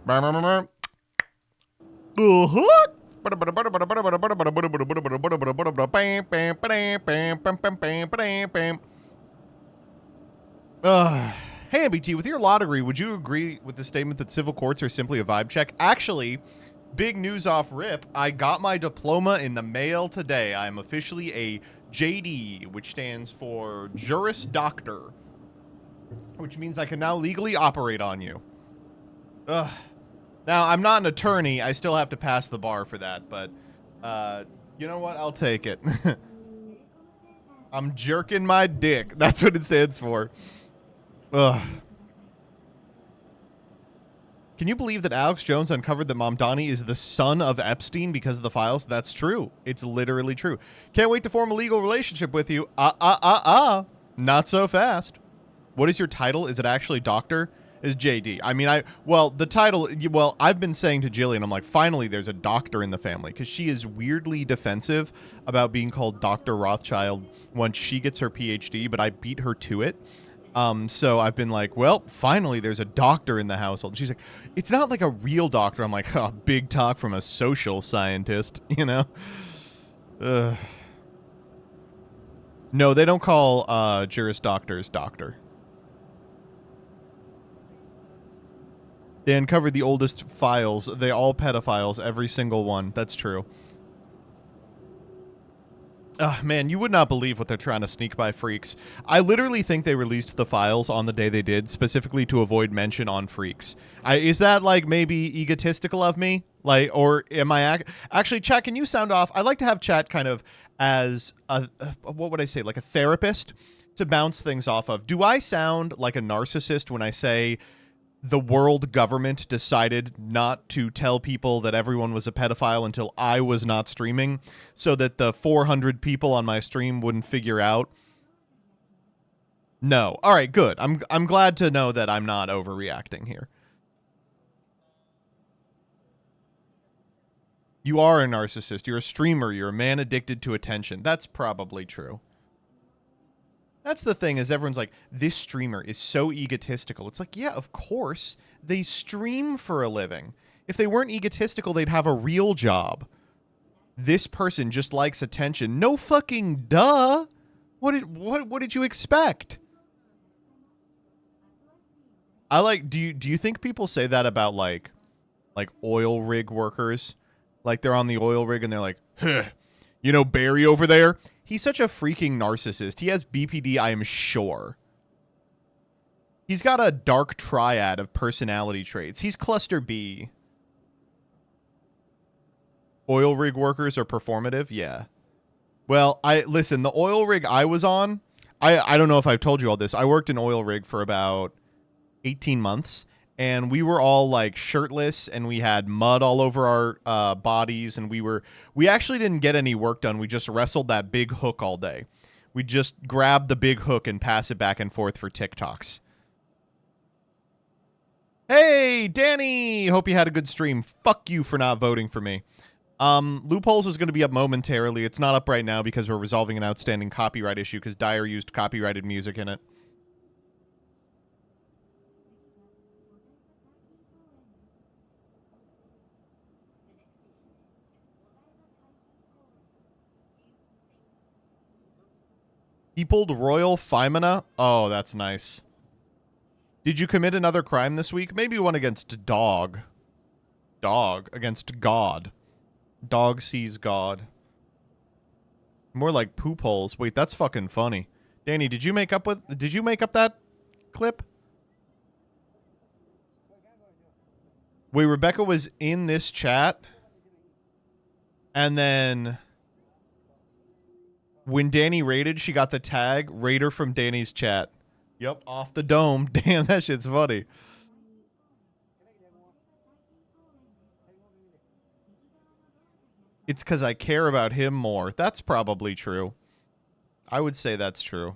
Hey, MBT, with your law degree, would you agree with the statement that civil courts are simply a vibe check? Actually, big news off rip, I got my diploma in the mail today. I am officially a JD, which stands for Juris Doctor, which means I can now legally operate on you. Ugh. Now, I'm not an attorney. I still have to pass the bar for that, but you know what? I'll take it. I'm jerking my dick. That's what it stands for. Ugh. Can you believe that Alex Jones uncovered that Mamdani is the son of Epstein because of the files? That's true. It's literally true. Can't wait to form a legal relationship with you. Not so fast. What is your title? Is it actually doctor? Is JD. I mean, the title, I've been saying to Jillian, I'm like, finally there's a doctor in the family, because she is weirdly defensive about being called Dr. Rothschild once she gets her PhD, but I beat her to it. So I've been like, well, finally there's a doctor in the household. And she's like, it's not like a real doctor. I'm like, oh, big talk from a social scientist, you know? No, they don't call Juris Doctors doctor. They uncovered the oldest files. They all pedophiles, every single one. That's true. Man, you would not believe what they're trying to sneak by freax. I literally think they released the files on the day they did, specifically to avoid mention on freax. Is that, like, maybe egotistical of me? Like, or am I... Actually, chat, can you sound off? I like to have chat kind of as a what would I say? Like a therapist to bounce things off of. Do I sound like a narcissist when I say... the world government decided not to tell people that everyone was a pedophile until I was not streaming, so that the 400 people on my stream wouldn't figure out? No. All right, good. I'm glad to know that I'm not overreacting here. You are a narcissist. You're a streamer. You're a man addicted to attention. That's probably true. That's the thing, is everyone's like, this streamer is so egotistical. It's like, yeah, of course. They stream for a living. If they weren't egotistical, they'd have a real job. This person just likes attention. No fucking duh. What did you expect? I like, do you think people say that about like oil rig workers? Like they're on the oil rig and they're like, huh, you know Barry over there? He's such a freaking narcissist. He has BPD, I am sure. He's got a dark triad of personality traits. He's cluster B. Oil rig workers are performative? Yeah. Well, listen, the oil rig I was on, I don't know if I've told you all this. I worked in oil rig for about 18 months. And we were all like shirtless, and we had mud all over our bodies, and we actually didn't get any work done. We just wrestled that big hook all day. We just grab the big hook and pass it back and forth for TikToks. Hey, Danny! Hope you had a good stream. Fuck you for not voting for me. Loopholes is going to be up momentarily. It's not up right now because we're resolving an outstanding copyright issue because Dyer used copyrighted music in it. He pulled Royal Femina. Oh, that's nice. Did you commit another crime this week? Maybe one against dog. Dog against God. Dog sees God. More like poop holes. Wait, that's fucking funny. Danny, did you make up that clip? Wait, Rebecca was in this chat, and then when Danny raided, she got the tag Raider from Danny's chat. Yep, off the dome. Damn, that shit's funny. It's because I care about him more. That's probably true. I would say that's true.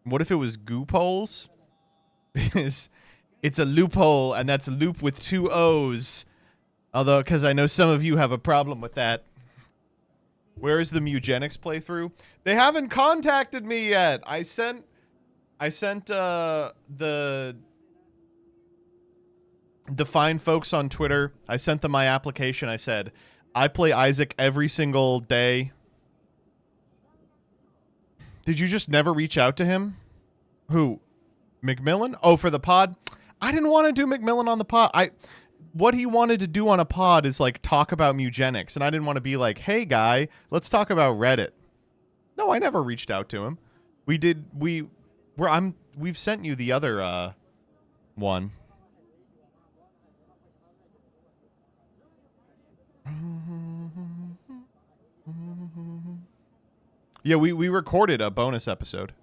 What if it was goop holes? It's a loophole, and that's a loop with 2 O's. Although, because I know some of you have a problem with that. Where is the Mugenics playthrough? They haven't contacted me yet. I sent the the fine folks on Twitter, I sent them my application. I said, I play Isaac every single day. Did you just never reach out to him? Who? McMillan? Oh, for the pod? I didn't want to do McMillan on the pod. What he wanted to do on a pod is like talk about eugenics, and I didn't want to be like, hey guy, let's talk about Reddit. No, I never reached out to him. We've sent you the other one. Yeah, we recorded a bonus episode.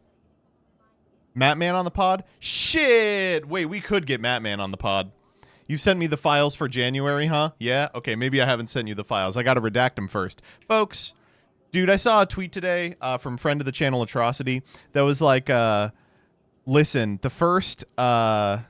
Mattman on the pod? Shit! Wait, we could get Mattman on the pod. You sent me the files for January, huh? Yeah? Okay, maybe I haven't sent you the files. I gotta redact them first. Folks, dude, I saw a tweet today from friend of the channel Atrocity that was like, listen, the first YugiTuber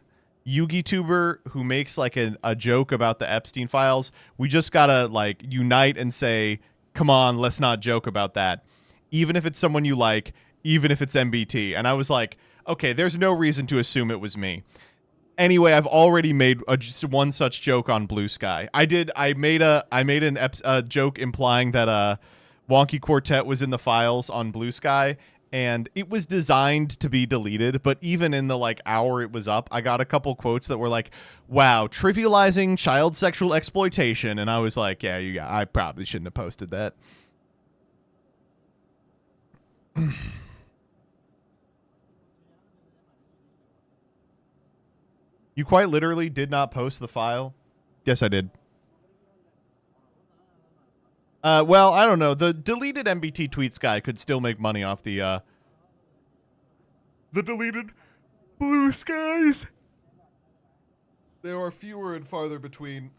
who makes like a joke about the Epstein files, we just gotta like unite and say, come on, let's not joke about that. Even if it's someone you like, even if it's MBT. And I was like, okay, there's no reason to assume it was me. Anyway, I've already made just one such joke on Blue Sky. I made a joke implying that Wonky Quartet was in the files on Blue Sky, and it was designed to be deleted, but even in the like hour it was up, I got a couple quotes that were like, wow, trivializing child sexual exploitation. And I was like, yeah, I probably shouldn't have posted that. You quite literally did not post the file? Yes, I did. Well, I don't know. The deleted MBT tweets guy could still make money off the deleted Blue Skies. There are fewer and farther between.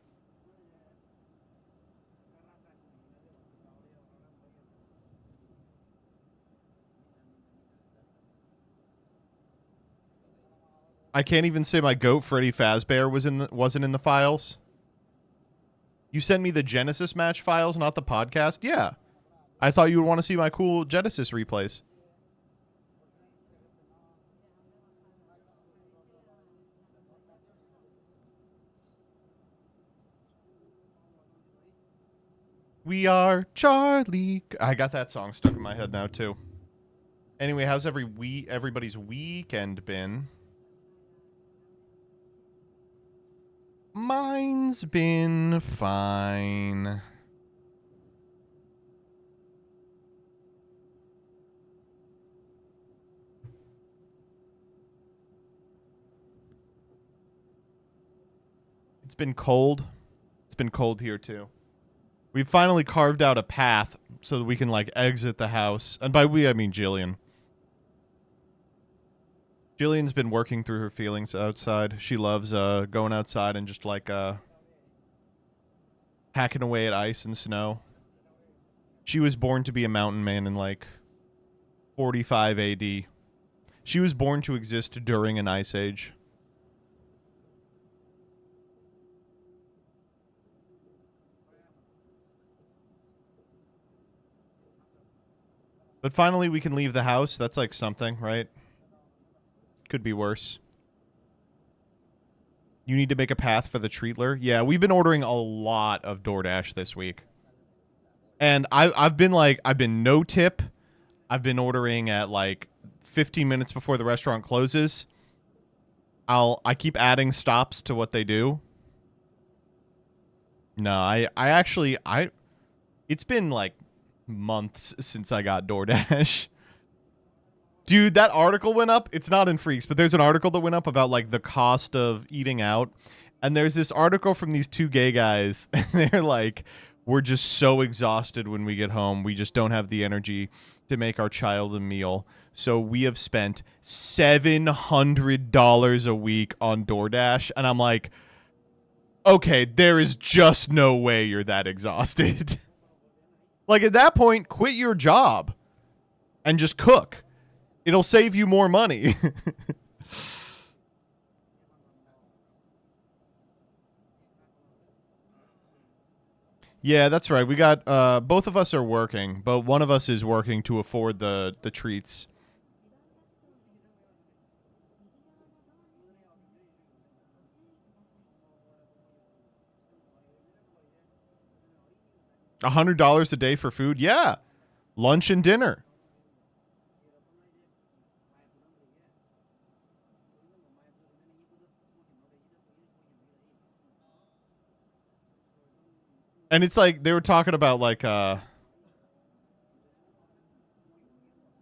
I can't even say my goat Freddy Fazbear wasn't in the files. You sent me the Genesis match files, not the podcast? Yeah. I thought you would want to see my cool Genesis replays. We are Charlie. I got that song stuck in my head now, too. Anyway, how's everybody's weekend been? Mine's been fine. It's been cold. It's been cold here, too. We've finally carved out a path so that we can, like, exit the house. And by we, I mean Jillian. Jillian's been working through her feelings outside. She loves going outside and just, like, hacking away at ice and snow. She was born to be a mountain man in, like, 45 AD. She was born to exist during an ice age. But finally we can leave the house. That's like something, right? Could be worse. You need to make a path for the Treatler. Yeah, we've been ordering a lot of DoorDash this week. And I've been no tip. I've been ordering at like 15 minutes before the restaurant closes. I keep adding stops to what they do. No, I actually it's been like months since I got DoorDash. Dude, that article went up. It's not in Freaks, but there's an article that went up about like the cost of eating out. And there's this article from these two gay guys, and they're like, we're just so exhausted when we get home. We just don't have the energy to make our child a meal. So we have spent $700 a week on DoorDash. And I'm like, okay, there is just no way you're that exhausted. Like, at that point, quit your job and just cook. It'll save you more money. Yeah, that's right. We got both of us are working, but one of us is working to afford the treats. $100 a day for food? Yeah. Lunch and dinner. And it's like they were talking about like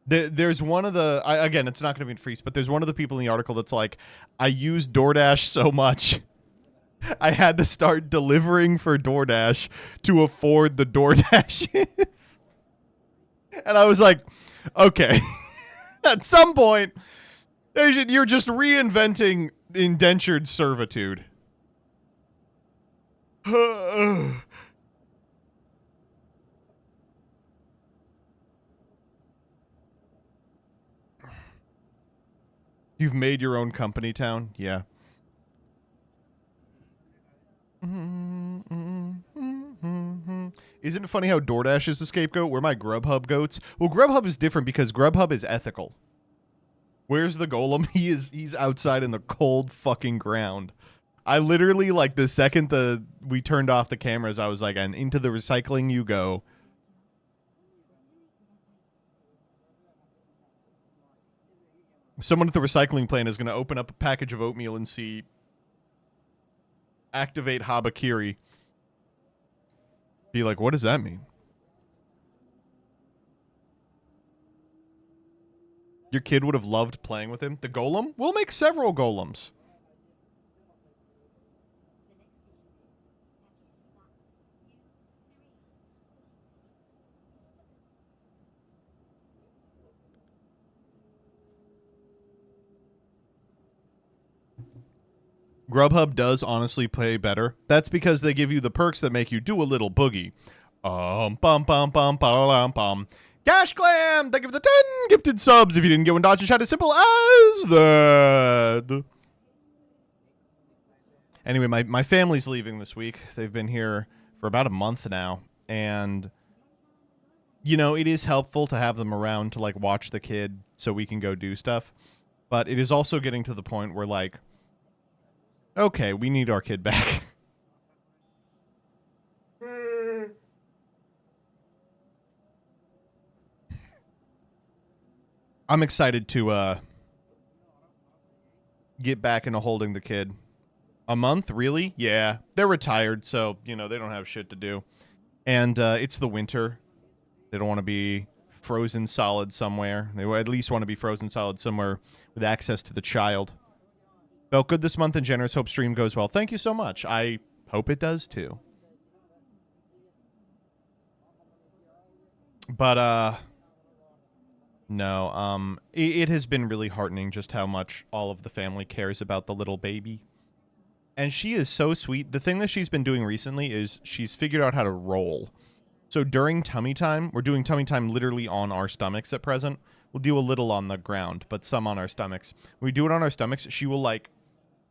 there's one of the again, it's not going to be in freeze, but there's one of the people in the article that's like, I use DoorDash so much I had to start delivering for DoorDash to afford the DoorDash. And I was like, okay. At some point, you're just reinventing indentured servitude. You've made your own company town? Yeah. Isn't it funny how DoorDash is the scapegoat? We're my Grubhub goats. Well, Grubhub is different because Grubhub is ethical. Where's the golem? He's outside in the cold fucking ground. I literally, like, the second we turned off the cameras, I was like, and into the recycling you go. Someone at the recycling plant is going to open up a package of oatmeal and see activate Habakiri. Be like, what does that mean? Your kid would have loved playing with him. The golem? We'll make several golems. Grubhub does honestly play better. That's because they give you the perks that make you do a little boogie. Bum bum bum bum bum. Cash Clam, thank you for the 10 gifted subs. If you didn't get one, dodge and chat as simple as that. Anyway, my family's leaving this week. They've been here for about a month now. And, you know, it is helpful to have them around to, like, watch the kid so we can go do stuff. But it is also getting to the point where, like, okay, we need our kid back. I'm excited to get back into holding the kid. A month? Really? Yeah. They're retired, so, you know, they don't have shit to do. And it's the winter. They don't want to be frozen solid somewhere. They at least want to be frozen solid somewhere with access to the child. Felt good this month and generous. Hope stream goes well. Thank you so much. I hope it does too. But no, it has been really heartening just how much all of the family cares about the little baby. And she is so sweet. The thing that she's been doing recently is she's figured out how to roll. So during tummy time, we're doing tummy time literally on our stomachs at present. We'll do a little on the ground, but some on our stomachs. When we do it on our stomachs, she will, like,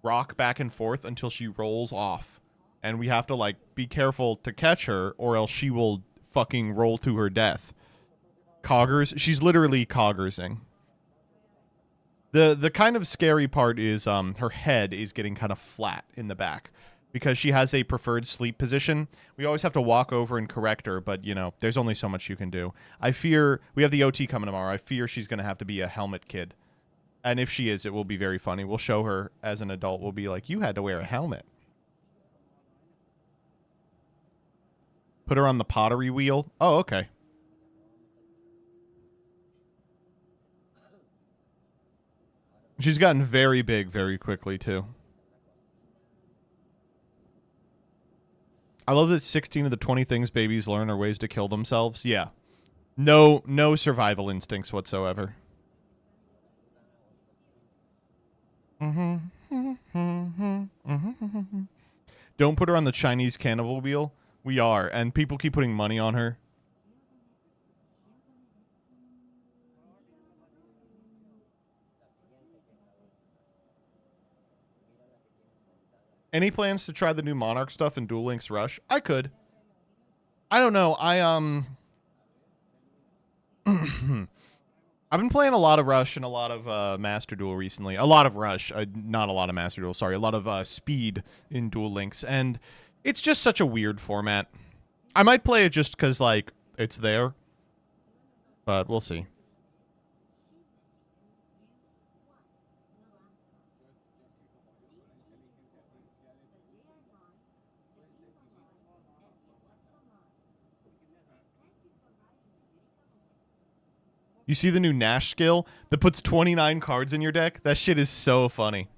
rock back and forth until she rolls off. And we have to, like, be careful to catch her, or else she will fucking roll to her death. Coggers. She's literally coggersing. The kind of scary part is her head is getting kind of flat in the back because she has a preferred sleep position. We always have to walk over and correct her, but, you know, there's only so much you can do. I fear, we have the OT coming tomorrow. I fear she's going to have to be a helmet kid. And if she is, it will be very funny. We'll show her as an adult. We'll be like, you had to wear a helmet. Put her on the pottery wheel. Oh, okay. She's gotten very big very quickly, too. I love that 16 of the 20 things babies learn are ways to kill themselves. Yeah. No survival instincts whatsoever. Don't put her on the Chinese cannibal wheel. We are, and people keep putting money on her. Any plans to try the new Monarch stuff in Duel Links Rush? I could. I don't know. I've been playing a lot of Rush and a lot of Master Duel recently. A lot of Rush, not a lot of Master Duel. Sorry, a lot of Speed in Duel Links, and it's just such a weird format. I might play it just because, like, it's there. But we'll see. You see the new Nash skill that puts 29 cards in your deck? That shit is so funny.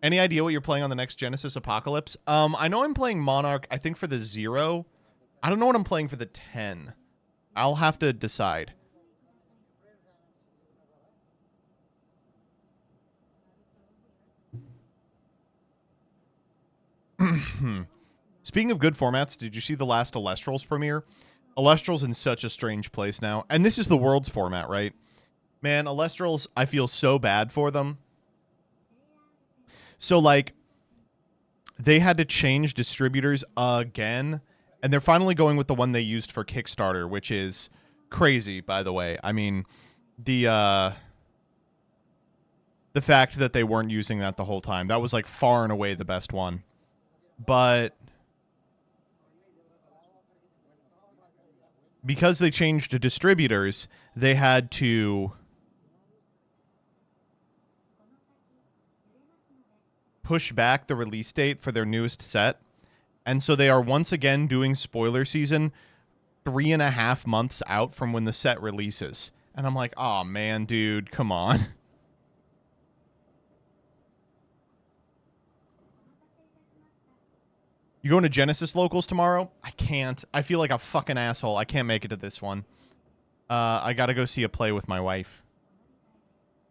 Any idea what you're playing on the next Genesis Apocalypse? I know I'm playing Monarch, I think, for the 0. I don't know what I'm playing for the 10. I'll have to decide. Speaking of good formats, did you see the last Alestrals premiere? Alestral's in such a strange place now. And this is the world's format, right? Man, Alestrals, I feel so bad for them. So, like, they had to change distributors again, and they're finally going with the one they used for Kickstarter, which is crazy, by the way. I mean, the fact that they weren't using that the whole time, that was, like, far and away the best one. But because they changed the distributors, they had to push back the release date for their newest set. And so they are once again doing spoiler season 3.5 months out from when the set releases. And I'm like, oh man, dude, come on. You going to Genesis locals tomorrow? I can't. I feel like a fucking asshole. I can't make it to this one. I gotta go see a play with my wife.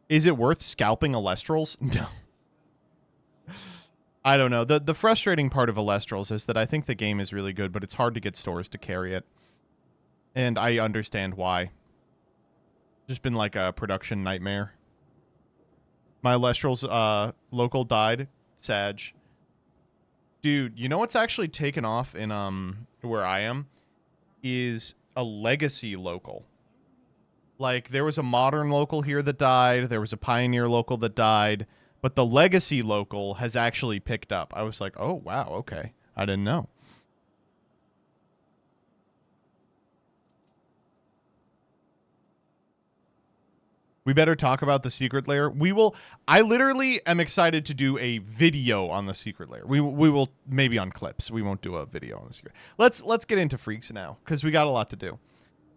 Is it worth scalping Alestrals? No. I don't know. The frustrating part of Alestrals is that I think the game is really good, but it's hard to get stores to carry it. And I understand why. Just been like a production nightmare. My Alestrals local died. Sag. Dude, you know what's actually taken off in where I am is a legacy local. Like, there was a modern local here that died. There was a pioneer local that died. But the legacy local has actually picked up. I was like, oh, wow, okay. I didn't know. We better talk about the secret lair. We will. I literally am excited to do a video on the secret lair. We will maybe on clips. We won't do a video on the secret. Let's get into freax now because we got a lot to do.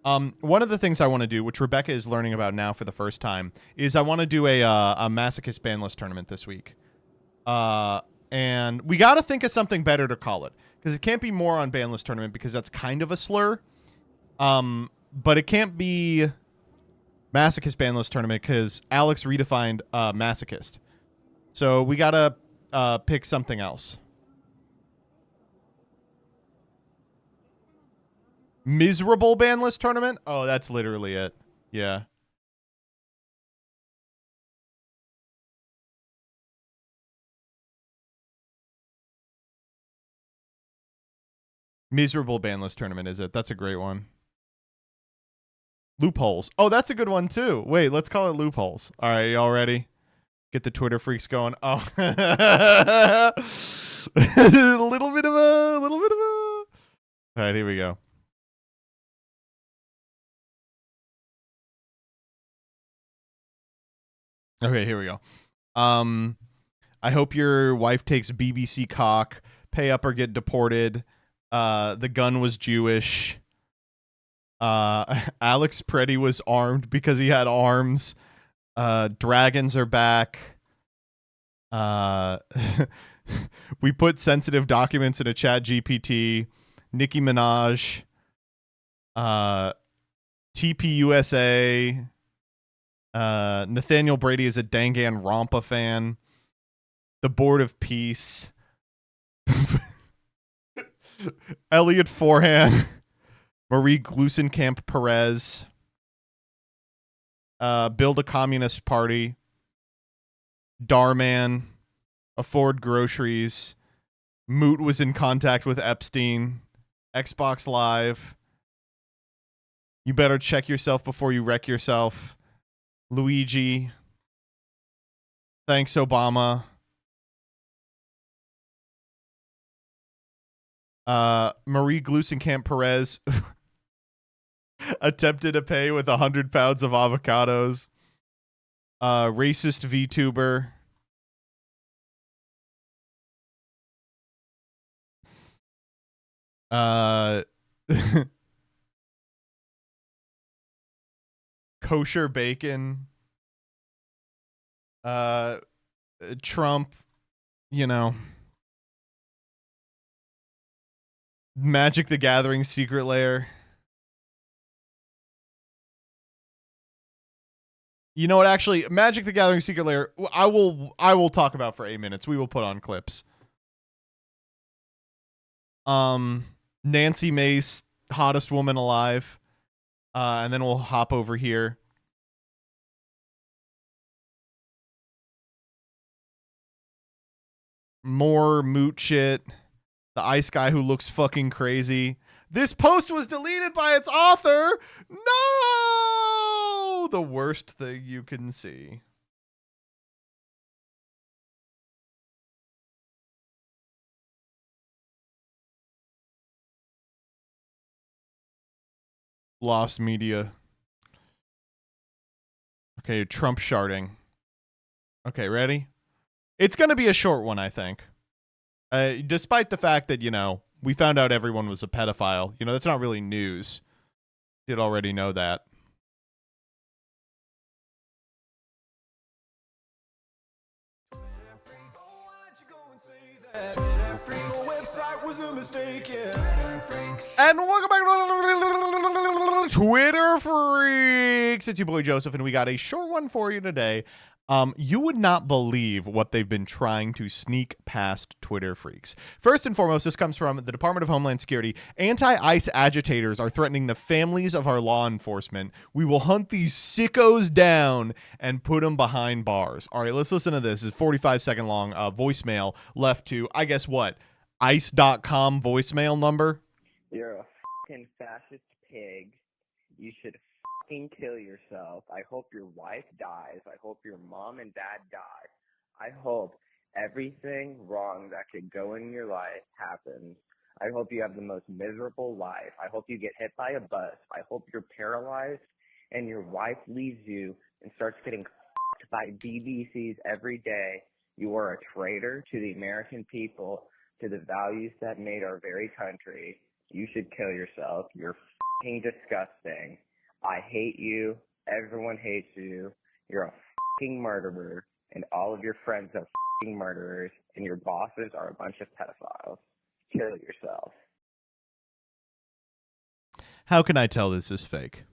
One of the things I want to do, which Rebecca is learning about now for the first time, is I want to do a masochist banlist tournament this week. And we got to think of something better to call it because it can't be more on banlist tournament because that's kind of a slur. But it can't be masochist banlist tournament because Alex redefined masochist. So we got to pick something else. Miserable banlist tournament? Oh, that's literally it. Yeah. Miserable banlist tournament is it? That's a great one. Loopholes. Oh, that's a good one too. Wait, let's call it loopholes. All right, y'all ready? Get the Twitter freaks going. Oh, a little bit of a. All right, here we go. Okay, here we go. I hope your wife takes BBC cock. Pay up or get deported. The gun was Jewish. Alex Preddy was armed because he had arms. Dragons are back. We put sensitive documents in a chat GPT. Nicki Minaj. TPUSA. Nathaniel Brady is a Dangan Rompa fan. The Board of Peace. Elliot Forehand. Marie Glusenkamp Perez. Build a Communist Party. Darman. Afford Groceries. Moot was in contact with Epstein. Xbox Live. You better check yourself before you wreck yourself. Luigi. Thanks, Obama. Marie Gluesenkamp Perez attempted to pay with 100 pounds of avocados. Racist VTuber. Kosher bacon. Trump, you know. Magic the Gathering secret lair. You know what? Actually, Magic the Gathering secret lair. I will talk about for 8 minutes. We will put on clips. Nancy Mace, hottest woman alive, and then we'll hop over here. More moot shit. The ice guy who looks fucking crazy. This post was deleted by its author. No! The worst thing you can see. Lost media. Okay, Trump sharding. Okay, ready? It's going to be a short one, I think. Despite the fact that, you know, we found out everyone was a pedophile. You know, that's not really news. Did already know that. And welcome back to Twitter Freaks. It's your boy Joseph, and we got a short one for you today. You would not believe what they've been trying to sneak past Twitter Freaks. First and foremost, this comes from the Department of Homeland Security. Anti-ICE agitators are threatening the families of our law enforcement. We will hunt these sickos down and put them behind bars. All right, let's listen to this. It's a 45-second long voicemail left to, I guess what, ICE.com voicemail number. You're a fucking fascist pig. You should fucking kill yourself. I hope your wife dies. I hope your mom and dad die. I hope everything wrong that could go in your life happens. I hope you have the most miserable life. I hope you get hit by a bus. I hope you're paralyzed and your wife leaves you and starts getting fucked by BBCs every day. You are a traitor to the American people, to the values that made our very country. You should kill yourself. You're fucking disgusting. I hate you. Everyone hates you. You're a fucking murderer, and all of your friends are fucking murderers, and your bosses are a bunch of pedophiles. Kill yourself. How can I tell this is fake?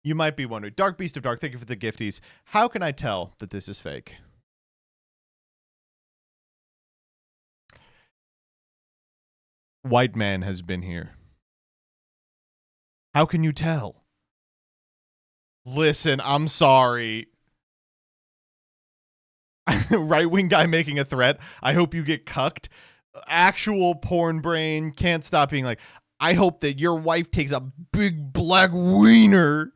You might be wondering. Dark Beast of Dark, thank you for the gifties. How can I tell that this is fake? White man has been here. How can you tell? Listen, I'm sorry. Right-wing guy making a threat. I hope you get cucked. Actual porn brain can't stop being like, I hope that your wife takes a big black wiener.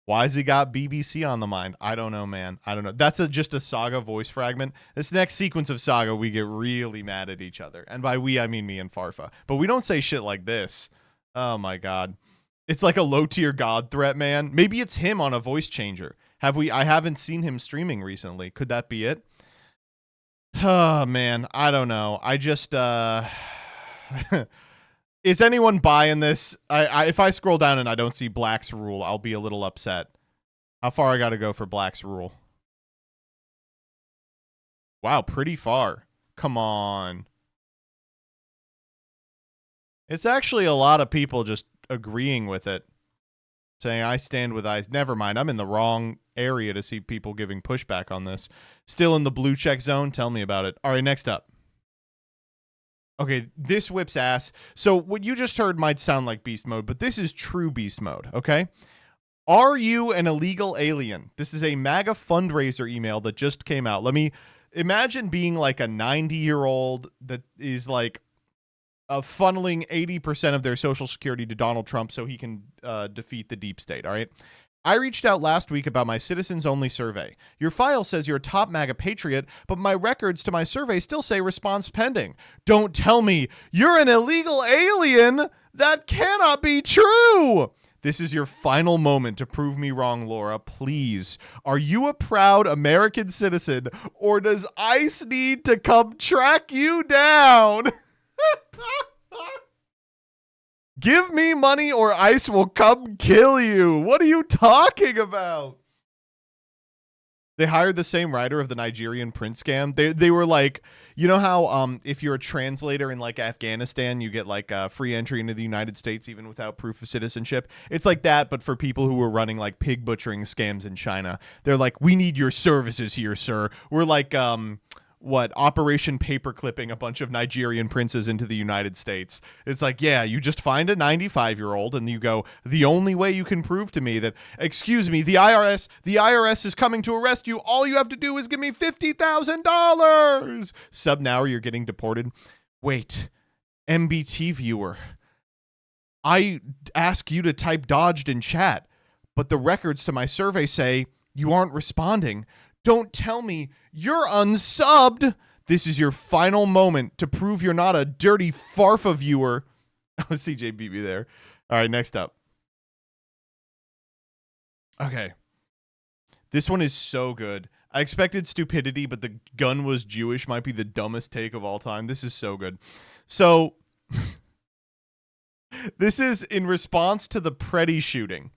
Why has he got BBC on the mind? I don't know, man. I don't know. That's just a Saga voice fragment. This next sequence of Saga, we get really mad at each other. And by we, I mean me and Farfa. But we don't say shit like this. Oh, my God. It's like a low-tier god threat, man. Maybe it's him on a voice changer. I haven't seen him streaming recently. Could that be it? Oh, man. I don't know. I just, Is anyone buying this? If I scroll down and I don't see Black's Rule, I'll be a little upset. How far I got to go for Black's Rule? Wow, pretty far. Come on. It's actually a lot of people just agreeing with it. Saying, I stand with ICE. Never mind, I'm in the wrong area to see people giving pushback on this. Still in the blue check zone? Tell me about it. All right, next up. Okay, this whips ass. So what you just heard might sound like beast mode, but this is true beast mode, okay? Are you an illegal alien? This is a MAGA fundraiser email that just came out. Let me imagine being like a 90-year-old that is like funneling 80% of their social security to Donald Trump so he can defeat the deep state, all right? I reached out last week about my citizens only survey. Your file says you're a top MAGA patriot, but my records to my survey still say response pending. Don't tell me you're an illegal alien. That cannot be true. This is your final moment to prove me wrong, Laura. Please. Are you a proud American citizen, or does ICE need to come track you down? Give me money or ICE will come kill you. What are you talking about? They hired the same writer of the Nigerian print scam. They were like, you know how if you're a translator in like Afghanistan, you get like free entry into the United States even without proof of citizenship. It's like that, but for people who were running like pig butchering scams in China. They're like, we need your services here, sir. We're like Operation Paperclipping a bunch of Nigerian princes into the United States. It's like, yeah, you just find a 95-year-old and you go, the only way you can prove to me that, excuse me, the IRS is coming to arrest you. All you have to do is give me $50,000. Sub now or you're getting deported. Wait, MBT viewer. I ask you to type dodged in chat, but the records to my survey say you aren't responding. Don't tell me you're unsubbed. This is your final moment to prove you're not a dirty farfa viewer. Oh, CJ beat me there. All right, next up. Okay. This one is so good. I expected stupidity, but the gun was Jewish might be the dumbest take of all time. This is so good. So, this is in response to the Preddy shooting.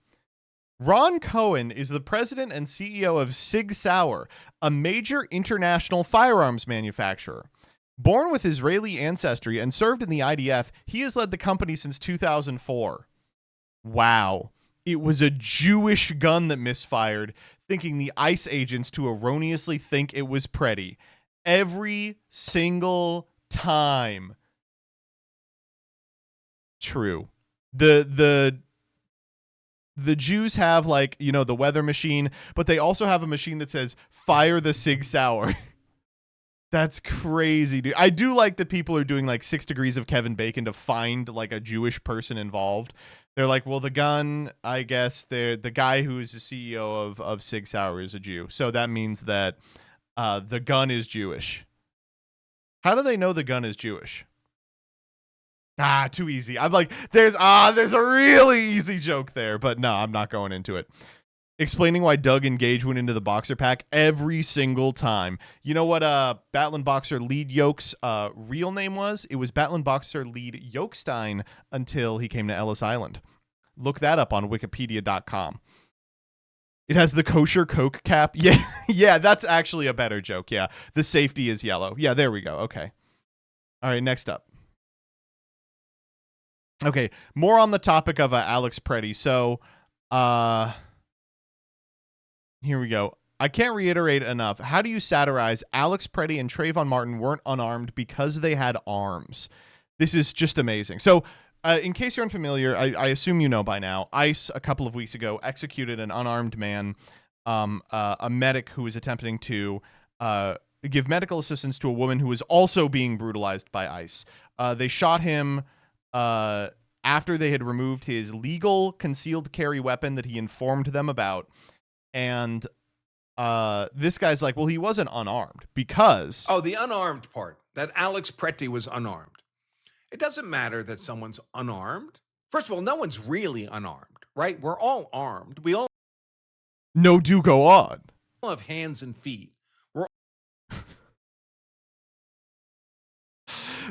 Ron Cohen is the president and CEO of Sig Sauer, a major international firearms manufacturer. Born with Israeli ancestry and served in the IDF, he has led the company since 2004. Wow. It was a Jewish gun that misfired, thinking the ICE agents to erroneously think it was Preddy. Every single time. True. The Jews have, like, you know, the weather machine, but they also have a machine that says, fire the Sig Sauer. That's crazy, dude. I do like that people are doing, like, 6 degrees of Kevin Bacon to find, like, a Jewish person involved. They're like, well, the gun, I guess, the guy who is the CEO of Sig Sauer is a Jew. So that means that the gun is Jewish. How do they know the gun is Jewish? Too easy. I'm like, there's a really easy joke there, but no, I'm not going into it. Explaining why Doug and Gage went into the boxer pack every single time. You know what Battling Boxer Lead Yoke's real name was? It was Battling Boxer Lead Yokestein until he came to Ellis Island. Look that up on wikipedia.com. It has the kosher Coke cap. Yeah, yeah, that's actually a better joke. Yeah, the safety is yellow. Yeah, there we go. Okay. All right, next up. Okay, more on the topic of Alex Preddy. So, here we go. I can't reiterate enough. How do you satirize Alex Preddy and Trayvon Martin weren't unarmed because they had arms? This is just amazing. So, in case you're unfamiliar, I assume you know by now, ICE a couple of weeks ago executed an unarmed man, a medic who was attempting to give medical assistance to a woman who was also being brutalized by ICE. They shot him after they had removed his legal concealed carry weapon that he informed them about. And this guy's like, well, he wasn't unarmed because... Oh, the unarmed part, that Alex Preddy was unarmed. It doesn't matter that someone's unarmed. First of all, no one's really unarmed, right? We're all armed. We all No, do go on. have hands and feet.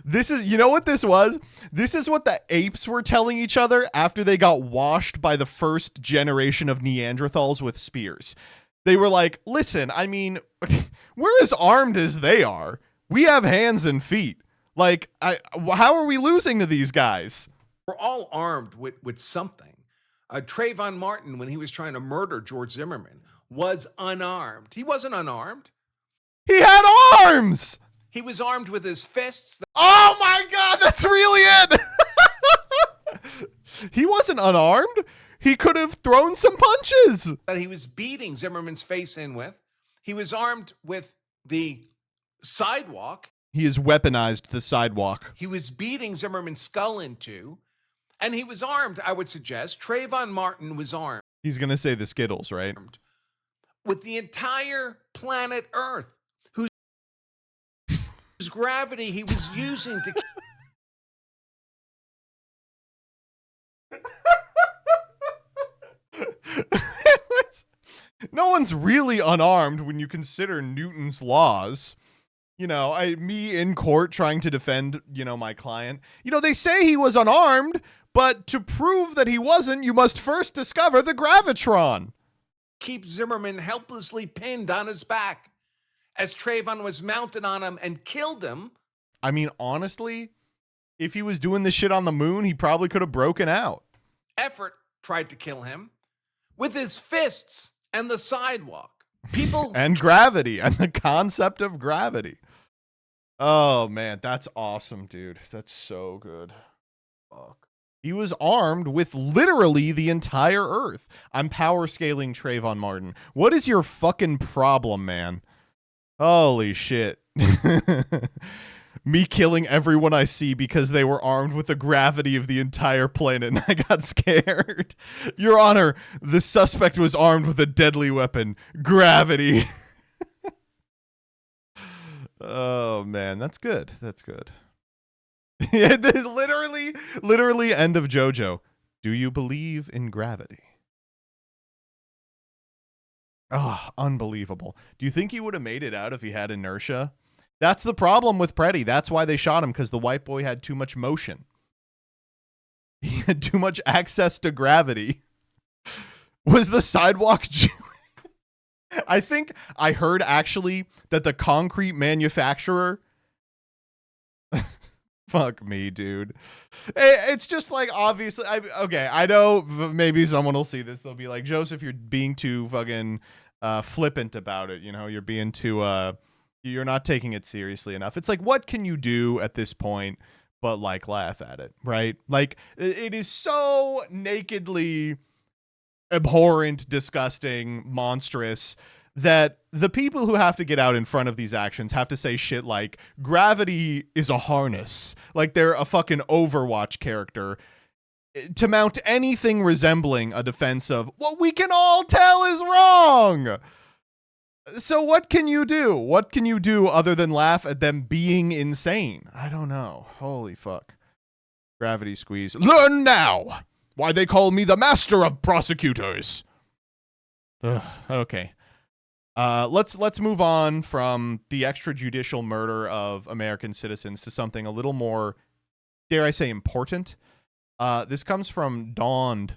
This is, you know what this was? This is what the apes were telling each other after they got washed by the first generation of Neanderthals with spears. They were like, listen, I mean, we're as armed as they are. We have hands and feet. Like, how are we losing to these guys? We're all armed with something. Trayvon Martin, when he was trying to murder George Zimmerman, was unarmed. He wasn't unarmed. He had arms! He was armed with his fists. Oh my God, that's really it! He wasn't unarmed. He could have thrown some punches. That he was beating Zimmerman's face in with. He was armed with the sidewalk. He has weaponized the sidewalk. He was beating Zimmerman's skull into. And he was armed, I would suggest. Trayvon Martin was armed. He's going to say the Skittles, right? With the entire planet Earth, whose gravity he was using to No one's really unarmed when you consider Newton's laws. You know, me in court trying to defend, my client. They say he was unarmed, but to prove that he wasn't, you must first discover the gravitron. keep Zimmerman helplessly pinned on his back as Trayvon was mounted on him and killed him. I mean, honestly, if he was doing this shit on the moon, he probably could have broken out. Effort tried to kill him with his fists and the sidewalk. People and gravity and the concept of gravity. Oh, man, that's awesome, dude. That's so good. Fuck. He was armed with literally the entire Earth. I'm power scaling Trayvon Martin. What is your fucking problem, man? Holy shit. Me killing everyone I see because they were armed with the gravity of the entire planet and I got scared. Your Honor, the suspect was armed with a deadly weapon. Gravity. Oh, man, that's good. That's good. Yeah, literally end of JoJo. Do you believe in gravity? Oh, unbelievable. Do you think he would have made it out if he had inertia? That's the problem with Pretty. That's why they shot him, because the white boy had too much motion. He had too much access to gravity. Was the sidewalk I think I heard actually that the concrete manufacturer fuck me, dude. It's just like, obviously, okay, I know maybe someone will see this. They'll be like, Joseph, you're being too fucking flippant about it. You're being too, you're not taking it seriously enough. It's like, what can you do at this point but like laugh at it, right? Like, it is so nakedly abhorrent, disgusting, monstrous that the people who have to get out in front of these actions have to say shit like gravity is a harness, like they're a fucking Overwatch character, to mount anything resembling a defense of what we can all tell is wrong. So what can you do? What can you do other than laugh at them being insane? I don't know. Holy fuck. Gravity squeeze. Learn now why they call me the master of prosecutors. Ugh, okay. Let's move on from the extrajudicial murder of American citizens to something a little more, dare I say, important. This comes from Dawned.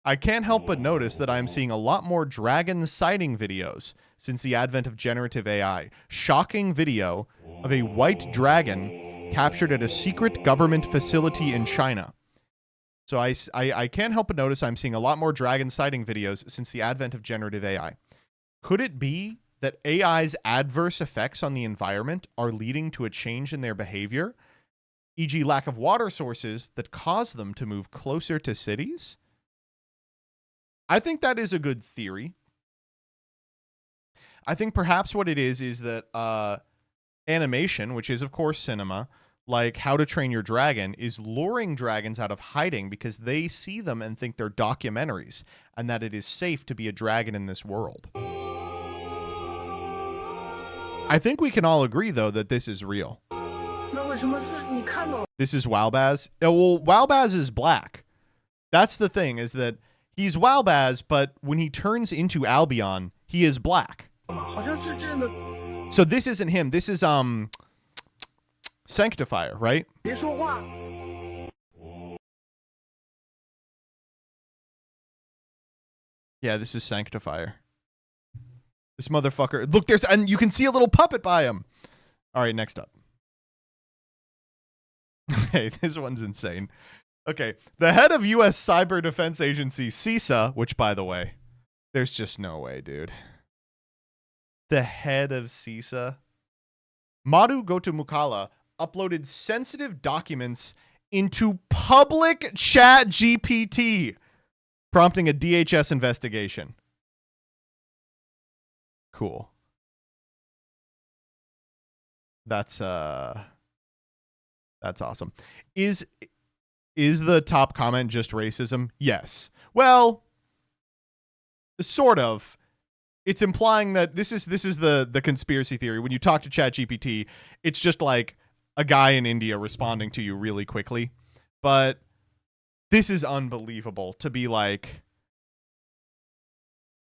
I can't help but notice that I'm seeing a lot more dragon sighting videos since the advent of generative AI. Shocking video of a white dragon captured at a secret government facility in China. So I can't help but notice I'm seeing a lot more dragon sighting videos since the advent of generative AI. Could it be that AI's adverse effects on the environment are leading to a change in their behavior, e.g. lack of water sources that cause them to move closer to cities? I think that is a good theory. I think perhaps what it is that animation, which is, of course, cinema, like How to Train Your Dragon, is luring dragons out of hiding because they see them and think they're documentaries and that it is safe to be a dragon in this world. I think we can all agree, though, that this is real. This is Walbaz. Well, Walbaz is black. That's the thing, is that he's Walbaz, but when he turns into Albion, he is black. So this isn't him. This is Sanctifier, right? Yeah, this is Sanctifier. This motherfucker. Look, and you can see a little puppet by him. All right, next up. Okay, this one's insane. Okay, the head of U.S. Cyber Defense Agency, CISA, which, by the way, there's just no way, dude. The head of CISA, Madhu Gotamukala, uploaded sensitive documents into public chat GPT, prompting a DHS investigation. Cool. That's awesome. Is the top comment just racism? Yes. Well, sort of. It's implying that this is the conspiracy theory. When you talk to ChatGPT, it's just like a guy in India responding to you really quickly. But this is unbelievable to be like,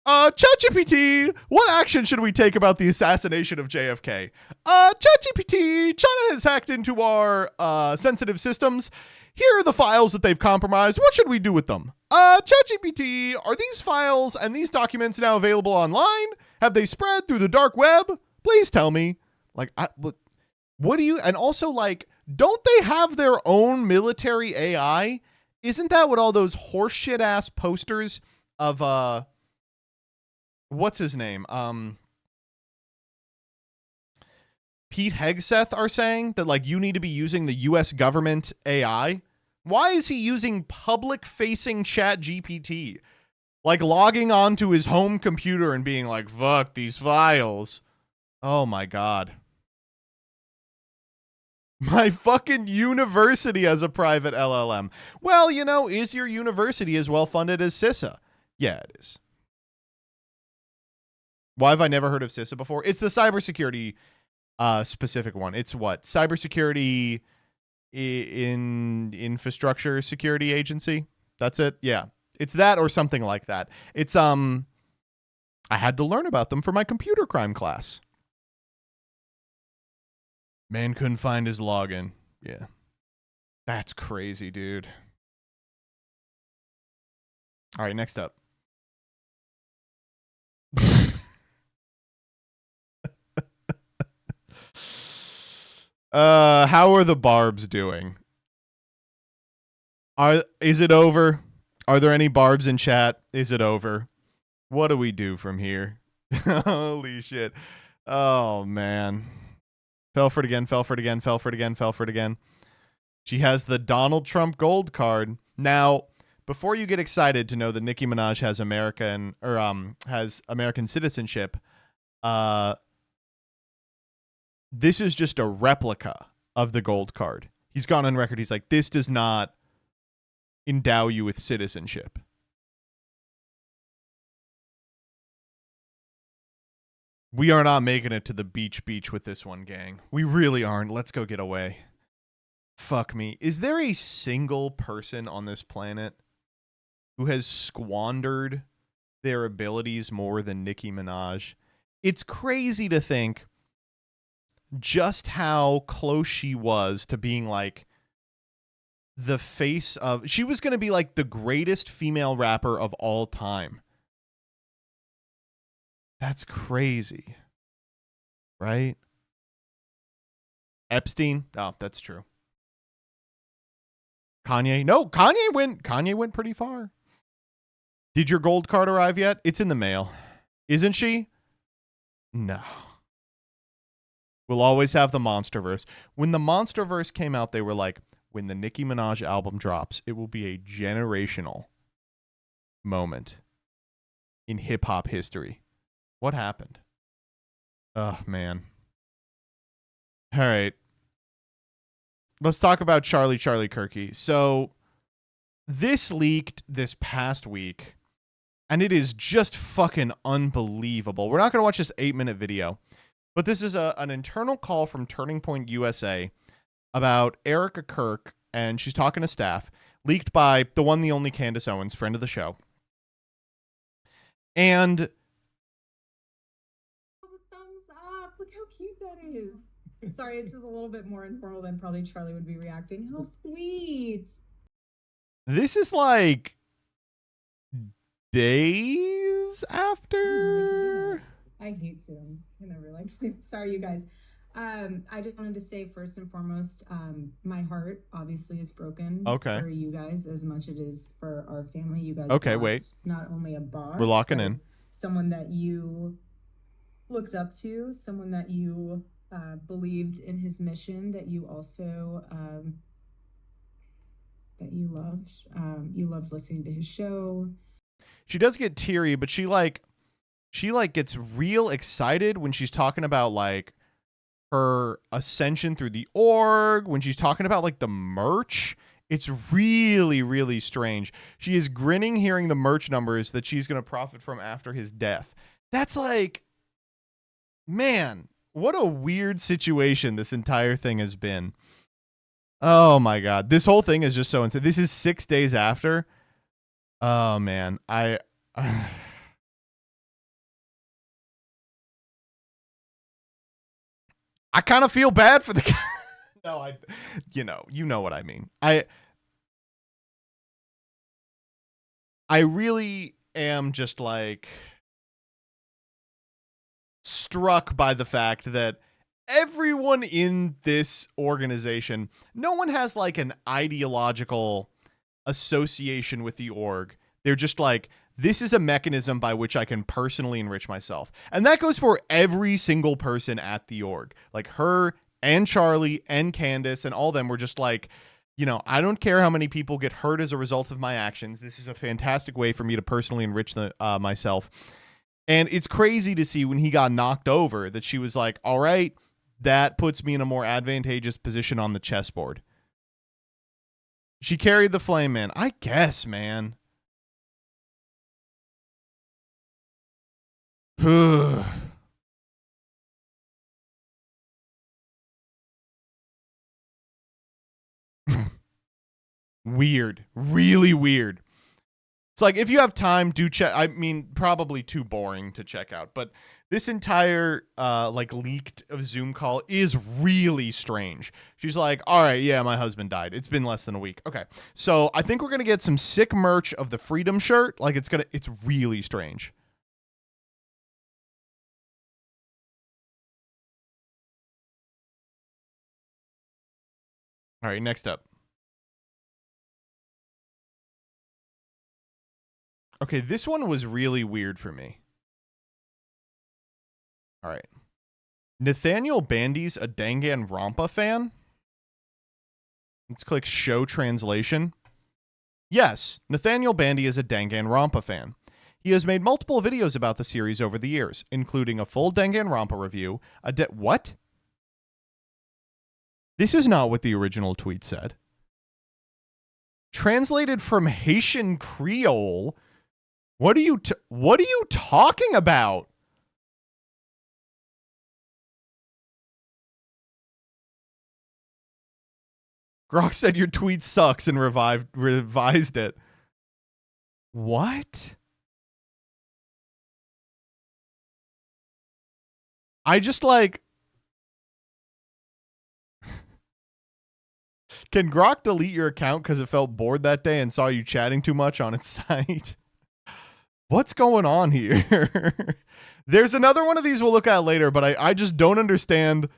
ChatGPT, what action should we take about the assassination of JFK? ChatGPT, China has hacked into our sensitive systems. Here are the files that they've compromised. What should we do with them? ChatGPT, are these files and these documents now available online? Have they spread through the dark web? Please tell me. Like, what do you, and also like, don't they have their own military AI? Isn't that what all those horseshit ass posters of, what's his name? Pete Hegseth are saying that like you need to be using the US government AI. Why is he using public-facing ChatGPT? Like logging onto his home computer and being like, fuck these files. Oh my God. My fucking university has a private LLM. Well, you know, is your university as well funded as CISA? Yeah, it is. Why have I never heard of CISA before? It's the cybersecurity specific one. It's what? Cybersecurity in infrastructure security agency. That's it. Yeah. It's that or something like that. It's I had to learn about them for my computer crime class. Man couldn't find his login. Yeah. That's crazy, dude. All right, next up. How are the barbs doing? Is it over? Are there any barbs in chat? Is it over? What do we do from here? Holy shit. Oh man. Fell for it again, fell for it again, fell for it again, fell for it again. She has the Donald Trump gold card. Now, before you get excited to know that Nicki Minaj has has American citizenship, this is just a replica of the gold card. He's gone on record. He's like, this does not endow you with citizenship. We are not making it to the beach with this one, gang. We really aren't. Let's go get away. Fuck me. Is there a single person on this planet who has squandered their abilities more than Nicki Minaj? It's crazy to think just how close she was to being like the face of, she was going to be like the greatest female rapper of all time. That's crazy. Right? Epstein? Oh, that's true. Kanye? No, Kanye went pretty far. Did your gold card arrive yet? It's in the mail. Isn't she? No. We'll always have the Monsterverse. When the Monsterverse came out, they were like, when the Nicki Minaj album drops, it will be a generational moment in hip-hop history. What happened? Oh, man. All right. Let's talk about Charlie Kirky. So this leaked this past week, and it is just fucking unbelievable. We're not going to watch this 8-minute video, but this is an internal call from Turning Point USA about Erica Kirk, and she's talking to staff, leaked by the one, the only Candace Owens, friend of the show. And thumbs up. Look how cute that is. Sorry, this is a little bit more informal than probably Charlie would be reacting. How sweet. This is like days after. I hate Zoom. I never like Zoom. Sorry, you guys. I just wanted to say first and foremost, my heart obviously is broken for you guys as much as it is for our family. You guys lost not only a boss, we're locking in, someone that you looked up to, someone that you believed in his mission, that you also that you loved. You loved listening to his show. She does get teary, but she gets real excited when she's talking about like her ascension through the org, when she's talking about like the merch It's really, really strange. She is grinning hearing the merch numbers that she's going to profit from after his death. That's like, man, what a weird situation this entire thing has been. Oh my God. This whole thing is just so insane. This is 6 days after. Oh man. I kind of feel bad for the guy. No, you know what I mean. I really am just like struck by the fact that everyone in this organization, no one has like an ideological association with the org. They're just like, this is a mechanism by which I can personally enrich myself. And that goes for every single person at the org. Like her and Charlie and Candace and all them were just like, I don't care how many people get hurt as a result of my actions. This is a fantastic way for me to personally enrich myself. And it's crazy to see when he got knocked over that she was like, all right, that puts me in a more advantageous position on the chessboard. She carried the flame, man. I guess, man. Weird. Really weird. It's like, if you have time, do check. I mean, probably too boring to check out, but this entire leaked Zoom call is really strange. She's like, all right, yeah, my husband died. It's been less than a week. Okay. So I think we're going to get some sick merch of the Freedom shirt. Like, it's really strange. All right, next up. Okay, this one was really weird for me. All right. Nathaniel Bandy's a Danganronpa fan? Let's click show translation. Yes, Nathaniel Bandy is a Danganronpa fan. He has made multiple videos about the series over the years, including a full Danganronpa review, what? This is not what the original tweet said. Translated from Haitian Creole. What are you talking about? Grok said your tweet sucks and revised it. What? I just like... Can Grok delete your account because it felt bored that day and saw you chatting too much on its site? What's going on here? There's another one of these we'll look at later, but I just don't understand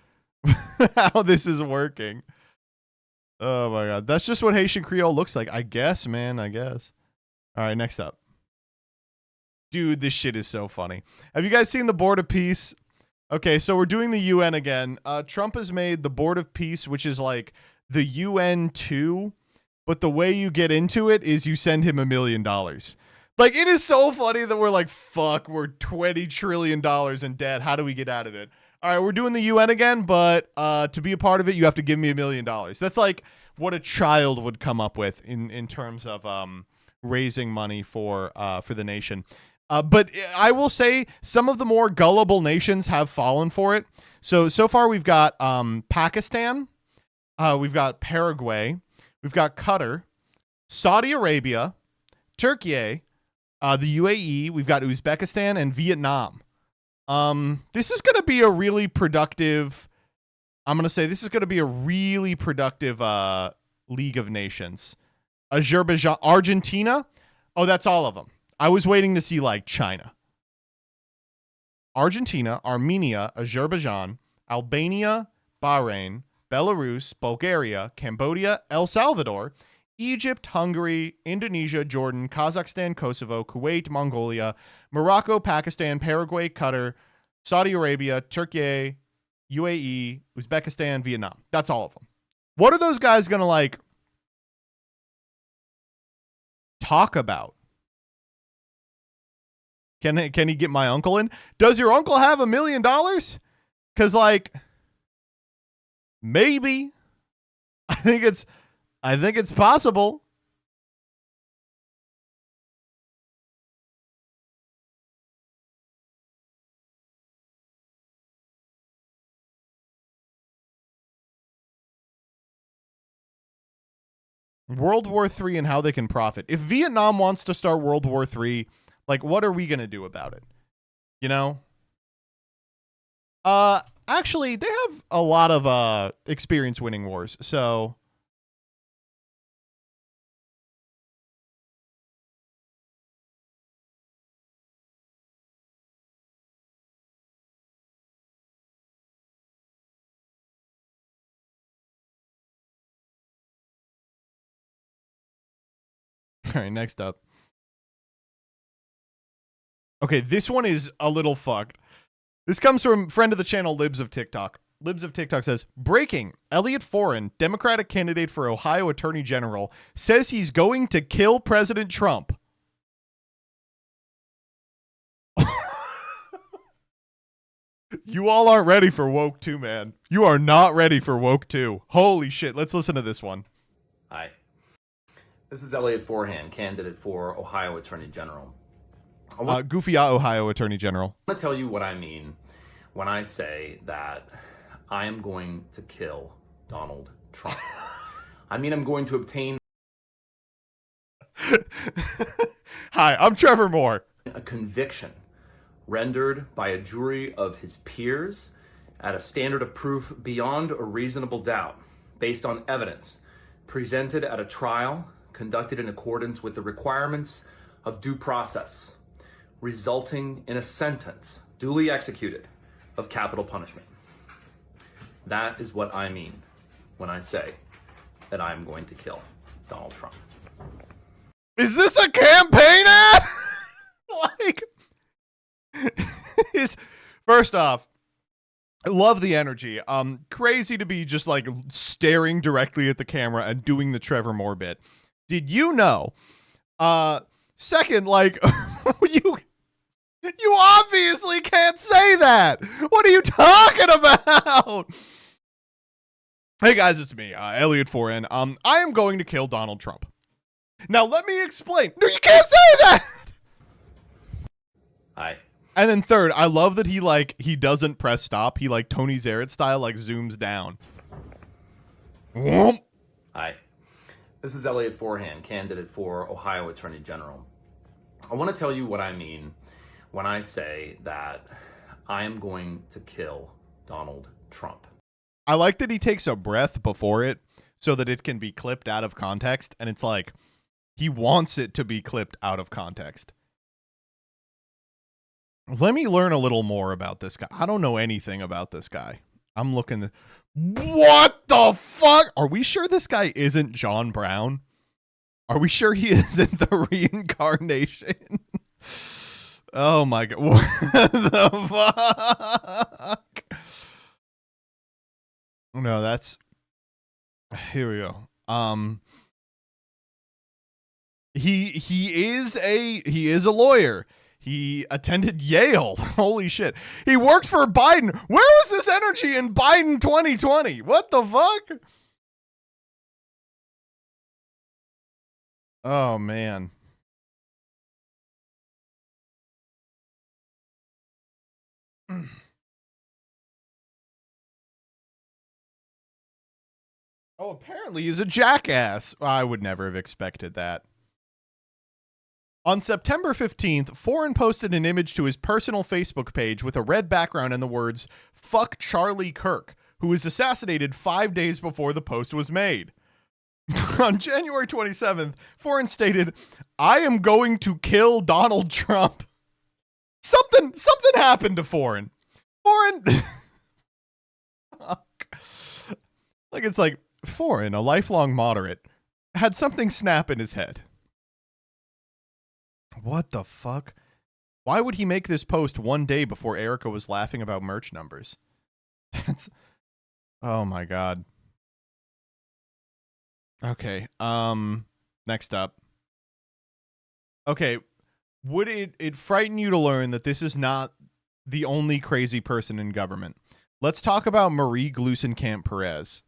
how this is working. Oh my God. That's just what Haitian Creole looks like. I guess, man. I guess. All right, next up. Dude, this shit is so funny. Have you guys seen the Board of Peace? Okay, so we're doing the UN again. Trump has made the Board of Peace, which is like the UN 2, but the way you get into it is you send him $1 million. Like, it is so funny that we're like, fuck, we're $20 trillion in debt. How do we get out of it? All right, we're doing the UN again, but to be a part of it, you have to give me $1 million. That's like what a child would come up with in terms of raising money for the nation. But I will say some of the more gullible nations have fallen for it. So far we've got Pakistan, we've got Paraguay, we've got Qatar, Saudi Arabia, Turkey, the UAE, we've got Uzbekistan and Vietnam. This is going to be a really productive, League of Nations. Azerbaijan, Argentina. Oh, that's all of them. I was waiting to see like China. Argentina, Armenia, Azerbaijan, Albania, Bahrain, Belarus, Bulgaria, Cambodia, El Salvador, Egypt, Hungary, Indonesia, Jordan, Kazakhstan, Kosovo, Kuwait, Mongolia, Morocco, Pakistan, Paraguay, Qatar, Saudi Arabia, Turkey, UAE, Uzbekistan, Vietnam. That's all of them. What are those guys going to like talk about? Can he get my uncle in? Does your uncle have $1 million? Because like, maybe. I think it's I think it's possible. World War III and how they can profit. If Vietnam wants to start World War III, like, what are we going to do about it? You know? Actually, they have a lot of experience winning wars, so... All right, next up. Okay, this one is a little fucked. This comes from friend of the channel, Libs of TikTok. Libs of TikTok says, breaking, Elliot Foran, Democratic candidate for Ohio Attorney General, says he's going to kill President Trump. You all aren't ready for woke 2, man. You are not ready for woke 2. Holy shit. Let's listen to this one. Hi. This is Elliot Foran, candidate for Ohio Attorney General. Goofy Ohio Attorney General. I want to tell you what I mean when I say that I am going to kill Donald Trump. I mean, I'm going to obtain... Hi, I'm Trevor Moore. ...a conviction rendered by a jury of his peers at a standard of proof beyond a reasonable doubt, based on evidence presented at a trial conducted in accordance with the requirements of due process, resulting in a sentence duly executed of capital punishment. That is what I mean when I say that I'm going to kill Donald Trump. Is this a campaign ad? Like, first off, I love the energy. Crazy to be just like staring directly at the camera and doing the Trevor Moore bit. Did you know? Second, like, you obviously can't say that. What are you talking about? Hey guys, it's me, Elliot Foran. I am going to kill Donald Trump. Now let me explain. No, you can't say that. Hi. And then third, I love that he doesn't press stop. He like Tony Zarrett style like zooms down. Whoop. Hi. This is Elliot Foran, candidate for Ohio Attorney General. I want to tell you what I mean when I say that I am going to kill Donald Trump. I like that he takes a breath before it so that it can be clipped out of context. And it's like, he wants it to be clipped out of context. Let me learn a little more about this guy. I don't know anything about this guy. I'm looking. What the fuck? Are we sure this guy isn't John Brown? Are we sure he isn't the reincarnation? Oh my God. What the fuck? No, that's... Here we go. He is a lawyer. He attended Yale. Holy shit. He worked for Biden. Where was this energy in Biden 2020? What the fuck? Oh, man. Oh, apparently he's a jackass. I would never have expected that. On September 15th, Foran posted an image to his personal Facebook page with a red background and the words, "Fuck Charlie Kirk," who was assassinated 5 days before the post was made. On January 27th, Foran stated, "I am going to kill Donald Trump." Something happened to Foran. Like, it's like, Foran, a lifelong moderate, had something snap in his head. What the fuck? Why would he make this post one day before Erica was laughing about merch numbers? That's... Oh my God. Okay, next up. Okay, would it frighten you to learn that this is not the only crazy person in government? Let's talk about Marie Gluesenkamp Perez.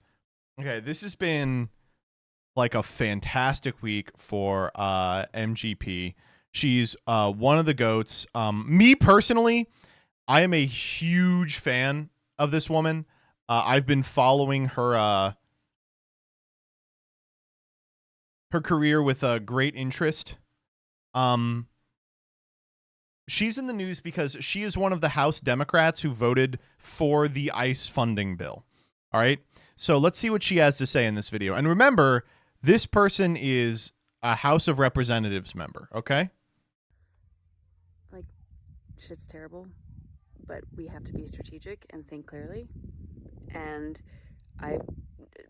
Okay, this has been like a fantastic week for MGP. She's one of the GOATs. Me personally, I am a huge fan of this woman. I've been following her her career with great interest. She's in the news because she is one of the House Democrats who voted for the ICE funding bill. All right. So let's see what she has to say in this video. And remember, this person is a House of Representatives member. Okay. Like, shit's terrible, but we have to be strategic and think clearly. And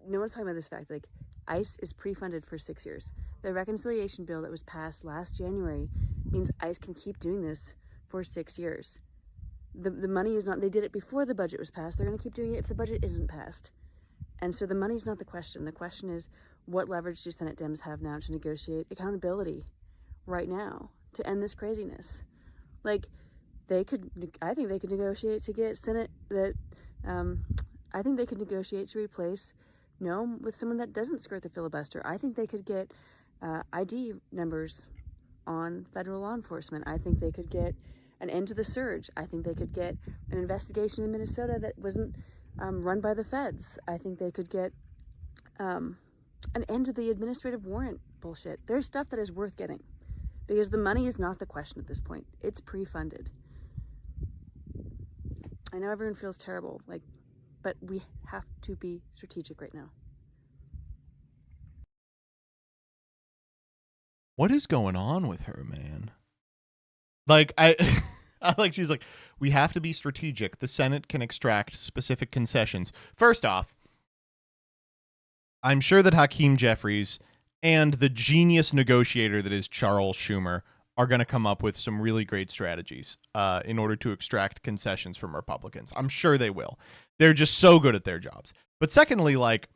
no one's talking about this fact. Like, ICE is pre-funded for 6 years. The reconciliation bill that was passed last January means ICE can keep doing this for 6 years. The money is not, they did it before the budget was passed. They're going to keep doing it if the budget isn't passed. And so the money's not the question. The question is, what leverage do Senate Dems have now to negotiate accountability right now to end this craziness? Like, I think they could negotiate to get Senate I think they could negotiate to replace Noam with someone that doesn't skirt the filibuster. I think they could get ID numbers on federal law enforcement. I think they could get an end to the surge. I think they could get an investigation in Minnesota that wasn't run by the feds. I think they could get an end to the administrative warrant bullshit. There's stuff that is worth getting because the money is not the question at this point. It's pre-funded. I know everyone feels terrible, but we have to be strategic right now. What is going on with her, man? Like, I like, she's like, we have to be strategic. The Senate can extract specific concessions. First off, I'm sure that Hakeem Jeffries and the genius negotiator that is Charles Schumer are going to come up with some really great strategies in order to extract concessions from Republicans. I'm sure they will. They're just so good at their jobs. But secondly, like,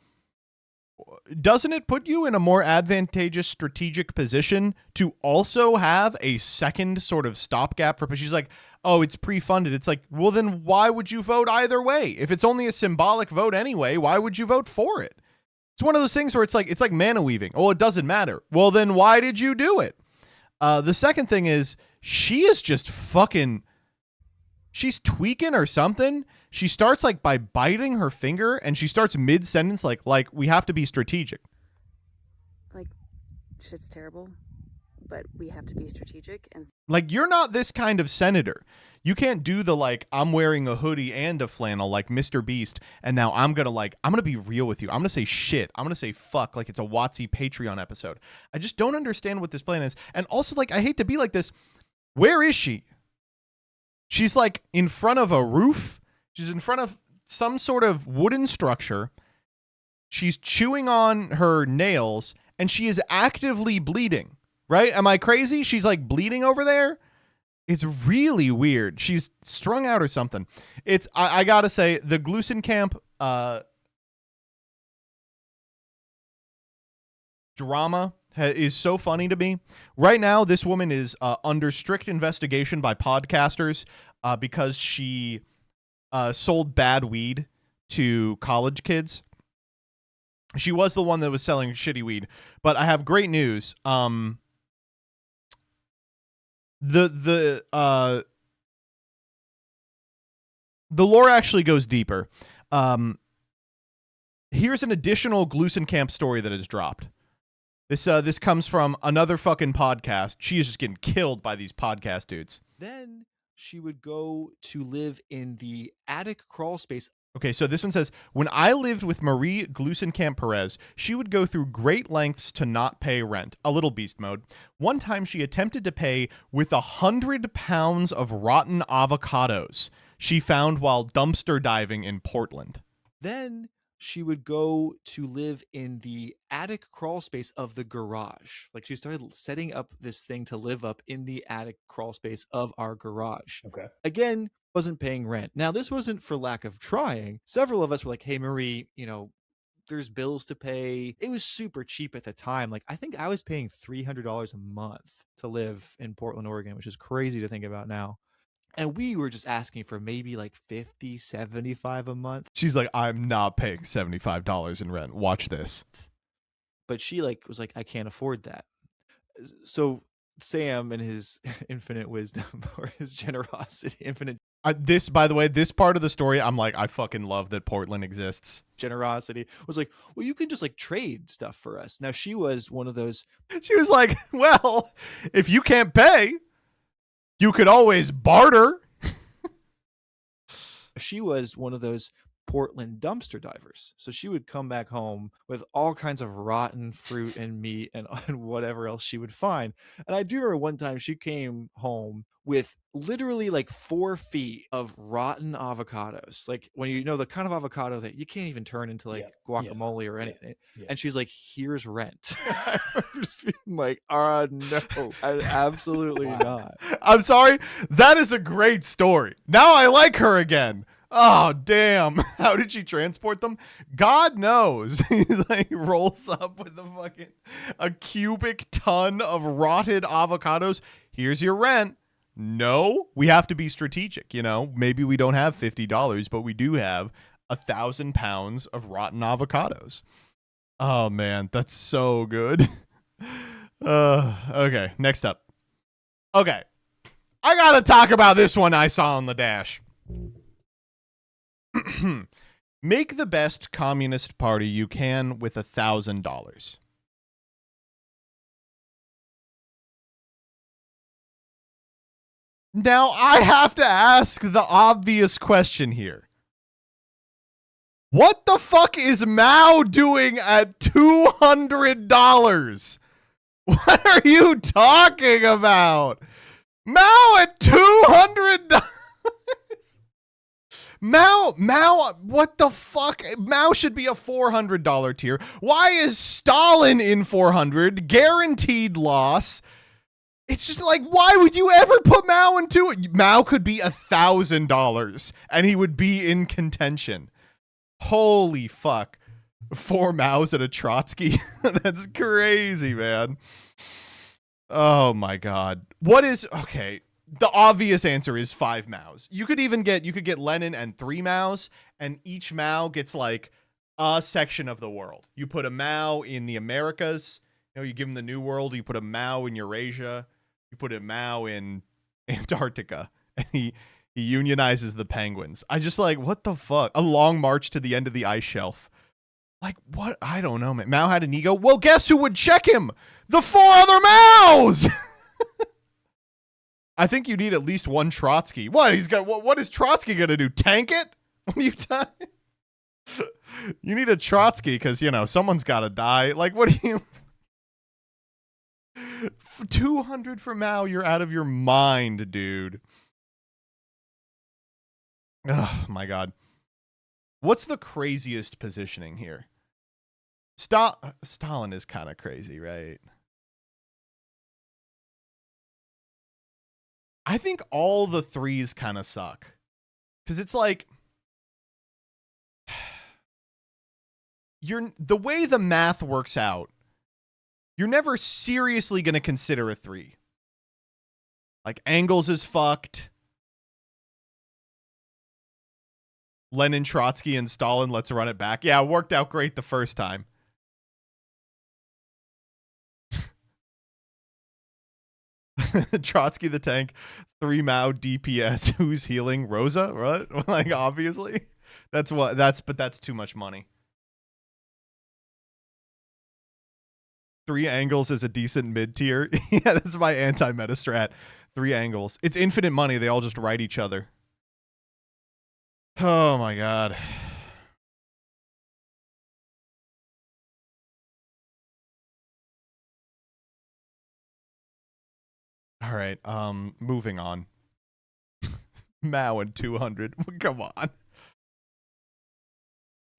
doesn't it put you in a more advantageous strategic position to also have a second sort of stopgap for? She's like, oh, it's pre-funded. It's like, well, then why would you vote either way? If it's only a symbolic vote anyway, why would you vote for it? It's one of those things where it's like mana weaving. Oh, it doesn't matter. Well, then why did you do it? The second thing is she is just fucking, she's tweaking or something. She starts like by biting her finger and she starts mid-sentence like we have to be strategic. Like, shit's terrible, but we have to be strategic. And like, you're not this kind of senator. You can't do the like, I'm wearing a hoodie and a flannel like Mr. Beast, and now I'm gonna be real with you. I'm gonna say shit. I'm gonna say fuck like it's a WotC Patreon episode. I just don't understand what this plan is. And also, like, I hate to be like this. Where is she? She's like in front of a roof. She's in front of some sort of wooden structure. She's chewing on her nails, and she is actively bleeding, right? Am I crazy? She's like bleeding over there. It's really weird. She's strung out or something. It's, I gotta say, the Glusenkamp drama is so funny to me. Right now, this woman is under strict investigation by podcasters because she sold bad weed to college kids. She was the one that was selling shitty weed. But I have great news. The lore actually goes deeper. Here's an additional Glusenkamp story that has dropped. This comes from another fucking podcast. She is just getting killed by these podcast dudes. Then she would go to live in the attic crawl space. Okay, so this one says, when I lived with Marie Glusenkamp Perez, she would go through great lengths to not pay rent. A little beast mode. One time she attempted to pay with 100 pounds of rotten avocados she found while dumpster diving in Portland. Then she would go to live in the attic crawl space of the garage. Like, she started setting up this thing to live up in the attic crawl space of our garage. Okay. Again, wasn't paying rent. Now, this wasn't for lack of trying. Several of us were like, hey, Marie, there's bills to pay. It was super cheap at the time. Like, I think I was paying $300 a month to live in Portland, Oregon, which is crazy to think about now. And we were just asking for maybe like $50, $75 a month. She's like, I'm not paying $75 in rent. Watch this. but she like was like, I can't afford that. So Sam and his infinite wisdom or his generosity, infinite This, by the way, this part of the story, I'm like, I fucking love that Portland exists. generosity was like, well, you can just like trade stuff for us. Now she was one of those. She was like, well, if you can't pay, you could always barter. She was one of those Portland dumpster divers. So she would come back home with all kinds of rotten fruit and meat and whatever else she would find. And I do remember one time she came home with literally like 4 feet of rotten avocados. Like when you know the kind of avocado that you can't even turn into like guacamole or anything. And she's like, here's rent. I remember just being like, no, absolutely not. I'm sorry. That is a great story. Now I like her again. Oh, damn. How did she transport them? God knows. He's like rolls up with a cubic ton of rotted avocados. Here's your rent. No, we have to be strategic. You know, maybe we don't have $50, but we do have 1,000 pounds of rotten avocados. Oh, man, that's so good. Okay, next up. Okay, I got to talk about this one I saw on the dash. Make the best communist party you can with $1,000. Now, I have to ask the obvious question here. What the fuck is Mao doing at $200? What are you talking about? Mao at $200? Mao, what the fuck? Mao should be a $400 tier. Why is Stalin in 400? Guaranteed loss. It's just like, why would you ever put Mao into it? Mao could be $1,000 and he would be in contention. Holy fuck. 4 Maos and a Trotsky. That's crazy, man. Oh my God. Okay. The obvious answer is 5 Maos. You could get Lenin and 3 Maos, and each Mao gets like a section of the world. You put a Mao in the Americas, you give him the New World, you put a Mao in Eurasia, you put a Mao in Antarctica, and he unionizes the penguins. I just like, what the fuck? A long march to the end of the ice shelf. Like, what? I don't know, man. Mao had an ego. Well, guess who would check him? The 4 other Maos! I think you need at least one Trotsky. What is Trotsky gonna do? Tank it? What are you talking? You need a Trotsky because someone's got to die. Like, what do you? 200 for Mao? You're out of your mind, dude. Oh my God. What's the craziest positioning here? Stalin is kind of crazy, right? I think all the 3s kind of suck. Because it's like, the way the math works out, you're never seriously going to consider a 3. Like, Engels is fucked. Lenin, Trotsky, and Stalin, let's run it back. Yeah, it worked out great the first time. Trotsky the tank, 3 Mao DPS. Who's healing? Rosa, right? Like, obviously. But that's too much money. 3 angles is a decent mid-tier. Yeah, that's my anti-meta strat. 3 angles. It's infinite money. They all just write each other. Oh my God. All right, moving on. Mao and 200. Come on.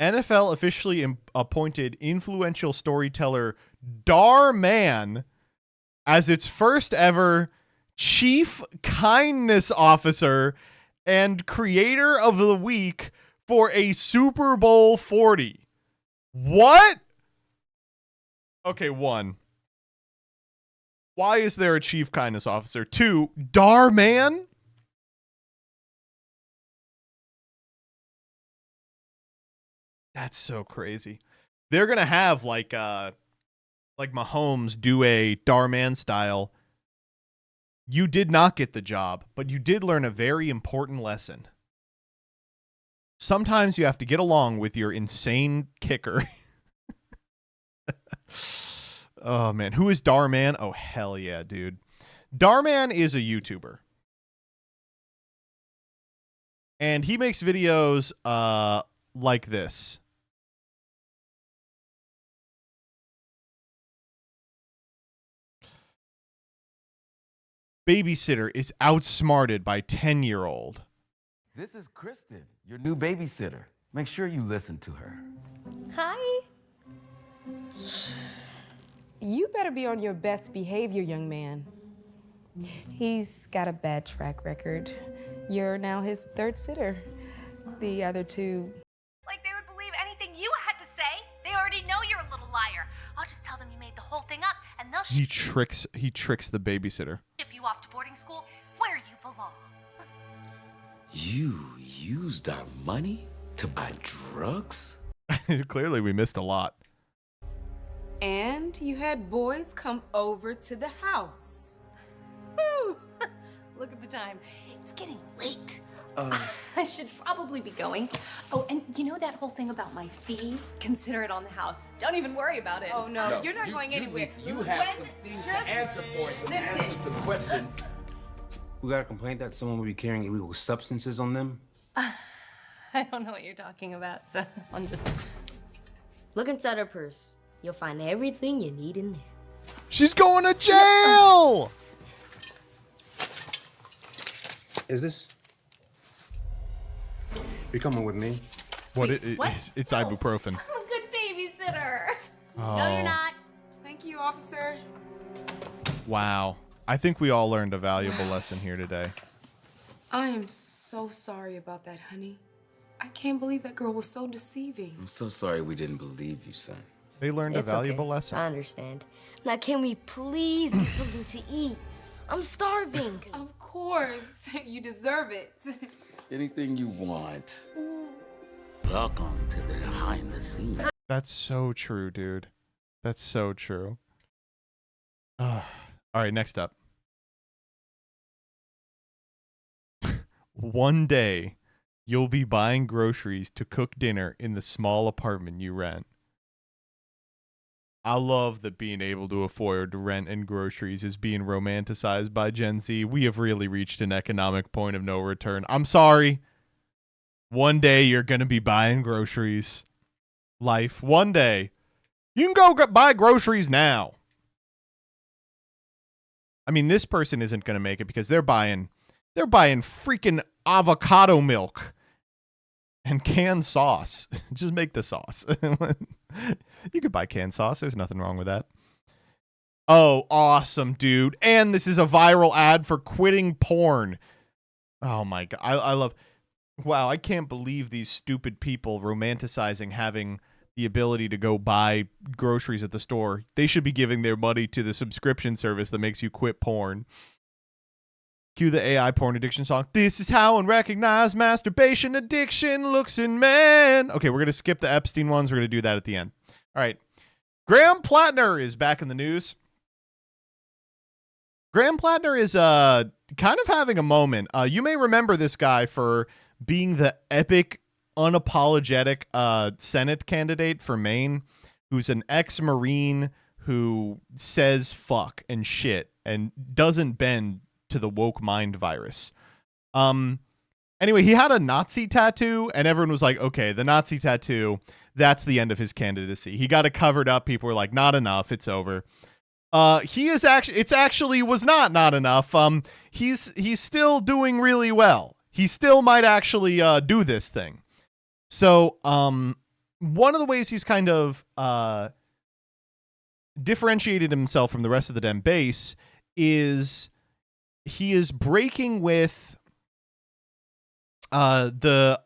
NFL officially appointed influential storyteller Dar Man as its first ever Chief Kindness Officer and Creator of the Week for a Super Bowl 40. What? Okay, 1. Why is there a Chief Kindness Officer? 2, Dar Man? That's so crazy. They're going to have like like Mahomes do a Darman style, you did not get the job, but you did learn a very important lesson. Sometimes you have to get along with your insane kicker. Oh, man. Who is Darman? Oh, hell yeah, dude. Darman is a YouTuber. And he makes videos like this. Babysitter is outsmarted by 10-year-old. This is Kristen, your new babysitter. Make sure you listen to her. Hi. You better be on your best behavior, young man. He's got a bad track record. You're now his third sitter. The other two... Like they would believe anything you had to say. They already know you're a little liar. I'll just tell them you made the whole thing up, and they'll He tricks the babysitter. ship you off to boarding school where you belong. You used our money to buy drugs? Clearly, we missed a lot. And you had boys come over to the house. Woo! Look at the time. It's getting late. I should probably be going. Oh, and you know that whole thing about my fee? Consider it on the house. Don't even worry about it. Oh, no, you're not going anywhere. You have some things to answer for and answer some questions. We got a complaint that someone would be carrying illegal substances on them. I don't know what you're talking about, so I'm just... Look inside her purse. You'll find everything you need in there. She's going to jail! Is this? You're coming with me? What? Wait, what? It's ibuprofen. I'm a good babysitter. Oh. No, you're not. Thank you, officer. Wow. I think we all learned a valuable lesson here today. I am so sorry about that, honey. I can't believe that girl was so deceiving. I'm so sorry we didn't believe you, son. They learned It's a valuable okay. lesson. I understand. Now, can we please get something to eat? I'm starving. Of course. You deserve it. Anything you want. Welcome to the behind the scenes. That's so true, dude. That's so true. All right, next up. One day, you'll be buying groceries to cook dinner in the small apartment you rent. I love that being able to afford rent and groceries is being romanticized by Gen Z. We have really reached an economic point of no return. I'm sorry. One day you're going to be buying groceries. Life. One day. You can go buy groceries now. I mean, this person isn't going to make it because they're buying freaking avocado milk and canned sauce. Just make the sauce. You could buy canned sauce. There's nothing wrong with that. Oh, awesome, dude. And this is a viral ad for quitting porn. Oh, my God. I love... Wow, I can't believe these stupid people romanticizing having the ability to go buy groceries at the store. They should be giving their money to the subscription service that makes you quit porn. Cue the AI porn addiction song. This is how unrecognized masturbation addiction looks in men. Okay, we're going to skip the Epstein ones. We're going to do that at the end. All right. Graham Plattner is back in the news. Graham Plattner is kind of having a moment. You may remember this guy for being the epic, unapologetic Senate candidate for Maine, who's an ex-Marine who says fuck and shit and doesn't bend to the woke mind virus. Anyway, he had a Nazi tattoo, and everyone was like, okay, the Nazi tattoo, that's the end of his candidacy. He got it covered up. People were like, not enough. It's over. It's actually was not enough. He's still doing really well. He still might actually do this thing. So one of the ways he's kind of differentiated himself from the rest of the Dem base is he is breaking with the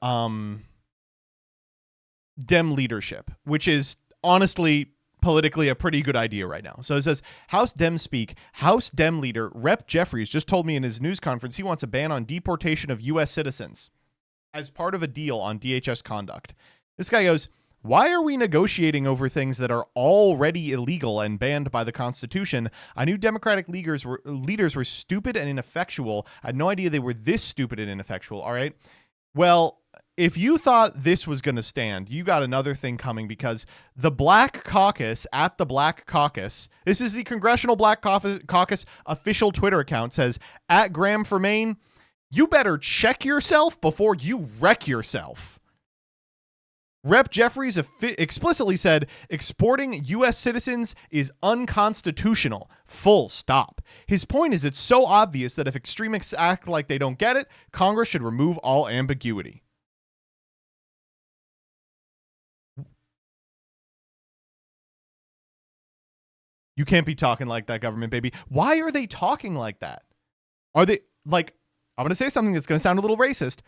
Dem leadership, which is honestly politically a pretty good idea right now. So it says, House Dem speak. House Dem leader Rep. Jeffries just told me in his news conference he wants a ban on deportation of U.S. citizens as part of a deal on DHS conduct. This guy goes, Why are we negotiating over things that are already illegal and banned by the Constitution? I knew Democratic leaders were stupid and ineffectual. I had no idea they were this stupid and ineffectual. All right. Well, if you thought this was going to stand, you got another thing coming, because the Black Caucus at the Black Caucus, this is the Congressional Black Caucus official Twitter account, says, at Graham for Maine, you better check yourself before you wreck yourself. Rep. Jeffries explicitly said exporting U.S. citizens is unconstitutional. Full stop. His point is it's so obvious that if extremists act like they don't get it, Congress should remove all ambiguity. You can't be talking like that, government baby. Why are they talking like that? Are they, like, I'm going to say something that's going to sound a little racist.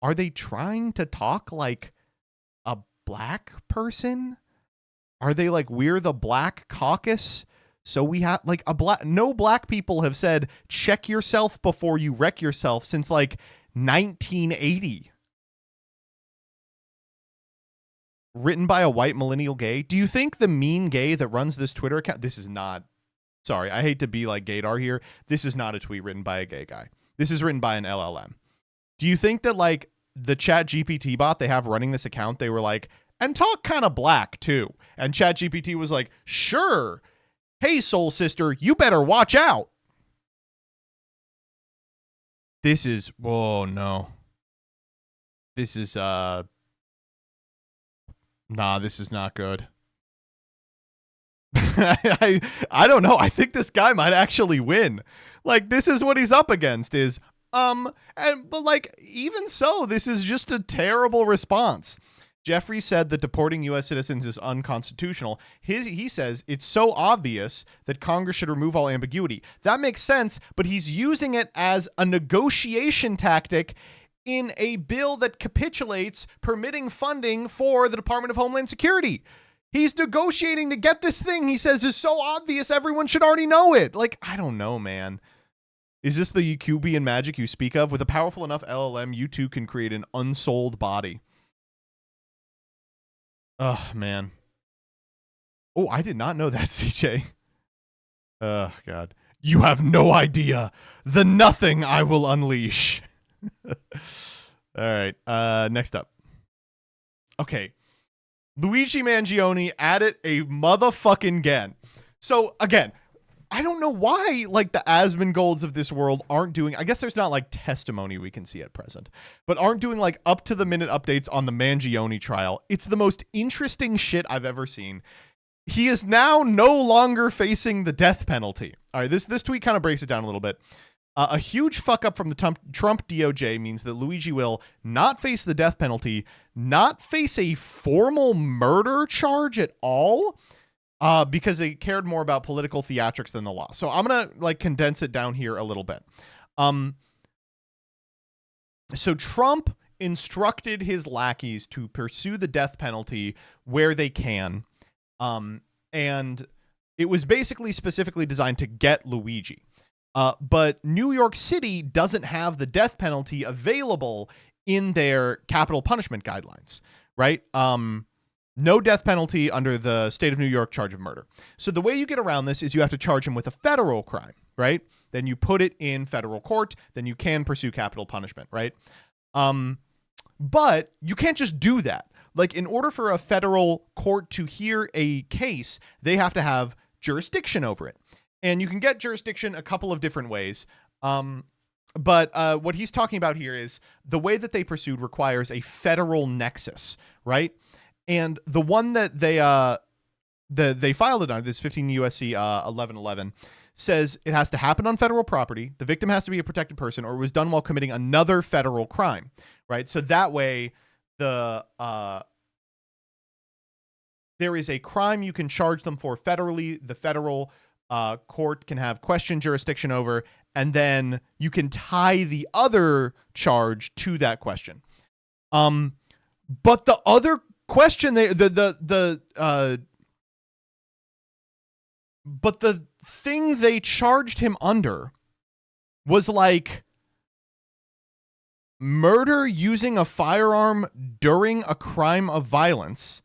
Are they trying to talk like a black person? Are they like, we're the Black Caucus, so we have like no black people have said check yourself before you wreck yourself since like 1980. Written by a white millennial gay. Do you think the mean gay that runs this Twitter account, this is not, sorry, I hate to be like gaydar here, this is not a tweet written by a gay guy. This is written by an LLM. Do you think that like the Chat GPT bot they have running this account, they were like, and talk kind of black too, and Chat GPT was like, sure, hey soul sister, you better watch out. This is, whoa, no, this is nah, this is not good. I don't know. I think this guy might actually win. Like, this is what he's up against is, but like, even so, this is just a terrible response. Jeffrey said that deporting U.S. citizens is unconstitutional. He says it's so obvious that Congress should remove all ambiguity. That makes sense, but he's using it as a negotiation tactic in a bill that capitulates permitting funding for the Department of Homeland Security. He's negotiating to get this thing he says is so obvious everyone should already know it. Like, I don't know, man. Is this the Yakubian magic you speak of? With a powerful enough LLM, you too can create an unsold body. Oh, man. Oh, I did not know that, CJ. Oh, God. You have no idea the nothing I will unleash. All right. Next up. Okay. Luigi Mangione at it a motherfucking again. So again, I don't know why like the Asmongold's of this world aren't doing, I guess there's not like testimony we can see at present, but aren't doing like up to the minute updates on the Mangione trial. It's the most interesting shit I've ever seen. He is now no longer facing the death penalty. All right. This tweet kind of breaks it down a little bit. A huge fuck up from the Trump DOJ means that Luigi will not face the death penalty, not face a formal murder charge at all, because they cared more about political theatrics than the law. So I'm going to like condense it down here a little bit. So Trump instructed his lackeys to pursue the death penalty where they can. And it was basically specifically designed to get Luigi. But New York City doesn't have the death penalty available in their capital punishment guidelines, right? No death penalty under the state of New York charge of murder. So the way you get around this is you have to charge him with a federal crime, right? Then you put it in federal court, then you can pursue capital punishment, right? But you can't just do that. Like, in order for a federal court to hear a case, they have to have jurisdiction over it. And you can get jurisdiction a couple of different ways. But what he's talking about here is the way that they pursued requires a federal nexus, right? And the one that they filed it on, this 15 U.S.C. 1111, says it has to happen on federal property, the victim has to be a protected person, or it was done while committing another federal crime, right? So that way, there is a crime you can charge them for federally, the federal court can have question jurisdiction over, and then you can tie the other charge to that question. But the other question, but the thing they charged him under was like murder using a firearm during a crime of violence,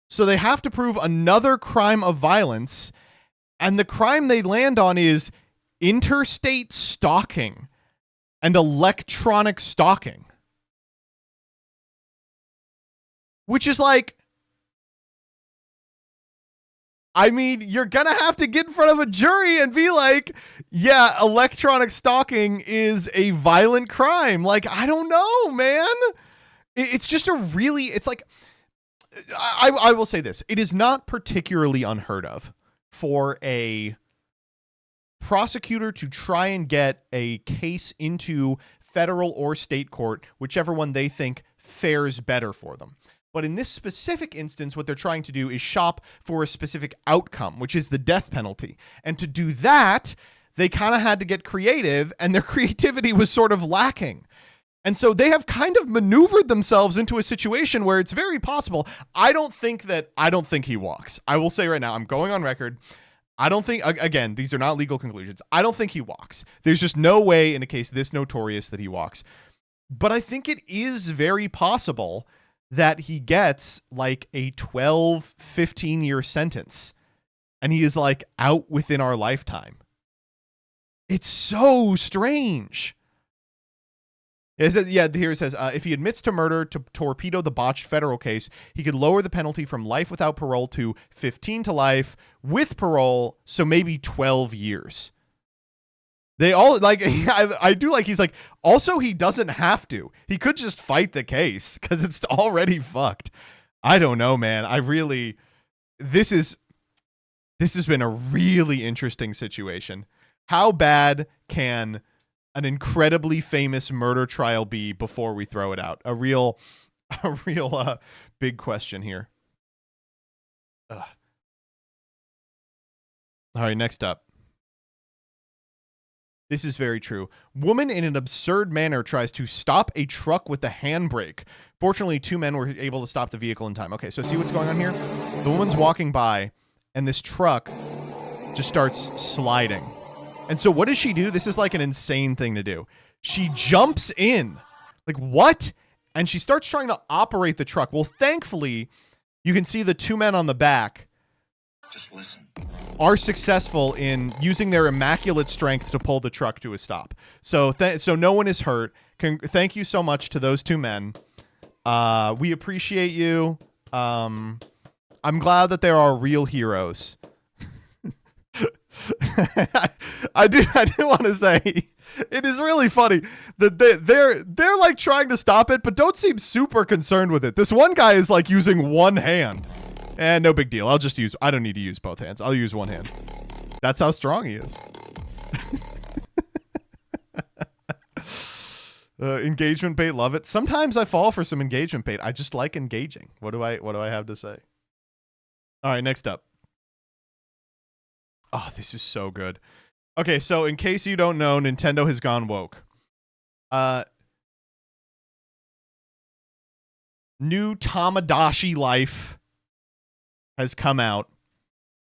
So they have to prove another crime of violence, and the crime they land on is interstate stalking and electronic stalking. Which is like, I mean, you're going to have to get in front of a jury and be like, yeah, electronic stalking is a violent crime. Like, I don't know, man. It's just a really, it's like, I will say this. It is not particularly unheard of for a prosecutor to try and get a case into federal or state court, whichever one they think fares better for them. But in this specific instance, what they're trying to do is shop for a specific outcome, which is the death penalty. And to do that, they kind of had to get creative, and their creativity was sort of lacking. And so they have kind of maneuvered themselves into a situation where it's very possible. I don't think he walks. I will say right now, I'm going on record. I don't think, again, these are not legal conclusions. I don't think he walks. There's just no way in a case this notorious that he walks. But I think it is very possible that he gets like a 12, 15-year sentence, and he is like out within our lifetime. It's so strange. It says, yeah, here it says, if he admits to murder to torpedo the botched federal case, he could lower the penalty from life without parole to 15 to life with parole, so maybe 12 years. They all, like, I do like, he's like, also he doesn't have to. He could just fight the case because it's already fucked. I don't know, man. This has been a really interesting situation. How bad can an incredibly famous murder trial be before we throw it out? A real big question here. Ugh. All right, next up. This is very true. Woman in an absurd manner tries to stop a truck with the handbrake. Fortunately, 2 men were able to stop the vehicle in time. Okay, so see what's going on here? The woman's walking by, and this truck just starts sliding. And so what does she do? This is like an insane thing to do. She jumps in. Like, what? And she starts trying to operate the truck. Well, thankfully, you can see the 2 men on the back are successful in using their immaculate strength to pull the truck to a stop. So so no one is hurt. Thank you so much to those 2 men. We appreciate you. I'm glad that there are real heroes. I do want to say it is really funny that they're like trying to stop it, but don't seem super concerned with it. This one guy is like using one hand. And no big deal. I don't need to use both hands. I'll use one hand. That's how strong he is. Engagement bait, love it. Sometimes I fall for some engagement bait. I just like engaging. What do I have to say? All right, next up. Oh, this is so good. Okay, so in case you don't know, Nintendo has gone woke. New Tamagotchi Life has come out,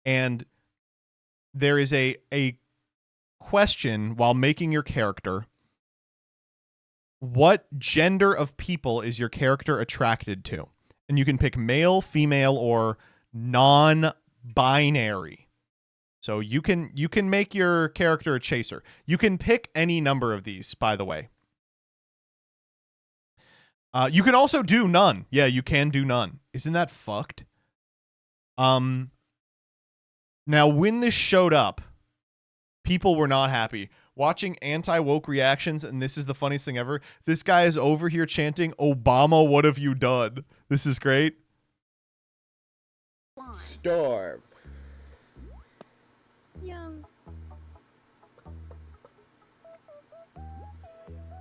and there is a question while making your character. What gender of people is your character attracted to? And you can pick male, female, or non-binary. So you can make your character a chaser. You can pick any number of these, by the way. You can also do none. Yeah, you can do none. Isn't that fucked? Now, when this showed up, people were not happy. Watching anti-woke reactions, and this is the funniest thing ever, this guy is over here chanting, "Obama, what have you done?" This is great. Starve. Young.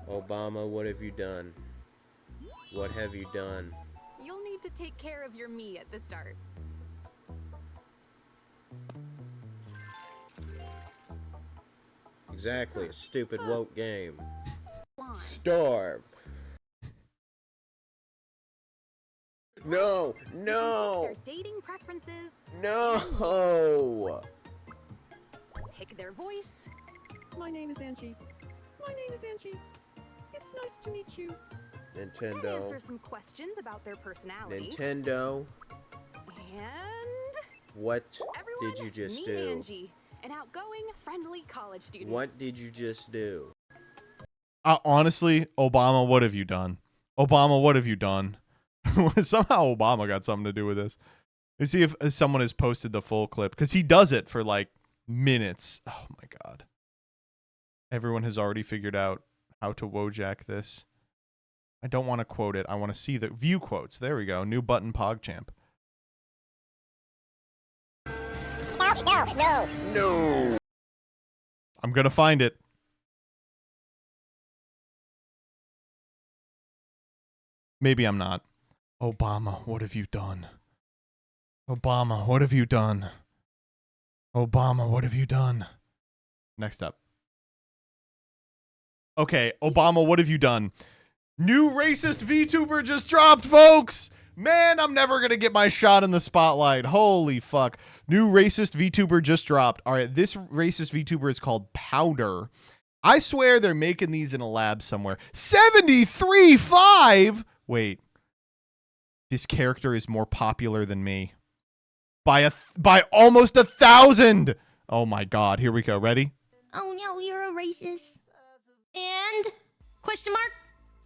Obama, what have you done? What have you done? You'll need to take care of your me at the start. Exactly, a stupid woke game. Starve. No, no. Their dating preferences. No. Pick their voice. My name is Angie. My name is Angie. It's nice to meet you. Nintendo. And answer some questions about their personality. Nintendo. What Everyone, did you just meet do? Angie, an outgoing, friendly college student. What did you just do? Honestly, Obama, what have you done? Obama, what have you done? Somehow Obama got something to do with this. Let's see if someone has posted the full clip, because he does it for like minutes. Oh my God. Everyone has already figured out how to Wojak this. I don't want to quote it. I want to see the view quotes. There we go. New button PogChamp. No. I'm going to find it. Maybe I'm not. Obama, what have you done? Obama, what have you done? Obama, what have you done? Next up. Okay, Obama, what have you done? New racist VTuber just dropped, folks! Man, I'm never going to get my shot in the spotlight. Holy fuck. New racist VTuber just dropped. All right, this racist VTuber is called Powder. I swear they're making these in a lab somewhere. 73.5? Wait. This character is more popular than me. By almost 1,000! Oh my God, here we go. Ready? Oh no, you're a racist. And? Question mark?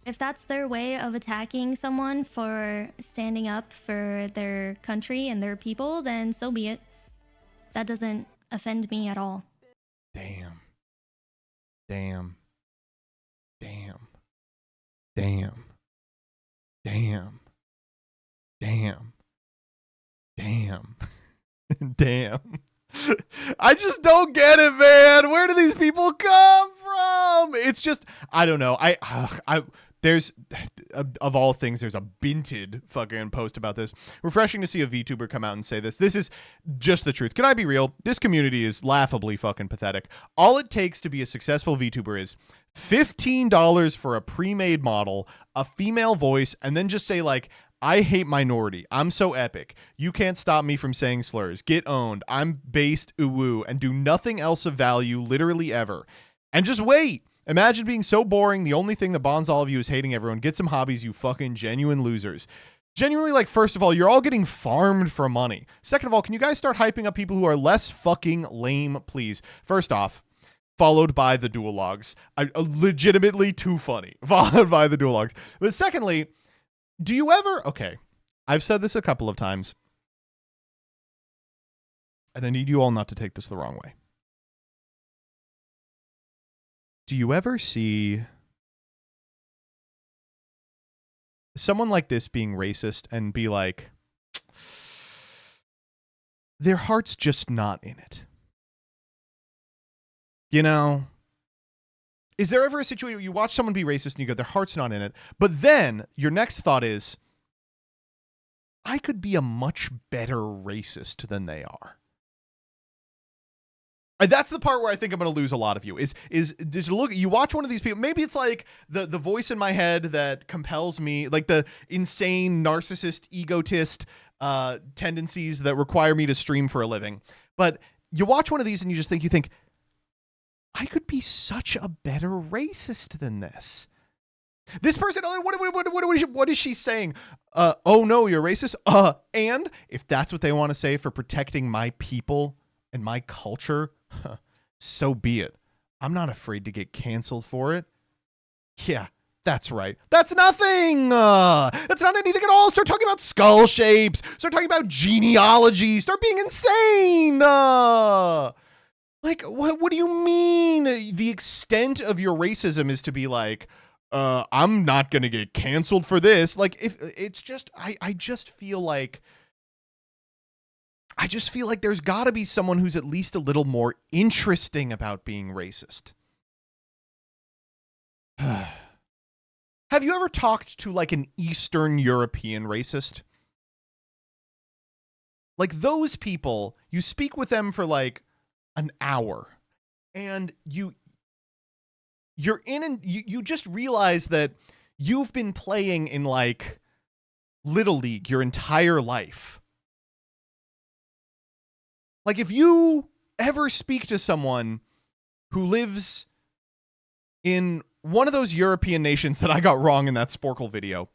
If that's their way of attacking someone for standing up for their country and their people, then so be it. That doesn't offend me at all. Damn. Damn. Damn. Damn. Damn. Damn. Damn. Damn. I just don't get it, man. Where do these people come from? It's just, I don't know. There's, of all things, there's a binted fucking post about this. Refreshing to see a VTuber come out and say this. This is just the truth. Can I be real? This community is laughably fucking pathetic. All it takes to be a successful VTuber is $15 for a pre-made model, a female voice, and then just say like, I hate minority. I'm so epic. You can't stop me from saying slurs. Get owned. I'm based uwu and do nothing else of value literally ever. And just wait. Imagine being so boring. The only thing that bonds all of you is hating everyone. Get some hobbies, you fucking genuine losers. Genuinely, like, first of all, you're all getting farmed for money. Second of all, can you guys start hyping up people who are less fucking lame, please? First off, followed by the duel logs. Legitimately too funny. Followed by the duel logs. But secondly, do you ever... Okay, I've said this a couple of times. And I need you all not to take this the wrong way. Do you ever see someone like this being racist and be like, their heart's just not in it? You know? Is there ever a situation where you watch someone be racist and you go, their heart's not in it, but then your next thought is, I could be a much better racist than they are? That's the part where I think I'm going to lose a lot of you. Is look, you watch one of these people, maybe it's like the voice in my head that compels me, like the insane narcissist, egotist tendencies that require me to stream for a living. But you watch one of these and you think, I could be such a better racist than this. This person, what is she saying? Oh no, you're racist? And if that's what they want to say for protecting my people and my culture, so be it. I'm not afraid to get canceled for it. Yeah, that's right. That's nothing. That's not anything at all. Start talking about skull shapes. Start talking about genealogy. Start being insane. Like, what do you mean? The extent of your racism is to be like, I'm not going to get canceled for this. Like, if it's just, I just feel like there's got to be someone who's at least a little more interesting about being racist. Have you ever talked to like an Eastern European racist? Like those people, you speak with them for like an hour and you're in and you just realize that you've been playing in like Little League your entire life. Like, if you ever speak to someone who lives in one of those European nations that I got wrong in that Sporkle video,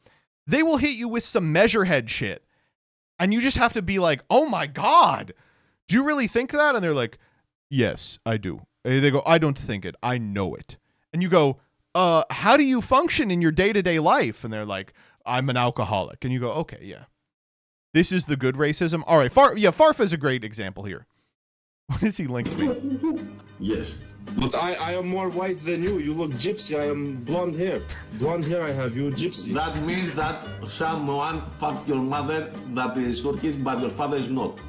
they will hit you with some Measurehead shit. And you just have to be like, oh my God, do you really think that? And they're like, yes, I do. And they go, I don't think it. I know it. And you go, how do you function in your day-to-day life? And they're like, I'm an alcoholic. And you go, okay, yeah. This is the good racism. All right, Farfa is a great example here. What is he linked to me? Yes. But I am more white than you. You look gypsy. I am blonde hair. Blonde hair I have. You gypsy. That means that someone fucked your mother that is Turkish, but your father is not.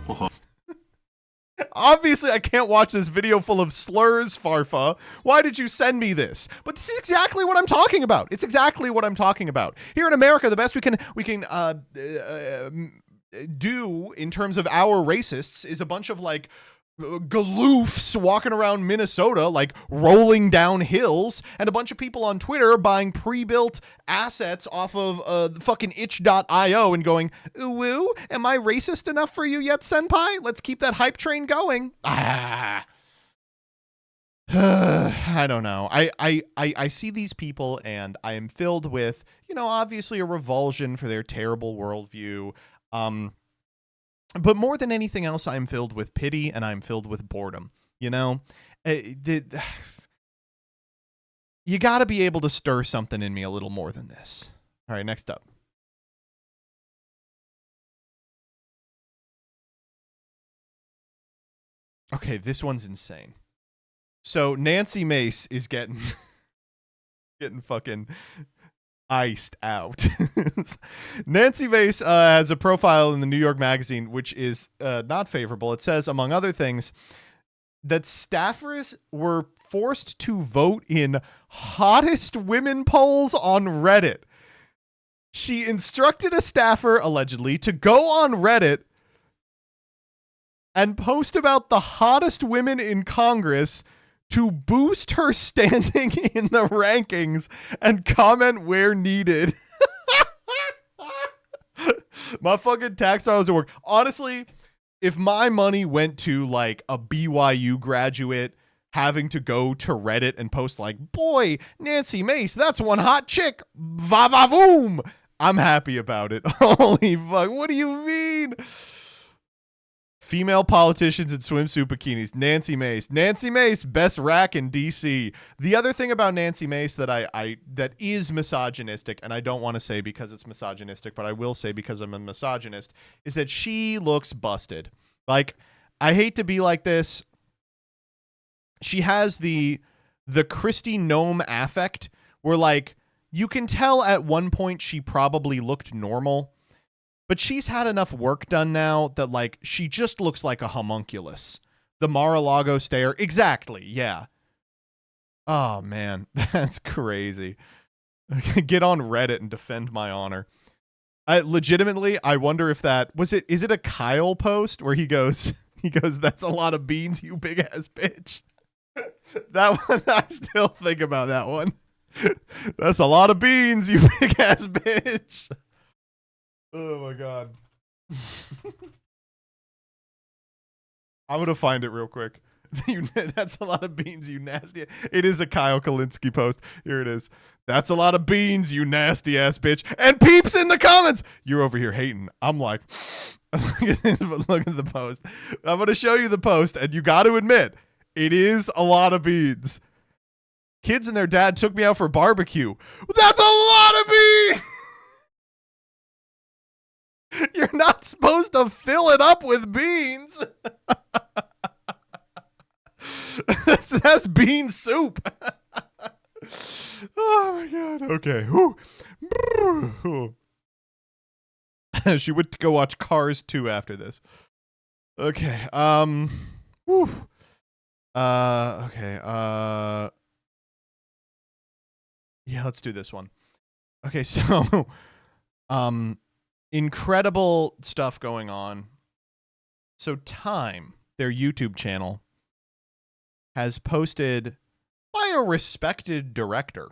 Obviously, I can't watch this video full of slurs, Farfa. Why did you send me this? But this is exactly what I'm talking about. It's exactly what I'm talking about. Here in America, the best we can do in terms of our racists is a bunch of like galoofs walking around Minnesota, like rolling down hills, and a bunch of people on Twitter buying pre-built assets off of fucking itch.io and going, woo, am I racist enough for you yet, senpai? Let's keep that hype train going. I don't know. I see these people and I am filled with, obviously a revulsion for their terrible worldview. But more than anything else, I'm filled with pity and I'm filled with boredom. You got to be able to stir something in me a little more than this. All right, next up. Okay, this one's insane. So Nancy Mace is getting fucking iced out. Nancy Mace has a profile in the New York Magazine, which is not favorable. It says, among other things, that staffers were forced to vote in hottest women polls on Reddit. She instructed a staffer, allegedly, to go on Reddit and post about the hottest women in Congress to boost her standing in the rankings and comment where needed. My fucking tax dollars at work. Honestly, if my money went to like a BYU graduate having to go to Reddit and post like, boy, Nancy Mace, that's one hot chick. Va va voom. I'm happy about it. Holy fuck. What do you mean? Female politicians in swimsuit bikinis. Nancy Mace. Nancy Mace, best rack in DC. The other thing about Nancy Mace that that is misogynistic, and I don't want to say because it's misogynistic, but I will say because I'm a misogynist, is that she looks busted. Like, I hate to be like this. She has the Kristi Noem affect where, like, you can tell at one point she probably looked normal. But she's had enough work done now that, like, she just looks like a homunculus. The Mar-a-Lago stare. Exactly, yeah. Oh, man. That's crazy. Get on Reddit and defend my honor. Legitimately, I wonder if that... Is it a Kyle post where he goes, that's a lot of beans, you big-ass bitch? That one, I still think about that one. That's a lot of beans, you big-ass bitch. Oh my god. I'm gonna find it real quick. That's a lot of beans, you nasty. It is a Kyle Kalinske post. Here it is. That's a lot of beans, you nasty ass bitch. And peeps in the comments. You're over here hating. I'm like, look at the post. I'm gonna show you the post, and you got to admit, it is a lot of beans. Kids and their dad took me out for barbecue. That's a lot of beans. You're not supposed to fill it up with beans. That's bean soup. Oh my god. Okay. She went to go watch Cars 2 after this. Okay. Okay. Yeah, let's do this one. Okay, so incredible stuff going on. So Time, their YouTube channel, has posted by a respected director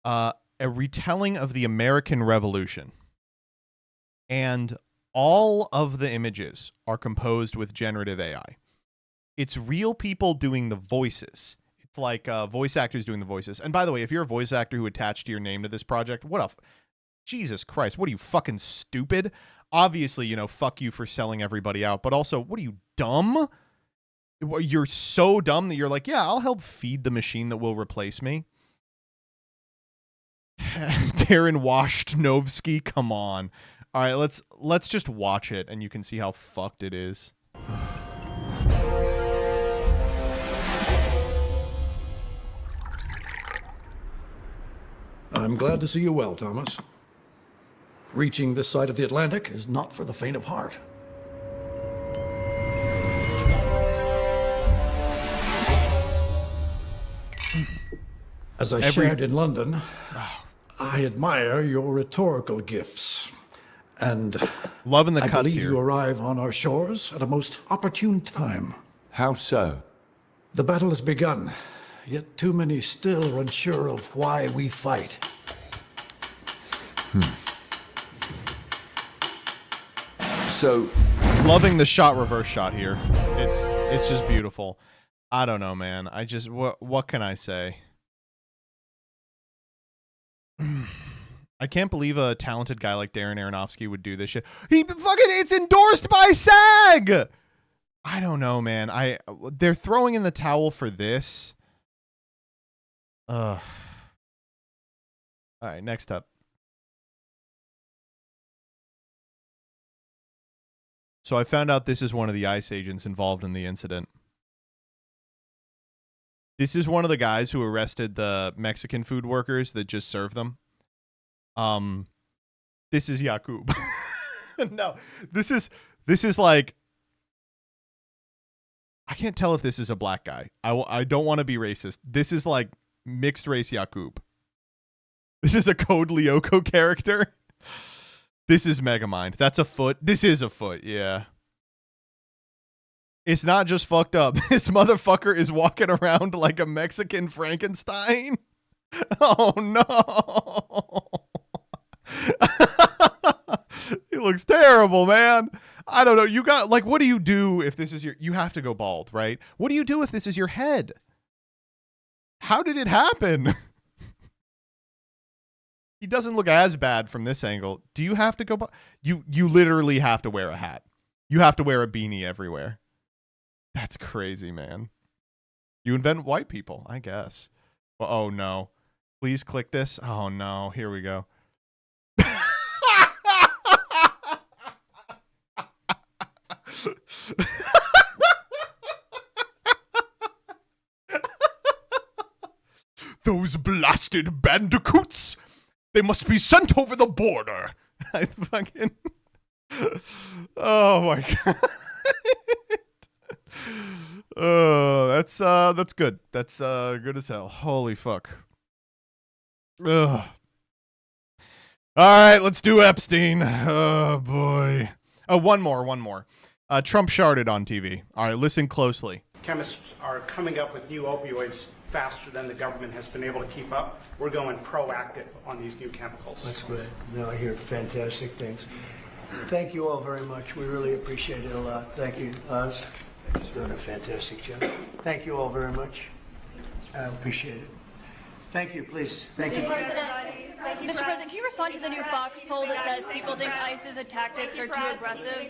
a retelling of the American Revolution. And all of the images are composed with generative AI. It's real people doing the voices. It's like voice actors doing the voices. And by the way, if you're a voice actor who attached your name to this project, Jesus Christ, what are you, fucking stupid? Obviously, you know, fuck you for selling everybody out, but also, what are you, dumb? You're so dumb that you're like, yeah, I'll help feed the machine that will replace me. Darren Washnovsky, come on. All right, let's just watch it and you can see how fucked it is. I'm glad to see you well, Thomas. Reaching this side of the Atlantic is not for the faint of heart. As I shared in London, I admire your rhetorical gifts. And loving the I cuts believe here. you arrive on our shores at a most opportune time. How so? The battle has begun, yet too many still are unsure of why we fight. So, loving the shot reverse shot here. It's just beautiful. I don't know, man. I just what can I say? I can't believe a talented guy like Darren Aronofsky would do this shit. It's endorsed by SAG. I don't know, man. They're throwing in the towel for this. All right, next up. So I found out this is one of the ICE agents involved in the incident. This is one of the guys who arrested the Mexican food workers that just served them. This is Yakub. No, this is like, I can't tell if this is a black guy. I don't want to be racist. This is like mixed race Yakub. This is a Code Lyoko character. This is Megamind. That's a foot. This is a foot, yeah. It's not just fucked up. This motherfucker is walking around like a Mexican Frankenstein. Oh, no. He looks terrible, man. I don't know. You got, like, what do you do if this is you have to go bald, right? What do you do if this is your head? How did it happen? He doesn't look as bad from this angle. Do you have to go bald? You literally have to wear a hat. You have to wear a beanie everywhere. That's crazy, man. You invent white people, I guess. Well, oh, no. Please click this. Oh, no. Here we go. Those blasted bandicoots! They must be sent over the border. I fucking... Oh, my God. That's good. That's good as hell. Holy fuck. Ugh. All right, let's do Epstein. Oh boy. Oh, one more. Trump sharded on TV. All right, listen closely. Chemists are coming up with new opioids faster than the government has been able to keep up. We're going proactive on these new chemicals. That's great. No, I hear fantastic things. Thank you all very much. We really appreciate it a lot. Thank you, Oz. He's doing a fantastic job. Thank you all very much. I appreciate it. Thank you, please. Thank you. Mr. President, can you respond to the new Fox poll that says people think ICE's tactics are too aggressive?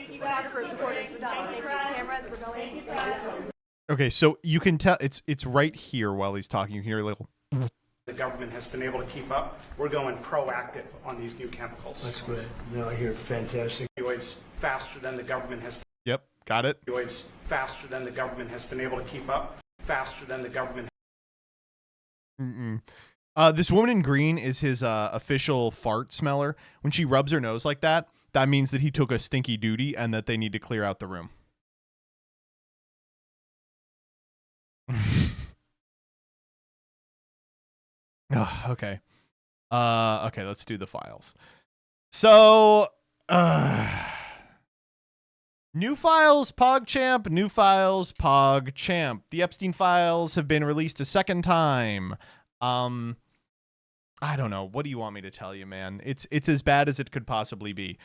Photographers, reporters, we're done. Thank you. Cameras, we're going. Okay, so you can tell it's right here while he's talking. You can hear a little. The government has been able to keep up. We're going proactive on these new chemicals. That's great. No, I hear fantastic. Opioids faster than the government has. Yep, got it. Opioids faster than the government has been able to keep up. Faster than the government. This woman in green is his official fart smeller. When she rubs her nose like that, that means that he took a stinky duty and that they need to clear out the room. Oh, okay. Okay, let's do the files. So, new files, PogChamp, new files, PogChamp. The Epstein files have been released a second time. I don't know. What do you want me to tell you, man? It's as bad as it could possibly be.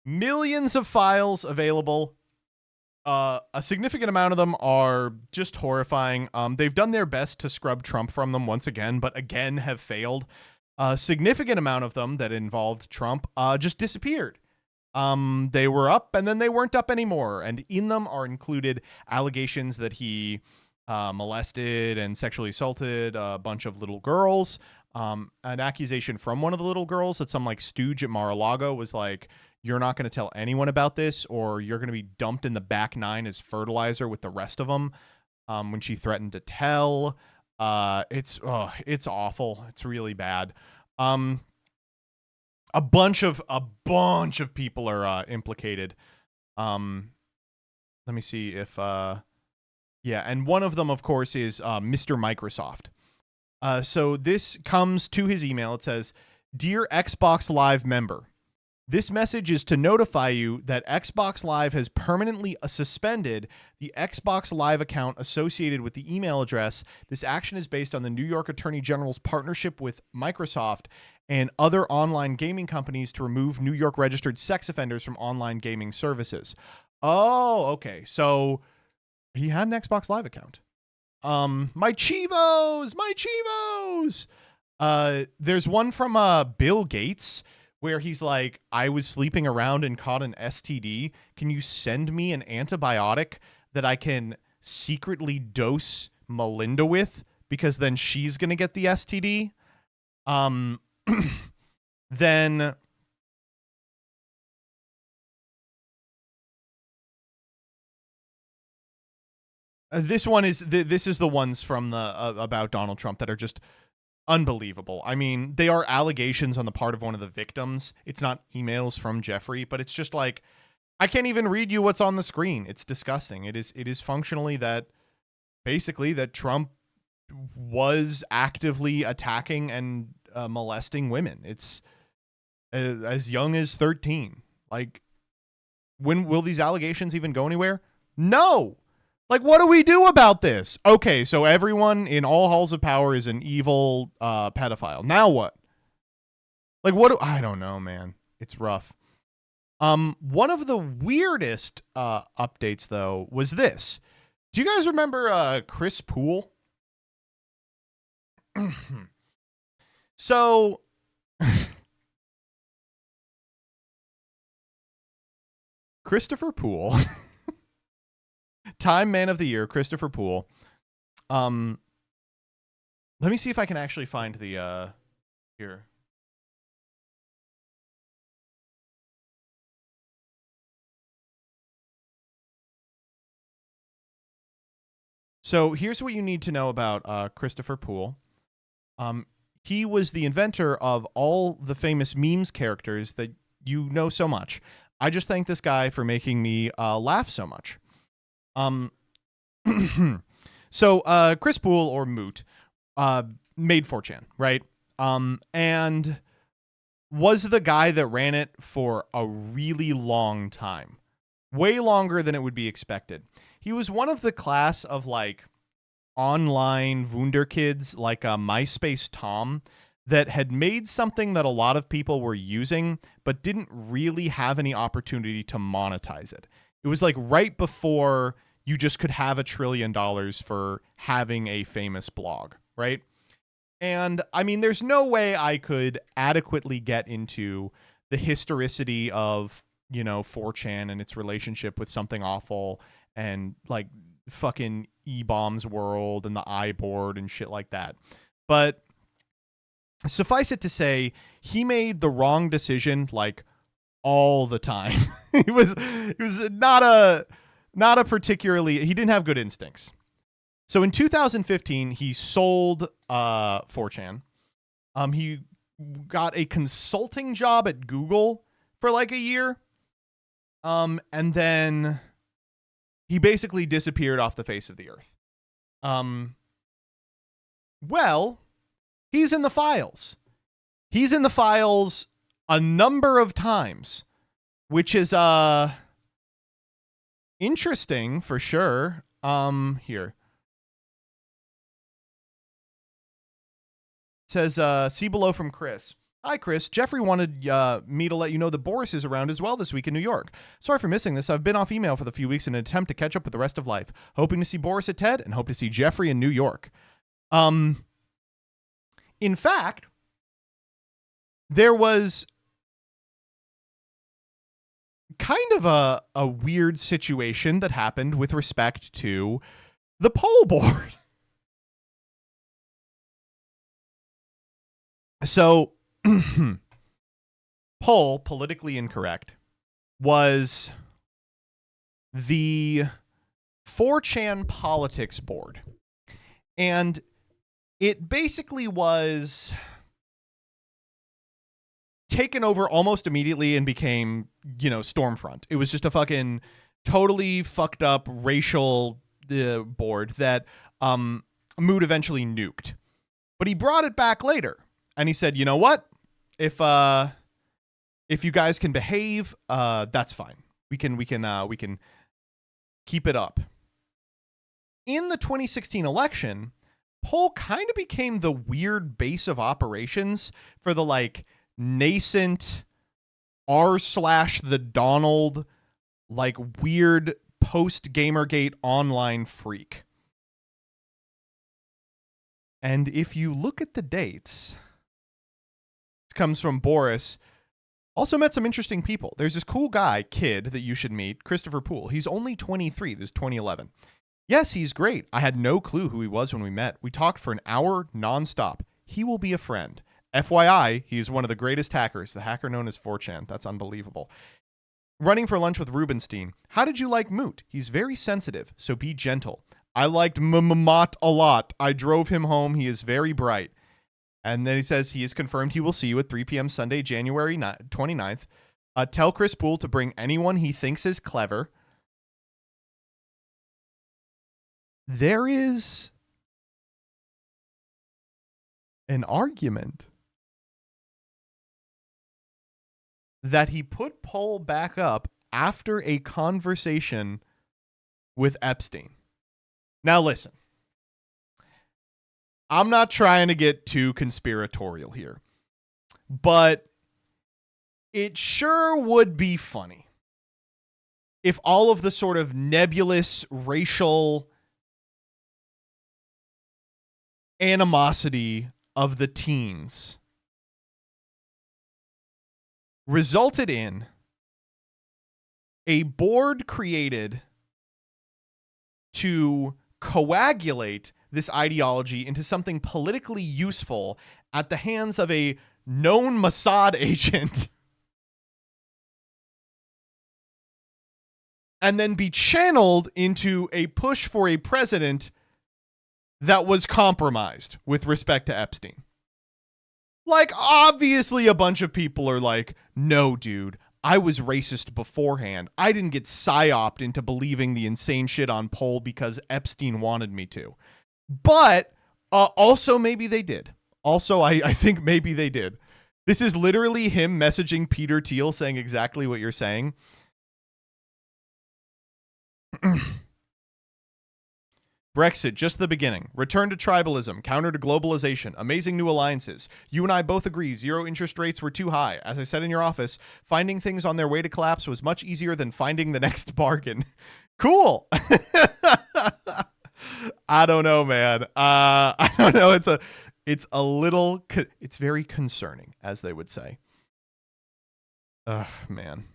Millions of files available. A significant amount of them are just horrifying. They've done their best to scrub Trump from them once again, but again have failed. A significant amount of them that involved Trump just disappeared. They were up and then they weren't up anymore. And in them are included allegations that he molested and sexually assaulted a bunch of little girls. An accusation from one of the little girls that some like stooge at Mar-a-Lago was like, you're not going to tell anyone about this or you're going to be dumped in the back nine as fertilizer with the rest of them. When she threatened to tell, it's awful. It's really bad. A bunch of people are implicated. Let me see if and one of them, of course, is Mr. Microsoft. So this comes to his email. It says, "Dear Xbox Live member, this message is to notify you that Xbox Live has permanently suspended the Xbox Live account associated with the email address. This action is based on the New York Attorney General's partnership with Microsoft and other online gaming companies to remove New York registered sex offenders from online gaming services." Oh, okay. So he had an Xbox Live account. My Chivos. There's one from Bill Gates where he's like, I was sleeping around and caught an STD. Can you send me an antibiotic that I can secretly dose Melinda with? Because then she's going to get the STD. Then this one is, this is the ones from the about Donald Trump that are just unbelievable. I mean, they are allegations on the part of one of the victims. It's not emails from Jeffrey, but it's just like, I can't even read you what's on the screen. It's disgusting. It is functionally that basically that Trump was actively attacking and molesting women. It's as young as 13. Like, when will these allegations even go anywhere? No. Like, what do we do about this? Okay, so everyone in all halls of power is an evil pedophile. Now what? Like, I don't know, man. It's rough. One of the weirdest updates, though, was this. Do you guys remember Chris Poole? So Christopher Poole, Time Man of the Year, Christopher Poole. Let me see if I can actually find the here. So here's what you need to know about Christopher Poole. He was the inventor of all the famous memes characters that you know so much. I just thank this guy for making me laugh so much. So Chris Poole, or Moot, made 4chan, right? And was the guy that ran it for a really long time. Way longer than it would be expected. He was one of the class of, like, online Wunderkids, like MySpace Tom, that had made something that a lot of people were using, but didn't really have any opportunity to monetize it. It was like right before you just could have $1 trillion for having a famous blog, right? And I mean, there's no way I could adequately get into the historicity of, 4chan and its relationship with Something Awful and like fucking E-Bombs World and the iBoard and shit like that. But suffice it to say, he made the wrong decision like all the time. He was not a particularly, he didn't have good instincts. So in 2015, he sold 4chan. He got a consulting job at Google for like a year. And then he basically disappeared off the face of the earth. Well, he's in the files. He's in the files a number of times, which is interesting for sure. Here. It says, see below from Chris. Hi, Chris. Jeffrey wanted me to let you know that Boris is around as well this week in New York. Sorry for missing this. I've been off email for the few weeks in an attempt to catch up with the rest of life. Hoping to see Boris at TED and hope to see Jeffrey in New York. In fact, there was kind of a weird situation that happened with respect to the poll board. So, poll, politically incorrect, was the 4chan politics board. And it basically was taken over almost immediately and became, Stormfront. It was just a fucking totally fucked up racial board that Mood eventually nuked. But he brought it back later. And he said, you know what? If you guys can behave, that's fine. We can keep it up. In the 2016 election, poll kind of became the weird base of operations for the nascent r/the Donald weird post Gamergate online freak. And if you look at the dates, this comes from Boris. Also met some interesting people. There's this cool kid that you should meet, Christopher Poole. He's only 23. This is 2011. Yes, he's great. I had no clue who he was when we met. We talked for an hour nonstop. He will be a friend. FYI, he's one of the greatest hackers, the hacker known as 4chan. That's unbelievable. Running for lunch with Rubenstein. How did you like Moot? He's very sensitive, so be gentle. I liked Mott a lot. I drove him home. He is very bright. And then he says he is confirmed he will see you at 3 p.m. Sunday, January 29th. Tell Chris Poole to bring anyone he thinks is clever. There is an argument that he put Poll back up after a conversation with Epstein. Now listen, I'm not trying to get too conspiratorial here, but it sure would be funny if all of the sort of nebulous racial animosity of the teens resulted in a board created to coagulate this ideology into something politically useful at the hands of a known Mossad agent and then be channeled into a push for a president that was compromised with respect to Epstein. Obviously a bunch of people are like, no, dude, I was racist beforehand. I didn't get psyoped into believing the insane shit on Poll because Epstein wanted me to. But also maybe they did. Also, I think maybe they did. This is literally him messaging Peter Thiel saying exactly what you're saying. Brexit, just the beginning. Return to tribalism, counter to globalization, amazing new alliances. You and I both agree zero interest rates were too high. As I said in your office, finding things on their way to collapse was much easier than finding the next bargain. Cool. I don't know, man. I don't know. It's very concerning, as they would say. Ugh, man.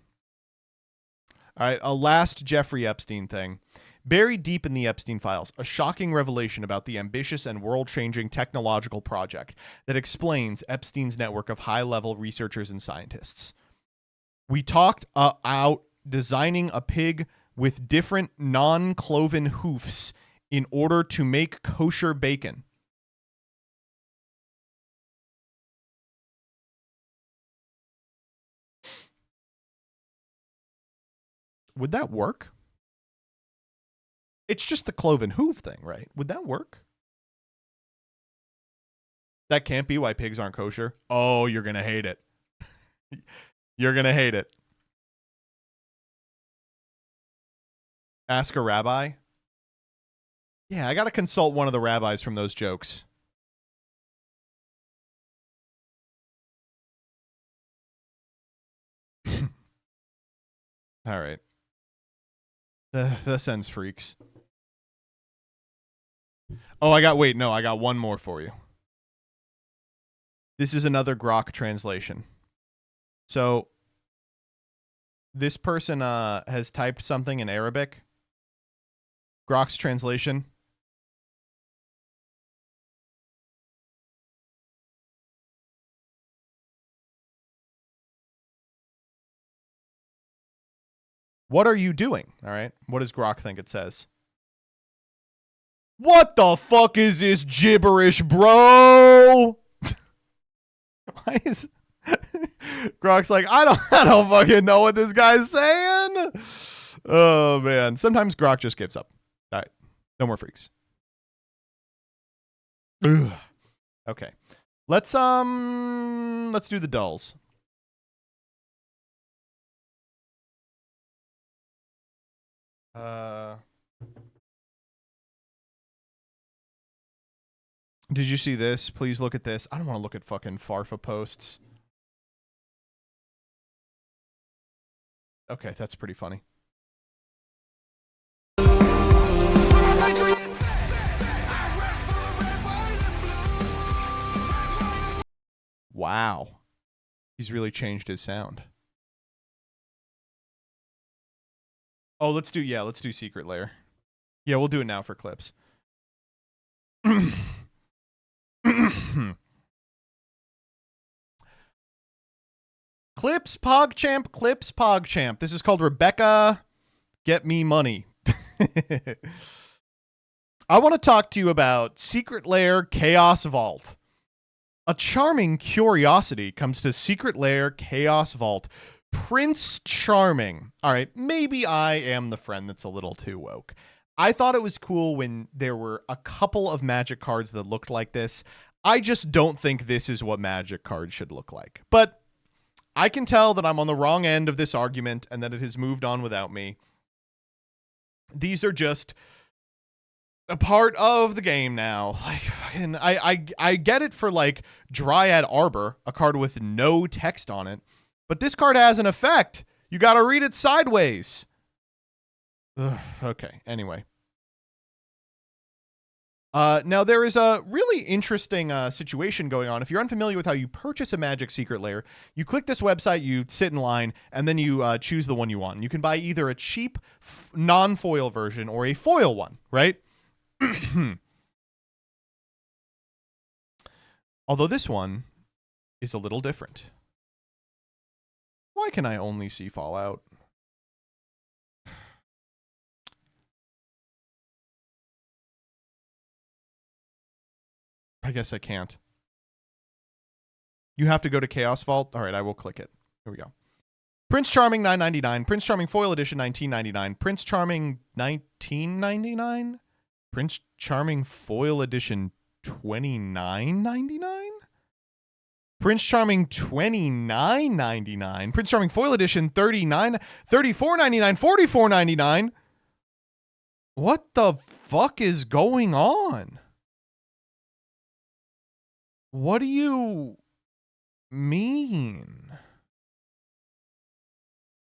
All right, a last Jeffrey Epstein thing. Buried deep in the Epstein files, a shocking revelation about the ambitious and world-changing technological project that explains Epstein's network of high-level researchers and scientists. We talked out designing a pig with different non-cloven hoofs in order to make kosher bacon. Would that work? It's just the cloven hoof thing, right? Would that work? That can't be why pigs aren't kosher. Oh, you're going to hate it. You're going to hate it. Ask a rabbi. Yeah, I got to consult one of the rabbis from those jokes. All right. This ends freaks. Oh, I got one more for you. This is another Grok translation. So this person has typed something in Arabic. Grok's translation. What are you doing? All right. What does Grok think it says? What the fuck is this gibberish, bro? Why is Grok's like, I don't fucking know what this guy's saying. Oh man. Sometimes Grok just gives up. All right. No more freaks. Ugh. Okay. Let's do the dulls. Did you see this? Please look at this. I don't want to look at fucking Farfa posts. Okay, that's pretty funny. Wow. He's really changed his sound. Oh, let's do Secret Lair. Yeah, we'll do it now for clips. Clips PogChamp. This is called Rebecca Get Me Money. I want to talk to you about Secret Lair Chaos Vault. A charming curiosity comes to Secret Lair Chaos Vault. Prince Charming. All right, maybe I am the friend that's a little too woke. I thought it was cool when there were a couple of Magic cards that looked like this. I just don't think this is what Magic cards should look like. But I can tell that I'm on the wrong end of this argument and that it has moved on without me. These are just a part of the game now. Like, fucking, I get it for like Dryad Arbor, a card with no text on it. But this card has an effect. You got to read it sideways. Ugh, okay, anyway. Now, there is a really interesting situation going on. If you're unfamiliar with how you purchase a Magic Secret Lair, you click this website, you sit in line, and then you choose the one you want. You can buy either a cheap non-foil version or a foil one, right? Although this one is a little different. Why can I only see Fallout? I guess I can't. You have to go to Chaos Vault. All right, I will click it. Here we go. Prince Charming $9.99. Prince Charming Foil Edition $19.99. Prince Charming $19.99. Prince Charming Foil Edition $29.99. Prince Charming $29.99. Prince Charming Foil Edition $34.99. $44.99. What the fuck is going on? What do you mean?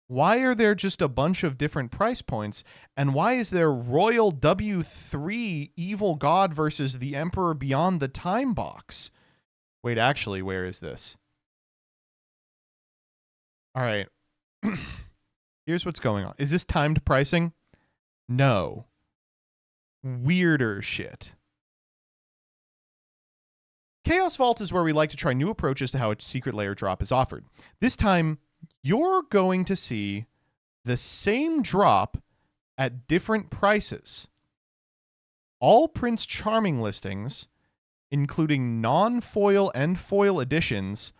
Why are there just a bunch of different price points? And why is there Royal W3 Evil God versus the Emperor Beyond the Time box? Wait, actually, where is this? All right. Here's what's going on. Is this timed pricing? No. Weirder shit. Chaos Vault is where we like to try new approaches to how a Secret Lair drop is offered. This time, you're going to see the same drop at different prices. All Prince Charming listings, including non-foil and foil editions,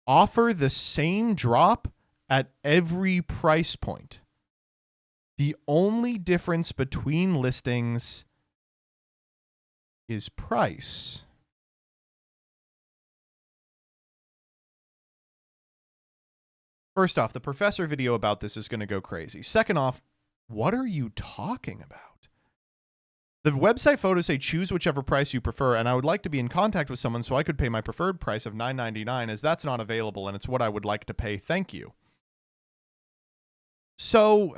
offer the same drop at every price point. The only difference between listings is price. First off, the professor video about this is going to go crazy. Second off, what are you talking about? The website photos say choose whichever price you prefer, and I would like to be in contact with someone so I could pay my preferred price of $9.99, as that's not available, and it's what I would like to pay. Thank you. So,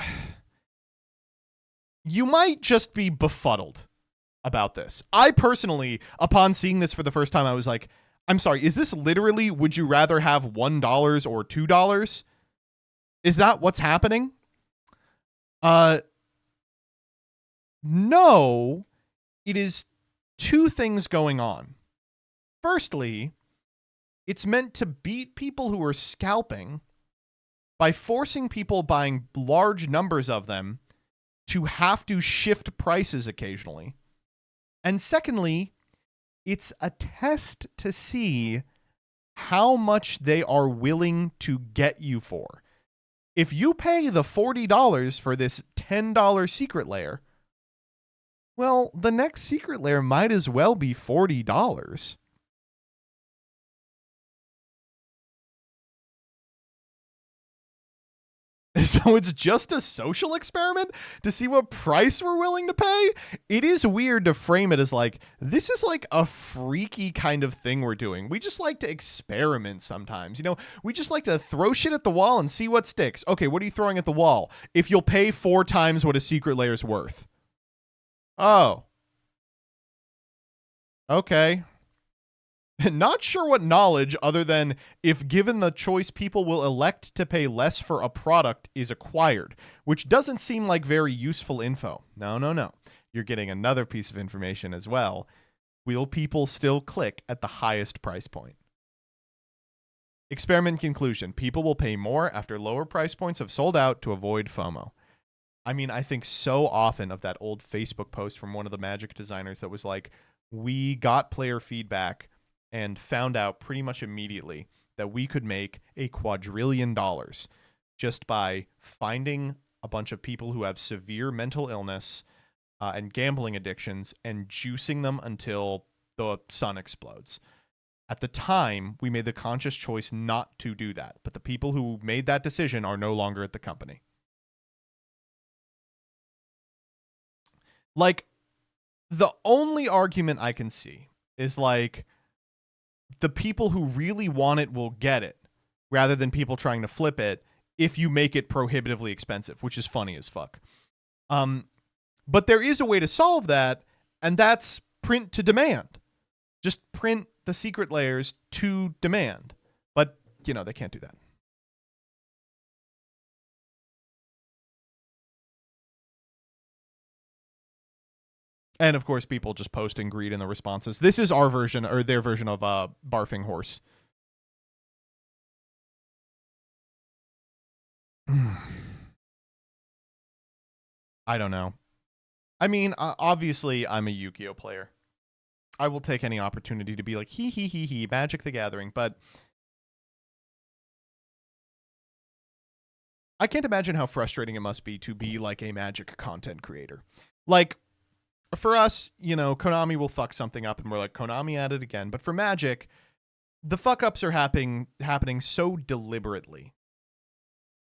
you might just be befuddled about this. I personally, upon seeing this for the first time, I was like, I'm sorry, is this literally would you rather have $1 or $2? Is that what's happening? No. It is two things going on. Firstly, it's meant to beat people who are scalping by forcing people buying large numbers of them to have to shift prices occasionally. And secondly, it's a test to see how much they are willing to get you for. If you pay the $40 for this $10 secret layer, well, the next secret layer might as well be $40. So it's just a social experiment to see what price we're willing to pay? It is weird to frame it as like, this is like a freaky kind of thing we're doing. We just like to experiment sometimes. You know, we just like to throw shit at the wall and see what sticks. Okay, what are you throwing at the wall? If you'll pay 4 times what a secret layer is worth. Oh. Okay. Not sure what knowledge, other than if given the choice, people will elect to pay less for a product, is acquired, which doesn't seem like very useful info. No. You're getting another piece of information as well. Will people still click at the highest price point? Experiment conclusion. People will pay more after lower price points have sold out to avoid FOMO. I mean, I think so often of that old Facebook post from one of the Magic designers that was like, we got player feedback and found out pretty much immediately that we could make $1 quadrillion just by finding a bunch of people who have severe mental illness and gambling addictions and juicing them until the sun explodes. At the time, we made the conscious choice not to do that, but the people who made that decision are no longer at the company. Like, the only argument I can see is like, the people who really want it will get it, rather than people trying to flip it if you make it prohibitively expensive, which is funny as fuck. But there is a way to solve that, and that's print to demand. Just print the secret layers to demand. But, you know, they can't do that. And of course, people just posting greed in the responses. This is our version, or their version of barfing horse. I don't know. I mean, obviously, I'm a Yu-Gi-Oh player. I will take any opportunity to be like, he, Magic the Gathering, but I can't imagine how frustrating it must be to be like a Magic content creator. Like, for us, you know, Konami will fuck something up and we're like, Konami at it again. But for Magic, the fuck ups are happening so deliberately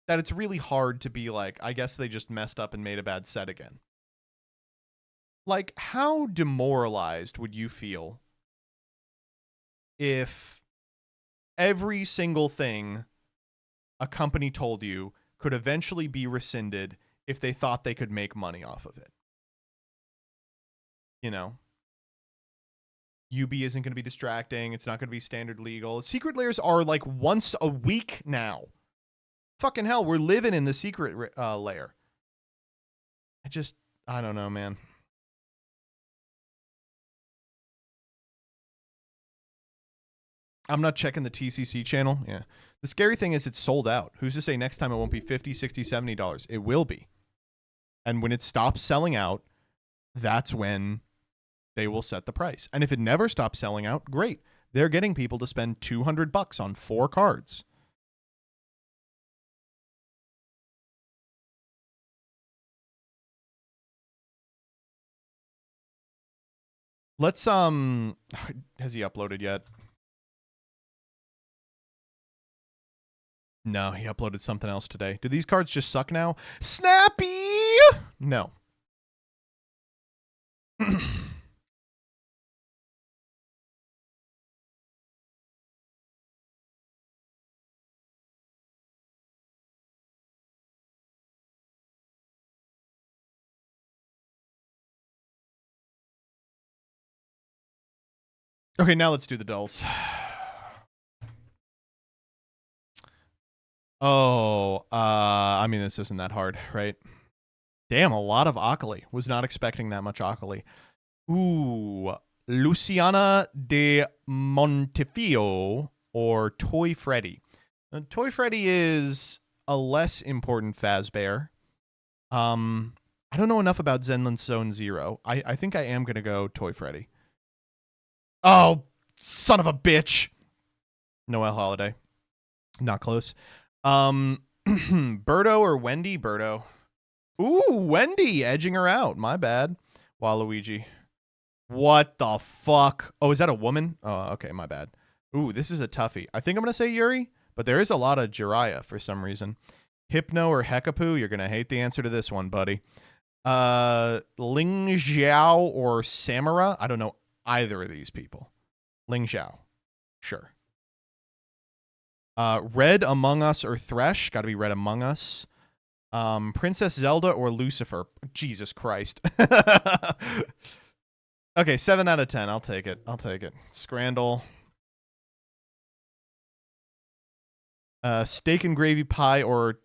that it's really hard to be like, I guess they just messed up and made a bad set again. Like, how demoralized would you feel if every single thing a company told you could eventually be rescinded if they thought they could make money off of it? You know, UB isn't going to be distracting. It's not going to be standard legal. Secret layers are like once a week now. Fucking hell, we're living in the secret layer. I don't know, man. I'm not checking the TCC channel. Yeah. The scary thing is it's sold out. Who's to say next time it won't be $50, $60, $70? It will be. And when it stops selling out, that's when they will set the price. And if it never stops selling out, great. They're getting people to spend $200 on 4 cards. Let's, has he uploaded yet? No, he uploaded something else today. Do these cards just suck now? Snappy! No. Okay, now let's do the dulls. Oh, I mean, this isn't that hard, right? Damn, a lot of Akali. Was not expecting that much Akali. Ooh, Luciana de Montefiore or Toy Freddy. Toy Freddy is a less important Fazbear. I don't know enough about Zenland Zone Zero. I think I am going to go Toy Freddy. Oh, son of a bitch. Noel Holiday. Not close. Birdo or Wendy? Birdo. Ooh, Wendy edging her out. My bad. Waluigi. What the fuck? Oh, is that a woman? Oh, okay, my bad. Ooh, this is a toughie. I think I'm going to say Yuri, but there is a lot of Jiraiya for some reason. Hypno or Hekapoo? You're going to hate the answer to this one, buddy. Ling Xiao or Samara? I don't know either of these people. Ling Xiao. Sure. Red Among Us or Thresh? Got to be Red Among Us. Princess Zelda or Lucifer? Jesus Christ. Okay, 7 out of 10. I'll take it. I'll take it. Scrandle. Steak and gravy pie or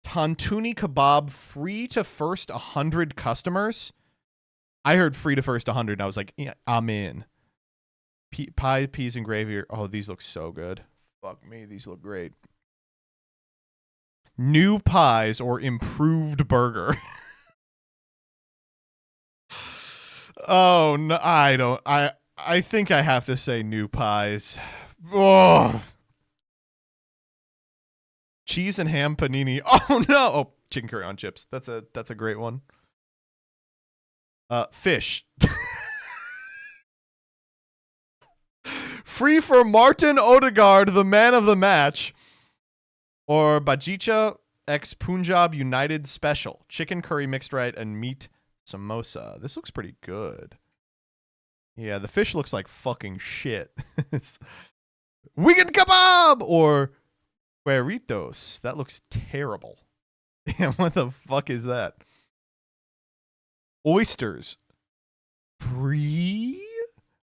Tantuni kebab free to first 100 customers? I heard free to first 100 and I was like, yeah, I'm in. Pie, peas, and gravy. Oh, these look so good. Fuck me, these look great. New pies or improved burger? Oh, no, I don't. I think I have to say new pies. Oh. Cheese and ham panini. Oh no. Oh, chicken curry on chips. That's a great one. Fish. Free for Martin Odegaard, the man of the match. Or Bajicha X Punjab United Special. Chicken curry mixed right and meat samosa. This looks pretty good. Yeah, the fish looks like fucking shit. Vegan kebab or Hueritos. That looks terrible. Damn, what the fuck is that? Oysters. Free?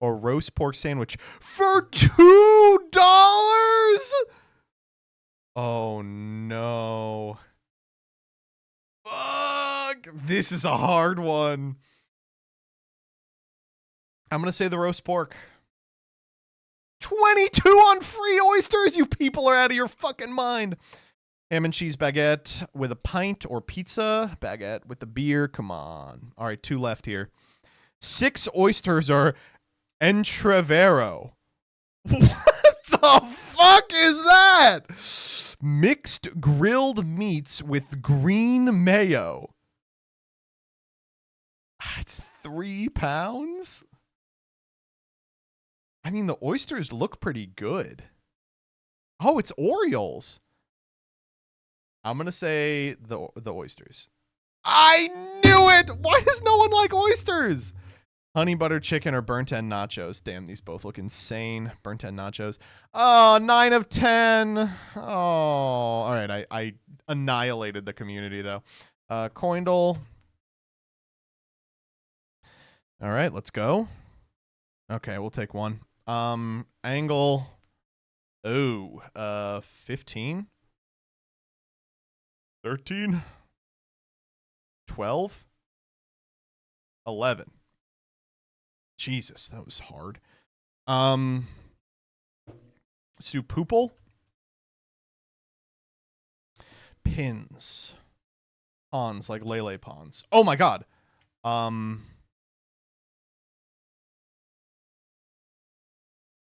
Or roast pork sandwich for $2? Oh no. Fuck. This is a hard one. I'm going to say the roast pork. 22 on free oysters? You people are out of your fucking mind. Ham and cheese baguette with a pint or pizza. Baguette with the beer. Come on. All right, 2 left here. 6 oysters or Entrevero. What the fuck is that? Mixed grilled meats with green mayo. It's 3 pounds? I mean, the oysters look pretty good. Oh, it's Orioles. I'm going to say the oysters. I knew it! Why does no one like oysters? Honey butter chicken or burnt end nachos. Damn, these both look insane. Burnt end nachos. Oh, 9 of 10. Oh, all right. I annihilated the community, though. Coindle. All right, let's go. Okay, we'll take one. Angle. Oh, 15. 13. 12. 11. Jesus, that was hard. Let's do Poople. Pins. Pawns, like Lele pawns. Oh my god.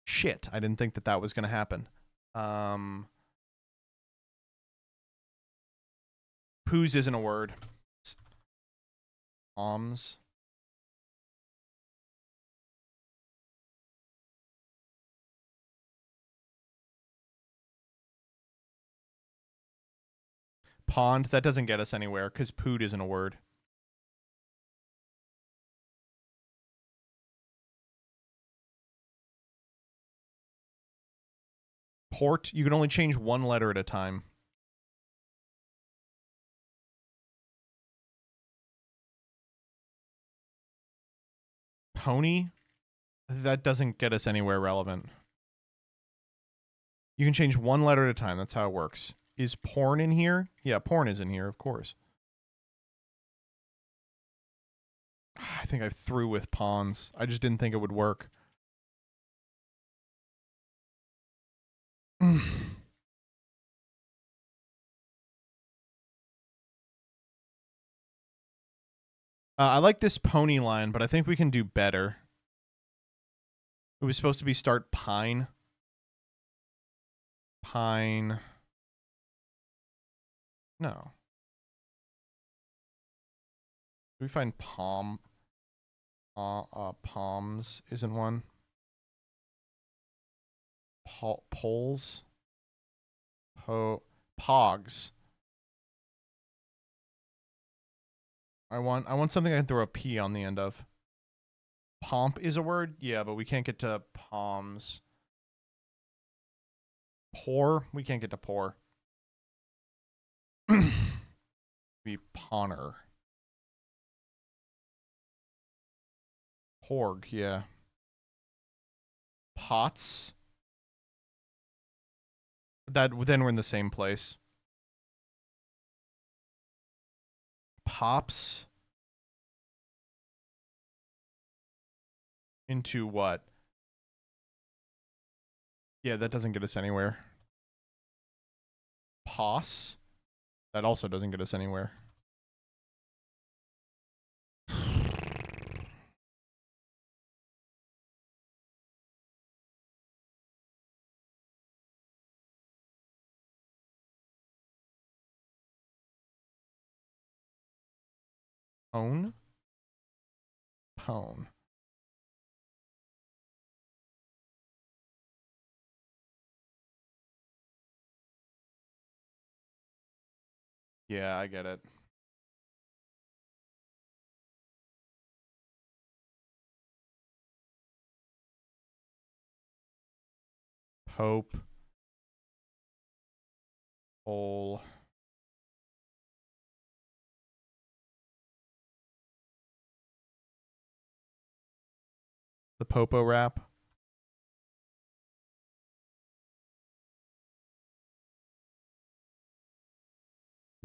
Shit, I didn't think that was going to happen. Poos isn't a word. Palms. Pond, that doesn't get us anywhere because pood isn't a word. Port, you can only change 1 letter at a time. Pony, that doesn't get us anywhere relevant. You can change one letter at a time. That's how it works. Is porn in here? Yeah, porn is in here, of course. I think I threw with pawns. I just didn't think it would work. I like this pony line, but I think we can do better. It was supposed to be start pine. Pine. No. Do we find palm? Palms isn't one. Poles. Pogs. I want something I can throw a P on the end of. Pomp is a word? Yeah, but we can't get to palms. Pour? We can't get to pour. Be pawner. Porg, yeah. Pots? Then we're in the same place. Pops? Into what? Yeah, that doesn't get us anywhere. Pos? That also doesn't get us anywhere. Pone? Pone. Yeah, I get it. Pope. Pole. The Popo rap.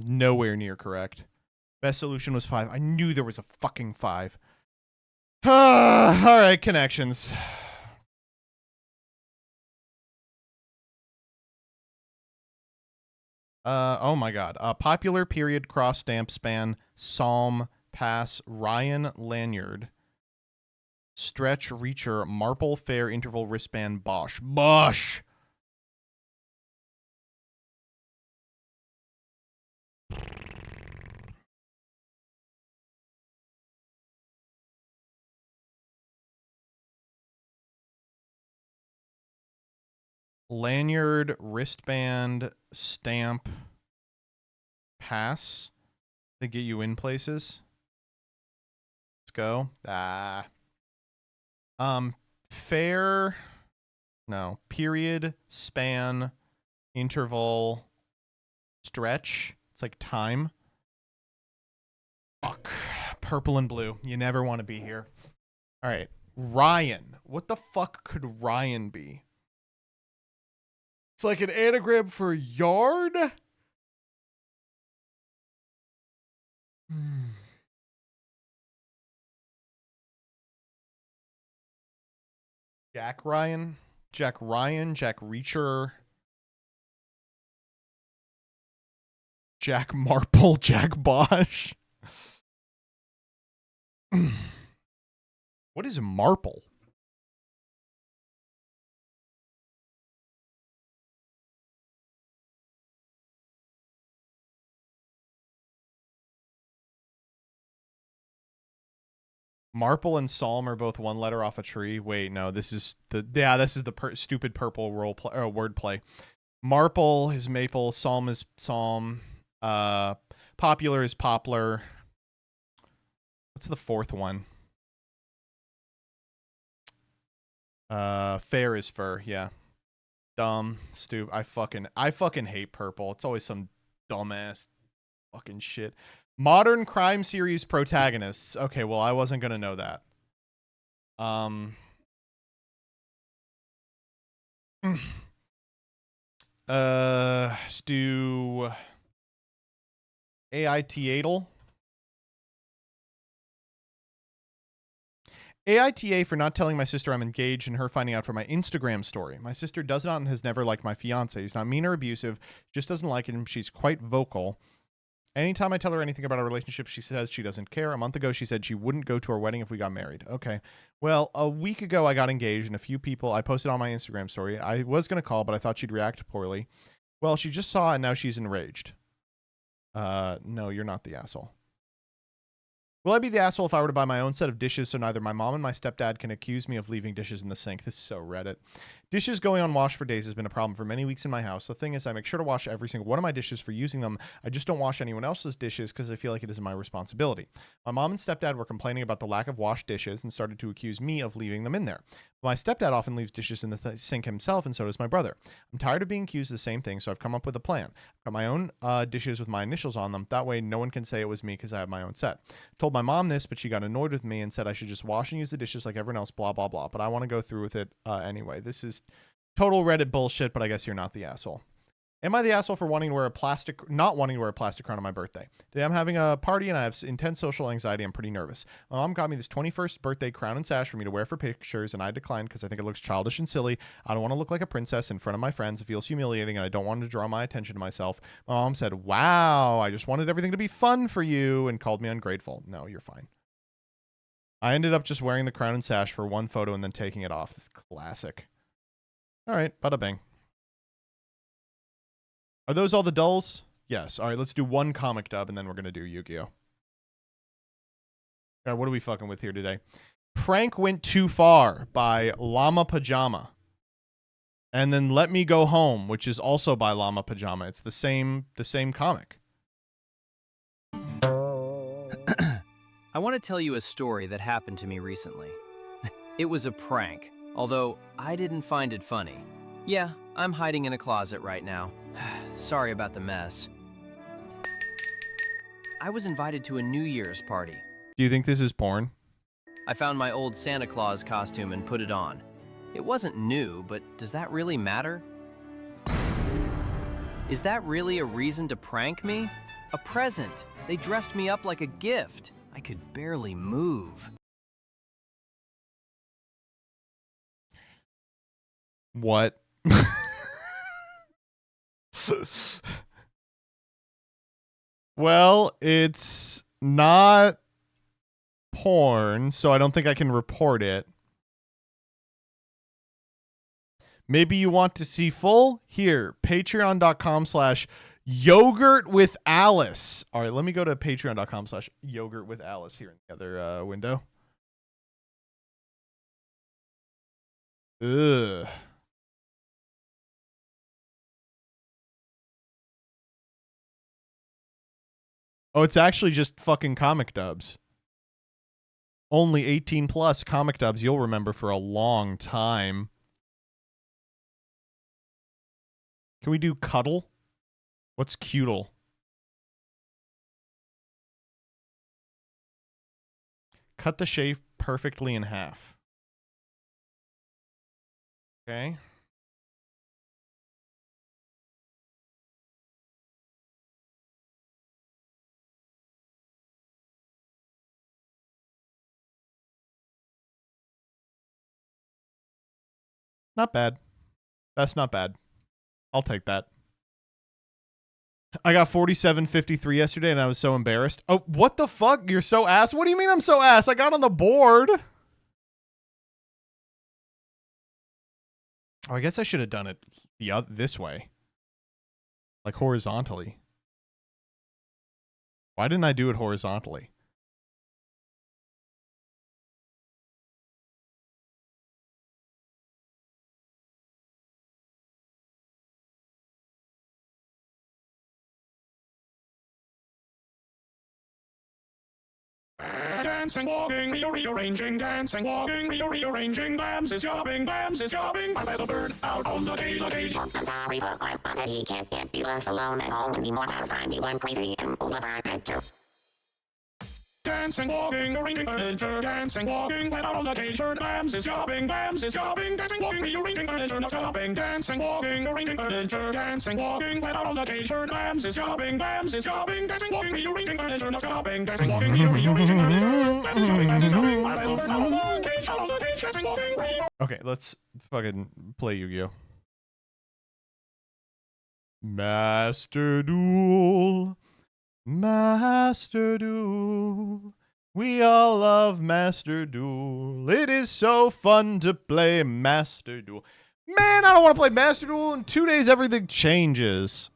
Nowhere near correct. Best solution was 5. I knew there was a fucking 5. Alright, connections. Oh my god. Popular period cross stamp span Psalm pass Ryan Lanyard. Stretch reacher Marple fair interval wristband Bosch. Bosch. Lanyard wristband stamp pass to get you in places. Let's go. Fair. No. Period. Span. Interval. Stretch. It's like time. Fuck. Purple and blue. You never want to be here. All right. Ryan. What the fuck could Ryan be? It's like an anagram for yard? Jack Ryan? Jack Ryan? Jack Reacher? Jack Marple? Jack Bosch? What is Marple? Marple and Psalm are both one letter off a tree. Wait, no, this is the stupid purple word play. Marple is maple, Psalm is psalm, popular is poplar. What's the fourth one? Fair is fur, yeah. Dumb, stupid. I fucking hate purple. It's always some dumbass fucking shit. Modern crime series protagonists. Okay, well, I wasn't gonna know that. Let's do SHlTTlNG. AITA for not telling my sister I'm engaged and her finding out from my Instagram story. My sister does not and has never liked my fiance. He's not mean or abusive, just doesn't like him. She's quite vocal. Anytime I tell her anything about our relationship, she says she doesn't care. A month ago, she said she wouldn't go to our wedding if we got married. Okay. Well, a week ago, I got engaged, and a few people, I posted on my Instagram story. I was going to call, but I thought she'd react poorly. Well, she just saw, and now she's enraged. No, you're not the asshole. Will I be the asshole if I were to buy my own set of dishes so neither my mom and my stepdad can accuse me of leaving dishes in the sink? This is so Reddit. Dishes going unwashed for days has been a problem for many weeks in my house. The thing is, I make sure to wash every single one of my dishes for using them. I just don't wash anyone else's dishes because I feel like it isn't my responsibility. My mom and stepdad were complaining about the lack of washed dishes and started to accuse me of leaving them in there. My stepdad often leaves dishes in the sink himself, and so does my brother. I'm tired of being accused of the same thing, so I've come up with a plan. I've got my own dishes with my initials on them. That way, no one can say it was me because I have my own set. Told my mom this, but she got annoyed with me and said I should just wash and use the dishes like everyone else, blah, blah, blah. But I want to go through with it anyway. This is total Reddit bullshit, but I guess you're not the asshole. Am I the asshole for not wanting to wear a plastic crown on my birthday? Today I'm having a party and I have intense social anxiety. I'm pretty nervous. My mom got me this 21st birthday crown and sash for me to wear for pictures, and I declined because I think it looks childish and silly. I don't want to look like a princess in front of my friends. It feels humiliating, and I don't want to draw my attention to myself. My mom said, wow, I just wanted everything to be fun for you, and called me ungrateful. No, you're fine. I ended up just wearing the crown and sash for one photo and then taking it off. This is classic. All right, bada bing. Are those all the dulls? Yes. All right, let's do one comic dub, and then we're going to do Yu-Gi-Oh! All right, what are we fucking with here today? Prank Went Too Far by Llama Pajama. And then Let Me Go Home, which is also by Llama Pajama. It's the same comic. I want to tell you a story that happened to me recently. It was a prank, although I didn't find it funny. Yeah, I'm hiding in a closet right now. Sorry about the mess. I was invited to a New Year's party. Do you think this is porn? I found my old Santa Claus costume and put it on. It wasn't new, but does that really matter? Is that really a reason to prank me? A present. They dressed me up like a gift. I could barely move. What? Well, it's not porn, so I don't think I can report it. Maybe you want to see full? Here, patreon.com/yogurtwithalice. All right, let me go to patreon.com/yogurtwithalice here in the other window. Ugh. Oh, it's actually just fucking comic dubs. Only 18 plus comic dubs you'll remember for a long time. Can we do cuddle? What's cuddle? Cut the shave perfectly in half. Okay. Not bad. That's not bad. I'll take that. I got 47.53 yesterday and I was so embarrassed. Oh, what the fuck? You're so ass? What do you mean I'm so ass? I got on the board. Oh, I guess I should have done it this way. Like horizontally. Why didn't I do it horizontally? Dancing, walking, rearranging, dancing, walking, rearranging, Bams is jobbing, my little bird out on the cage. I'm sorry, but my body can't be left alone at home anymore. Last time you went crazy and over at you. dancing, walking, arranging furniture, dancing, walking, let out of the cage, Bams is shopping, dancing, walking, rearranging furniture, not stopping, dancing, walking, arranging furniture, dancing, walking, let out of the cage, Bams is shopping, dancing, walking, rearranging furniture, not stopping, dancing, walking, rearranging furniture, Bams is shopping, my little bird out of the cage, dancing, walking, Okay, let's fucking play Yu-Gi-Oh! Master Duel. Master Duel. We all love Master Duel. It is so fun to play Master Duel. Man, I don't want to play Master Duel. In 2 days, everything changes.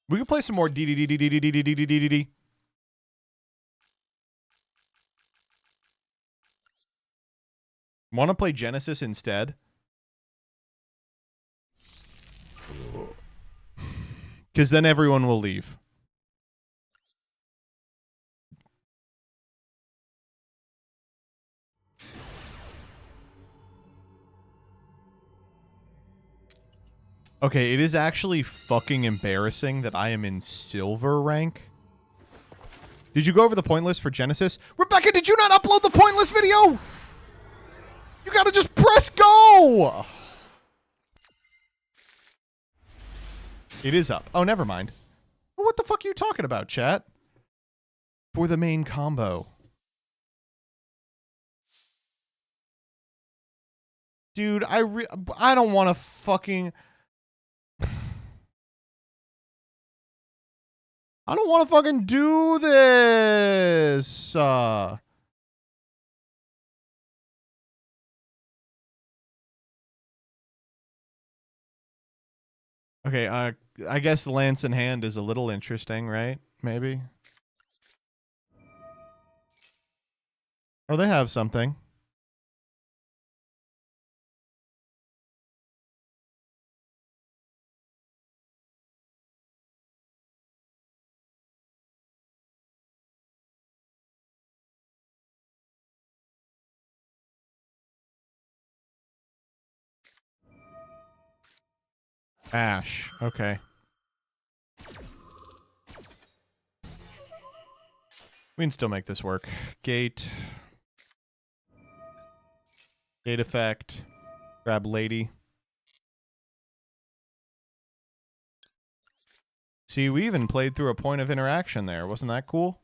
We can play some more DDDDDDDDDDD. Want to play Genesis instead? Because then everyone will leave. Okay, it is actually fucking embarrassing that I am in silver rank. Did you go over the point list for Genesis? Rebecca, did you not upload the point list video? You gotta just press go! It is up. Oh, never mind. Well, what the fuck are you talking about, chat? For the main combo. Dude, I don't want to fucking... I don't want to fucking do this. Okay, I guess Lance in hand is a little interesting, right? Maybe. Oh, they have something. Ash. Okay. We can still make this work. Gate. Gate effect. Grab lady. See, we even played through a point of interaction there. Wasn't that cool?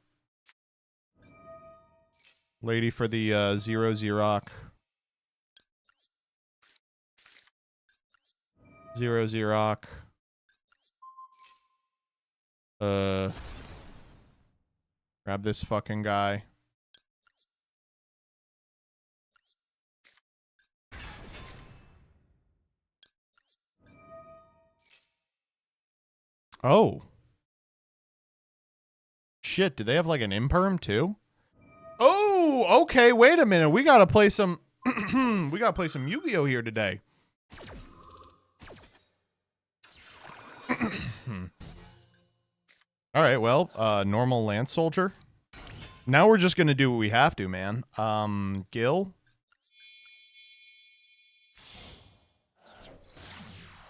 Lady for the 0 Xerox. 0 Xerox. Grab this fucking guy. Oh. Shit, do they have like an imperm too? Oh, okay, wait a minute. We gotta play some we gotta play some Yu-Gi-Oh! Here today. Alright, well, normal Lance Soldier. Now we're just gonna do what we have to, man. Gil?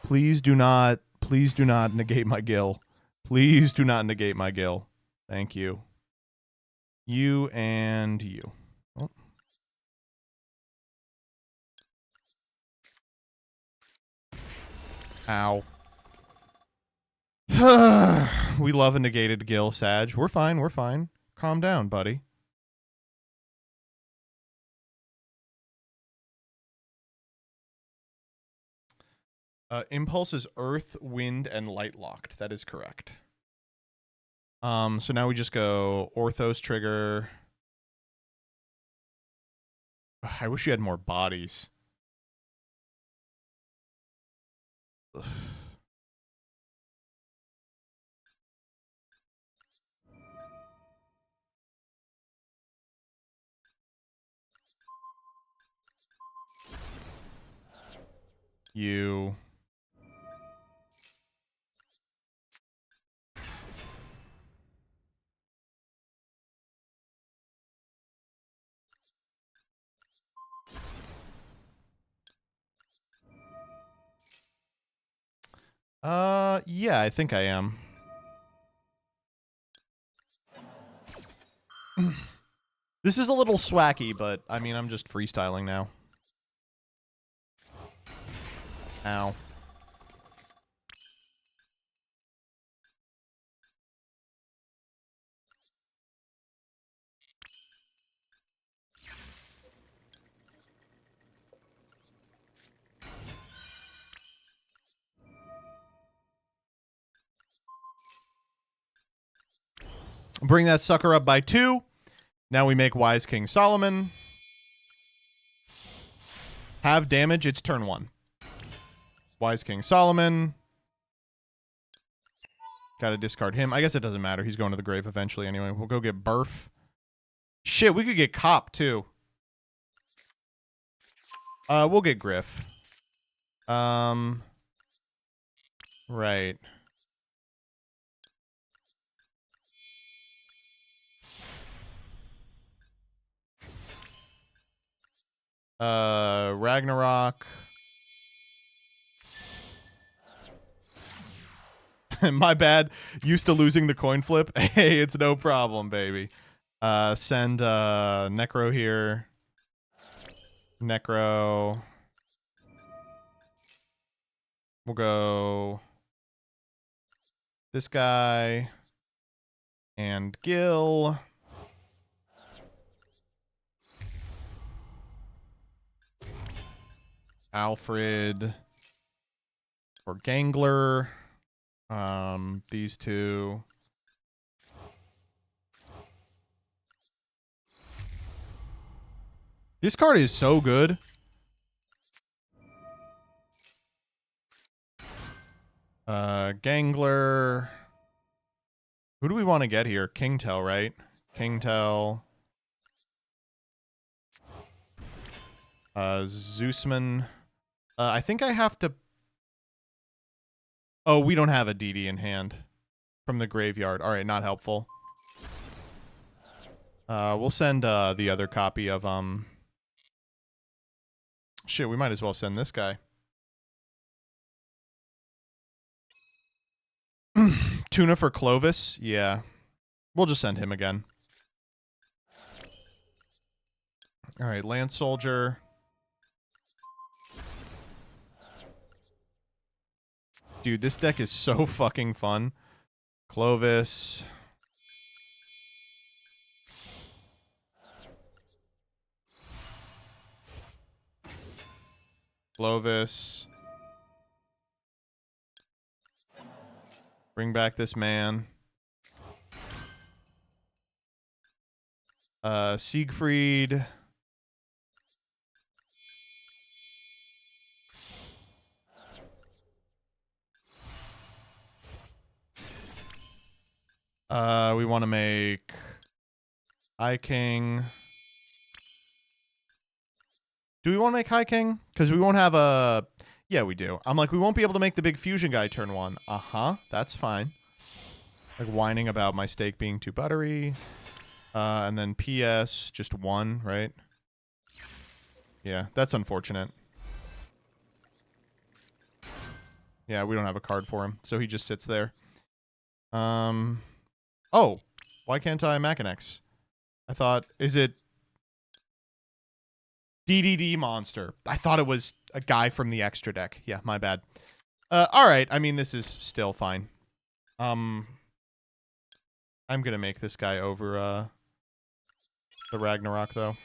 Please do not negate my Gil. Please do not negate my Gil. Thank you. You and you. Oh. Ow. We love a negated Gil, Sag. We're fine, we're fine. Calm down, buddy. Impulse is earth, wind, and light locked. That is correct. So now we just go Orthos trigger. Ugh, I wish you had more bodies. Ugh. You. Yeah, I think I am. This is a little swacky, but I mean, I'm just freestyling now. Ow. Bring that sucker up by 2. Now we make Wise King Solomon. Have damage, it's turn 1. Wise King Solomon. Gotta discard him. I guess it doesn't matter. He's going to the grave eventually anyway. We'll go get Burf. Shit, we could get Cop, too. We'll get Griff. Right. Ragnarok. My bad. Used to losing the coin flip. Hey, it's no problem, baby. Send Necro here. Necro. We'll go this guy and Gil. Alfred or Gangler. These two. This card is so good. Gangler. Who do we want to get here? Kingtel, right? Kingtel. Zeusman. I think I have to... Oh, we don't have a DD in hand from the graveyard. All right, not helpful. We'll send the other copy of... Shit, we might as well send this guy. Tuna for Clovis? Yeah. We'll just send him again. All right, Lance Soldier. Dude, this deck is so fucking fun. Clovis. Clovis. Bring back this man. Siegfried. We want to make High King. Do we want to make High King? Because we won't have a... Yeah, we do. I'm like, we won't be able to make the big fusion guy turn 1. Uh-huh. That's fine. Like, whining about my steak being too buttery. And then PS, just 1, right? Yeah, that's unfortunate. Yeah, we don't have a card for him, so he just sits there. Oh, why can't I Machinex? I thought, is it DDD monster? I thought it was a guy from the extra deck. Yeah, my bad. All right. I mean, this is still fine. I'm gonna make this guy over the Ragnarok though.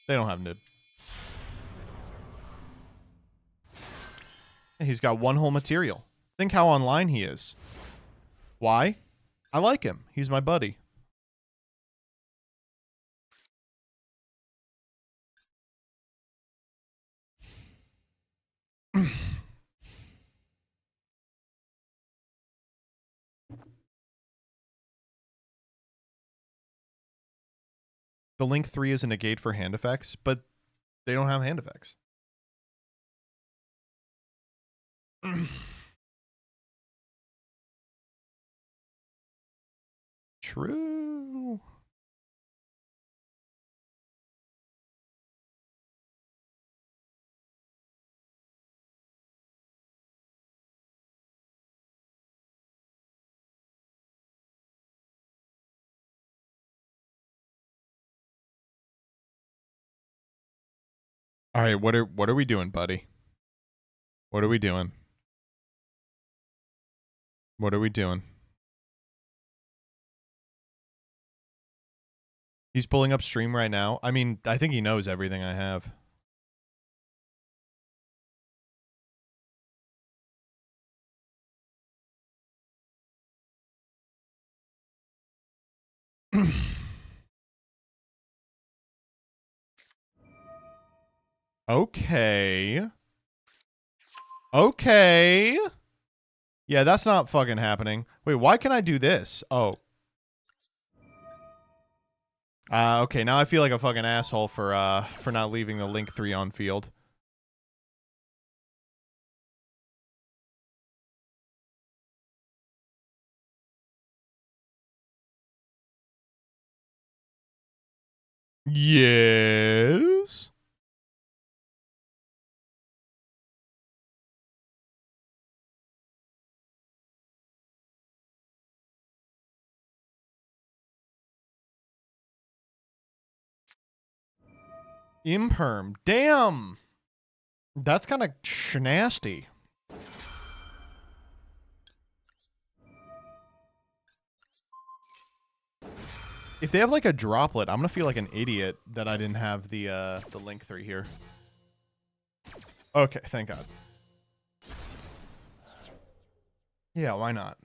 They don't have Nib. He's got 1 whole material. Think how online he is. Why? I like him. He's my buddy. The Link 3 is a negate for hand effects, but they don't have hand effects. True. All right, what are we doing, buddy? What are we doing? What are we doing? He's pulling up stream right now. I mean, I think he knows everything I have. Okay. Okay. Yeah, that's not fucking happening. Wait, why can I do this? Oh. Okay, now I feel like a fucking asshole for not leaving the link 3 on field. Yes. Imperm. Damn. That's kind of nasty. If they have like a droplet, I'm gonna feel like an idiot that I didn't have the link 3 here. Okay, thank God. Yeah, why not?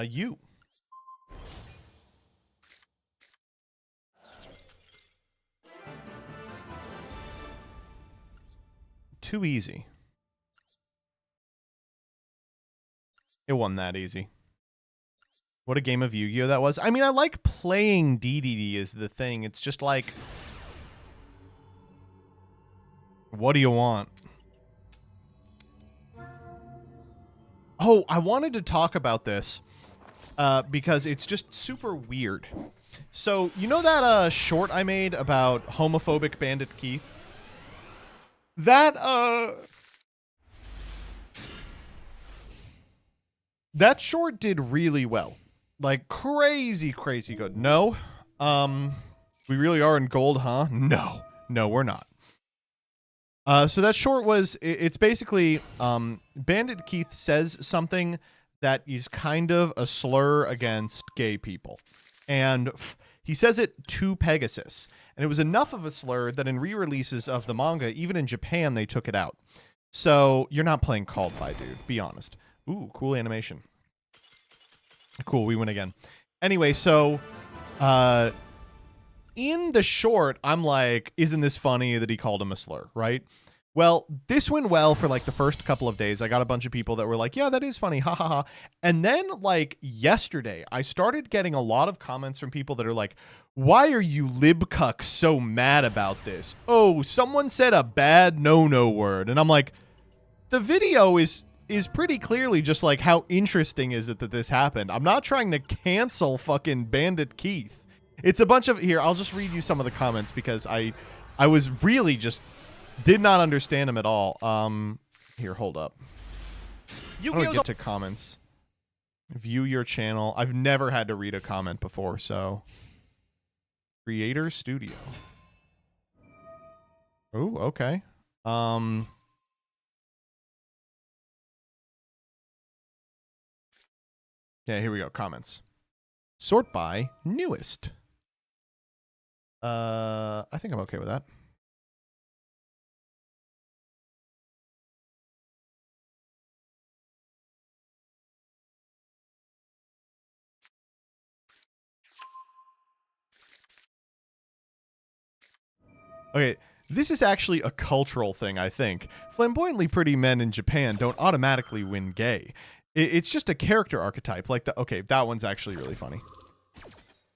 You. Too easy. It wasn't that easy. What a game of Yu-Gi-Oh that was. I mean, I like playing DDD is the thing. It's just like, what do you want? Oh, I wanted to talk about this because it's just super weird. So, you know that short I made about homophobic Bandit Keith? That short did really well. Like, crazy good. No? We really are in gold, huh? No. No, we're not. So that short was, it's basically, Bandit Keith says something that is kind of a slur against gay people. And he says it to Pegasus. And it was enough of a slur that in re-releases of the manga, even in Japan, they took it out. So you're not playing Called By, dude. Be honest. Ooh, cool animation. Cool, we win again. Anyway, so in the short, I'm like, isn't this funny that he called him a slur, right? Well, this went well for like the first couple of days. I got a bunch of people that were like, yeah, that is funny, ha ha ha. And then like yesterday, I started getting a lot of comments from people that are like, why are you libcucks so mad about this? Oh, someone said a bad no-no word. And I'm like, the video is pretty clearly just like, how interesting is it that this happened? I'm not trying to cancel fucking Bandit Keith. It's a bunch of, here, I'll just read you some of the comments because I was really just did not understand them at all. Here, hold up. How do I get to comments? View your channel. I've never had to read a comment before, so. Creator Studio. Oh, okay. Yeah, here we go. Comments. Sort by newest. I think I'm okay with that. Okay, this is actually a cultural thing, I think. Flamboyantly pretty men in Japan don't automatically win gay. It's just a character archetype. Like okay, that one's actually really funny.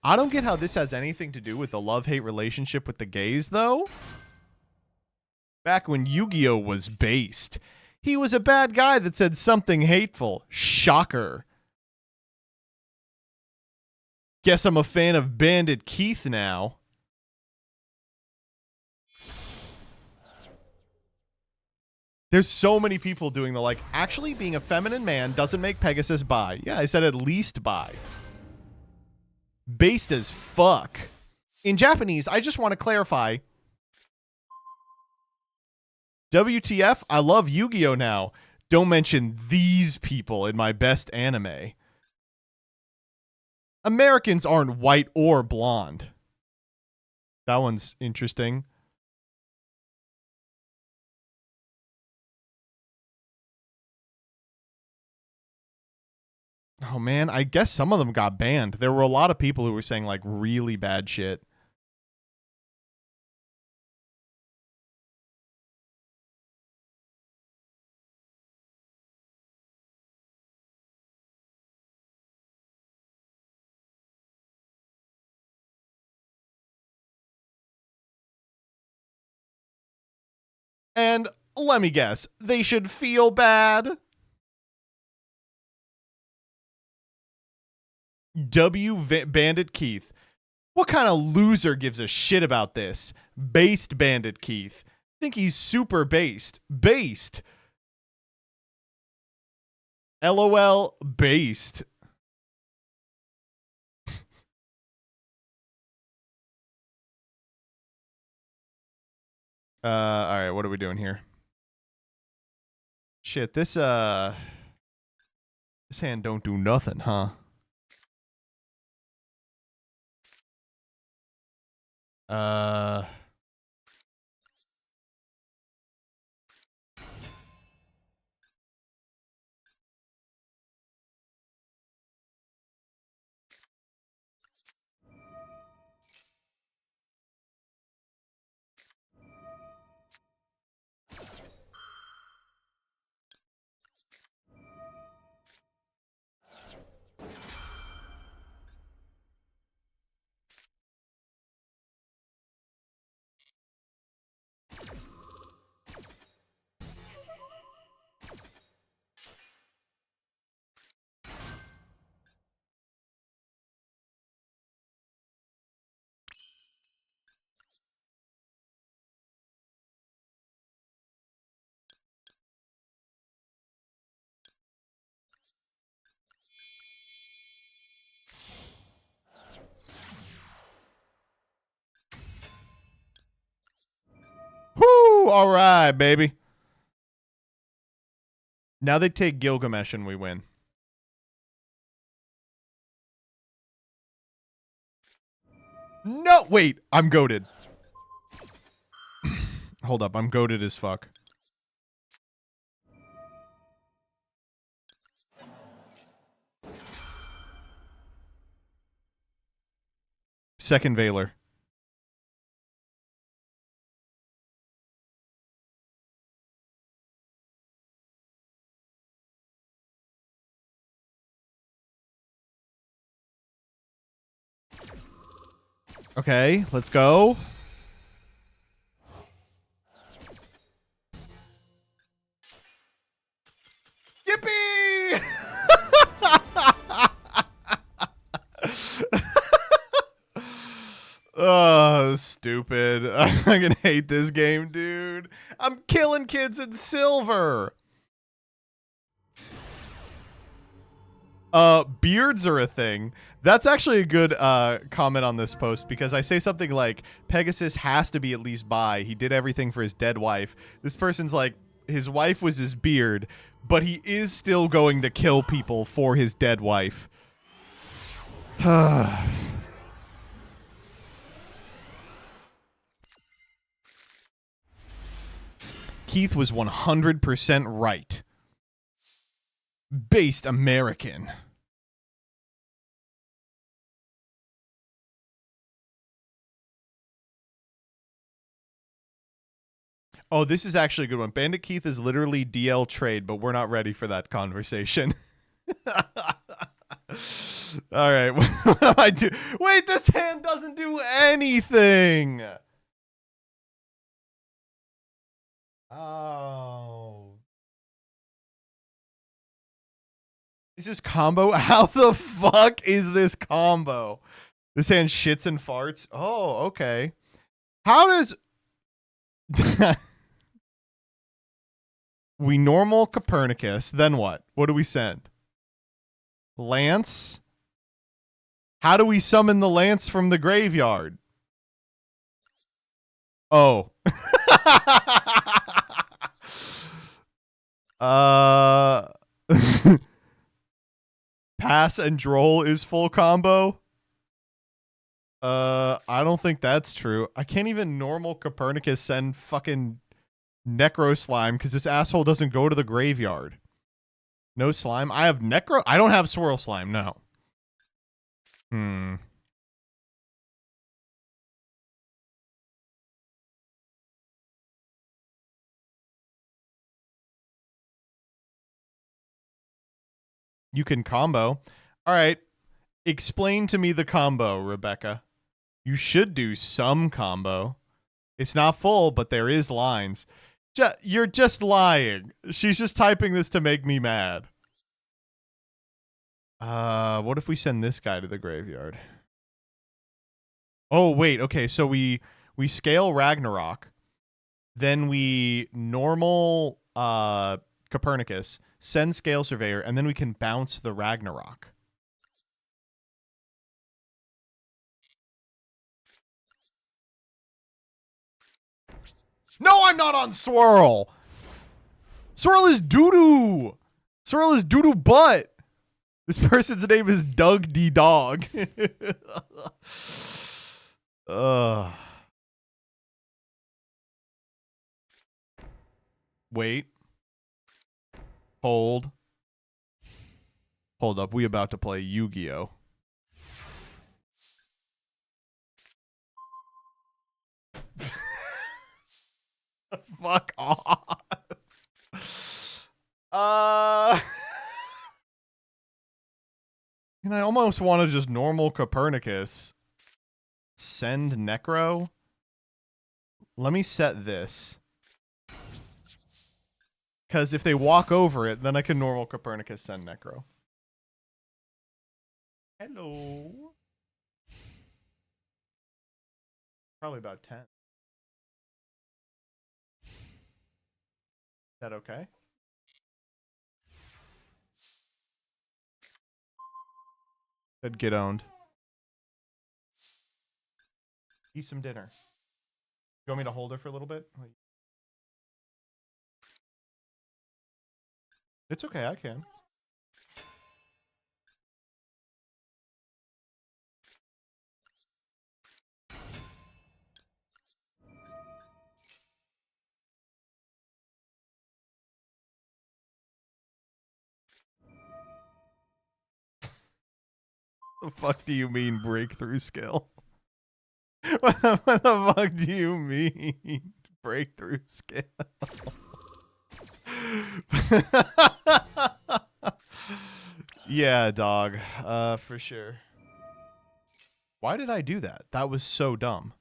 I don't get how this has anything to do with the love-hate relationship with the gays, though. Back when Yu-Gi-Oh was based, he was a bad guy that said something hateful. Shocker. Guess I'm a fan of Bandit Keith now. There's so many people doing the like, actually being a feminine man doesn't make Pegasus bi. Yeah, I said at least bi. Based as fuck. In Japanese, I just want to clarify, WTF? I love Yu-Gi-Oh now. Don't mention these people in my best anime. Americans aren't white or blonde. That one's interesting. Oh, man, I guess some of them got banned. There were a lot of people who were saying, like, really bad shit. And let me guess, they should feel bad. Bandit Keith. What kind of loser gives a shit about this? Based Bandit Keith. Think he's super based. Based. LOL based. All right, what are we doing here? Shit, this hand don't do nothing, huh? Whoo! All right, baby. Now they take Gilgamesh and we win. No, wait, I'm goated. Hold up, I'm goated as fuck. Second Valor. Okay, let's go. Yippee! Oh, stupid. I'm gonna hate this game, dude. I'm killing kids in silver. Beards are a thing. That's actually a good comment on this post, because I say something like, Pegasus has to be at least bi. He did everything for his dead wife. This person's like, his wife was his beard, but he is still going to kill people for his dead wife. Keith was 100% right. Based American. Oh, this is actually a good one. Bandit Keith is literally DL trade, but we're not ready for that conversation. All right, what do I do? Wait, this hand doesn't do anything. Oh. Is this combo? How the fuck is this combo? This hand shits and farts. Oh, okay. How does... We normal Copernicus. Then what? What do we send? Lance? How do we summon the Lance from the graveyard? Oh. Uh, pass and droll is full combo. I don't think that's true. I can't even normal Copernicus send fucking Necro Slime because this asshole doesn't go to the graveyard. No slime. I have Necro. I don't have Swirl Slime. No. You can combo. All right. Explain to me the combo, Rebecca. You should do some combo. It's not full, but there is lines. You're just lying. She's just typing this to make me mad. What if we send this guy to the graveyard? Oh, wait. Okay, so we scale Ragnarok. Then we normal Copernicus, send Scale Surveyor, and then we can bounce the Ragnarok. No, I'm not on Swirl. Swirl is doo-doo. Swirl is doo-doo butt. This person's name is Doug D. Dog. Wait. Hold. Hold up. We about to play Yu-Gi-Oh. Fuck off. And I almost want to just normal Copernicus. Send Necro. Let me set this. Because if they walk over it, then I can normal Copernicus send Necro. Hello. Probably about 10. Is that okay? Said get owned. Eat some dinner. You want me to hold her for a little bit? It's okay, I can. What the fuck do you mean breakthrough skill? What the fuck do you mean breakthrough skill? Yeah, dog. For sure. Why did I do that? That was so dumb.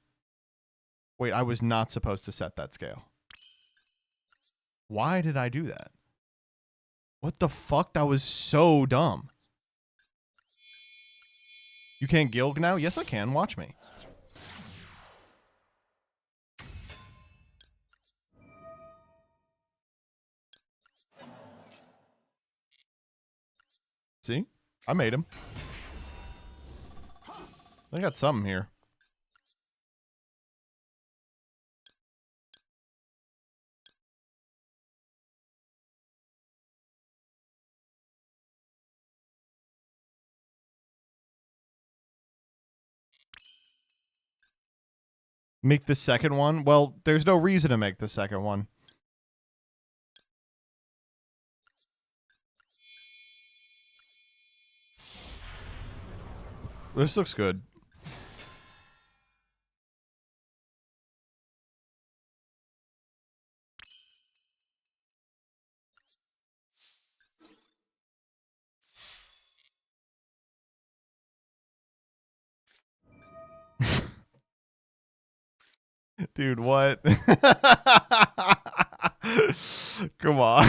Wait, I was not supposed to set that scale. Why did I do that? What the fuck? That was so dumb. You can't Gilg now? Yes, I can. Watch me. See? I made him. I got something here. Make the second one? Well, there's no reason to make the second one. This looks good. Dude, what? Come on.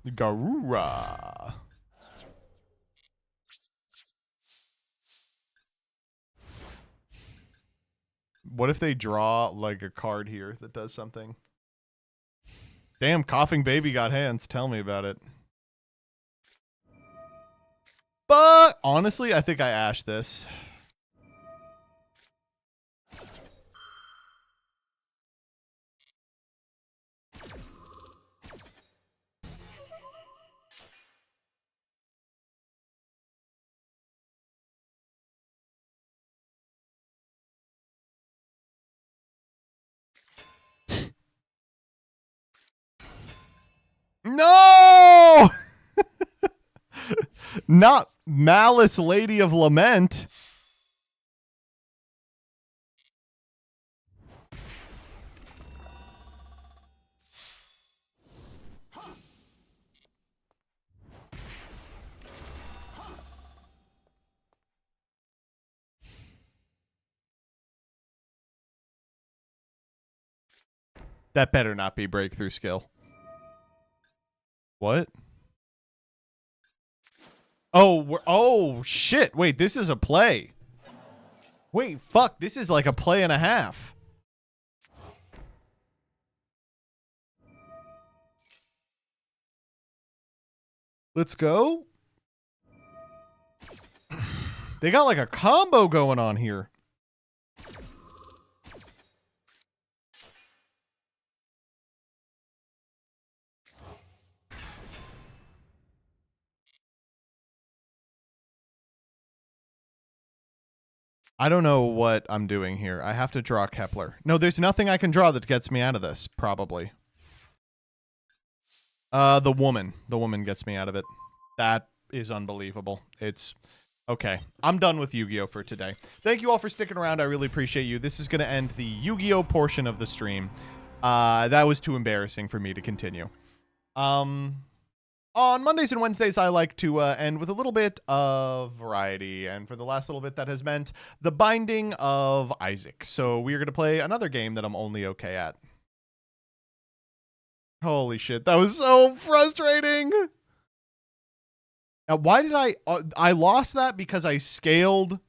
Garura. What if they draw like a card here that does something? Damn, coughing baby got hands. Tell me about it. But honestly, I think I ashed this. No! Not Malice, Lady of Lament. That better not be breakthrough skill. What? Oh, shit. Wait, this is a play. Wait, fuck. This is like a play and a half. Let's go. They got like a combo going on here. I don't know what I'm doing here. I have to draw Kepler. No, there's nothing I can draw that gets me out of this, probably. The woman. The woman gets me out of it. That is unbelievable. It's... Okay. I'm done with Yu-Gi-Oh! For today. Thank you all for sticking around. I really appreciate you. This is going to end the Yu-Gi-Oh! Portion of the stream. That was too embarrassing for me to continue. On Mondays and Wednesdays, I like to end with a little bit of variety. And for the last little bit, that has meant The Binding of Isaac. So we are going to play another game that I'm only okay at. Holy shit, that was so frustrating. Now, why did I lost that because I scaled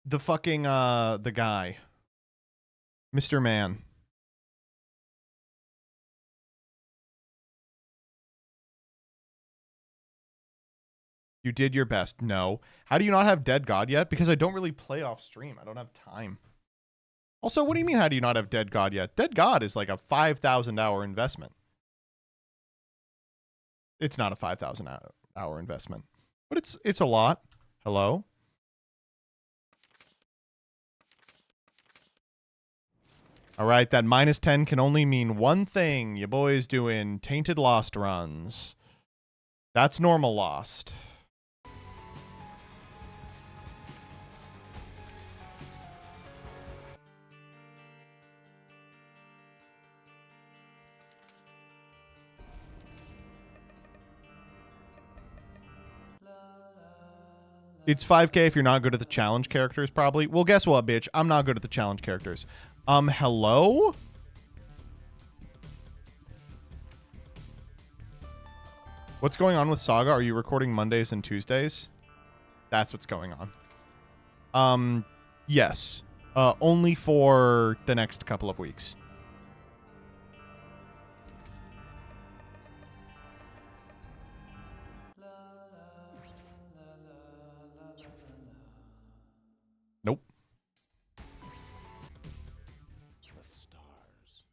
the fucking, the guy. Mr. Man. You did your best. No. How do you not have Dead God yet? Because I don't really play off stream. I don't have time. Also, what do you mean, how do you not have Dead God yet? Dead God is like a 5,000 hour investment. It's not a 5,000 hour investment, but it's a lot. Hello? All right, that -10 can only mean one thing. You boys doing tainted lost runs. That's normal lost. It's 5K if you're not good at the challenge characters, probably. Well, guess what, bitch? I'm not good at the challenge characters. Hello? What's going on with Saga? Are you recording Mondays and Tuesdays? That's what's going on. Yes. Only for the next couple of weeks. Nope.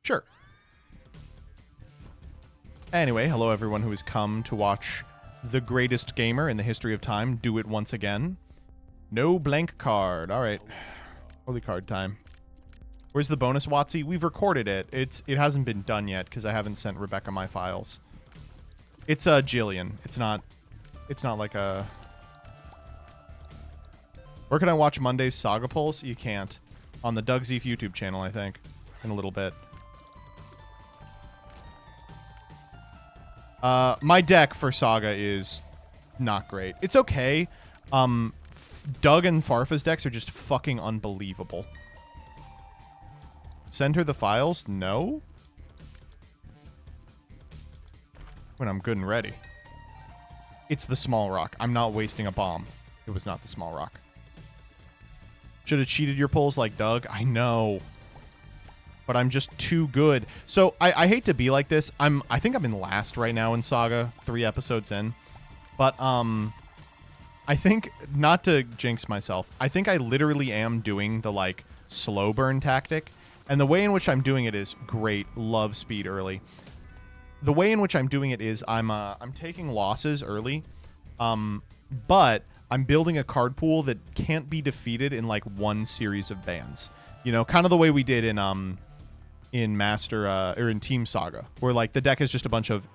Sure. Anyway, hello everyone who has come to watch the greatest gamer in the history of time do it once again. No blank card. All right. Holy card time. Where's the bonus, Watsy? We've recorded it. It hasn't been done yet because I haven't sent Rebecca my files. It's Jillian. It's not like a... Where can I watch Monday's Saga Pulse? You can't. On the Doug Zeef YouTube channel, I think. In a little bit. My deck for Saga is not great. It's okay. Doug and Farfa's decks are just fucking unbelievable. Send her the files? No? When I'm good and ready. It's the small rock. I'm not wasting a bomb. It was not the small rock. Should have cheated your pulls like Doug. I know. But I'm just too good. So I hate to be like this. I think I'm in last right now in Saga, 3 episodes in. But I think, not to jinx myself, I think I literally am doing the like slow burn tactic. And the way in which I'm doing it is great. Love speed early. The way in which I'm doing it is I'm taking losses early. But I'm building a card pool that can't be defeated in like one series of bans. You know, kind of the way we did in in Master or in Team Saga, where like the deck is just a bunch of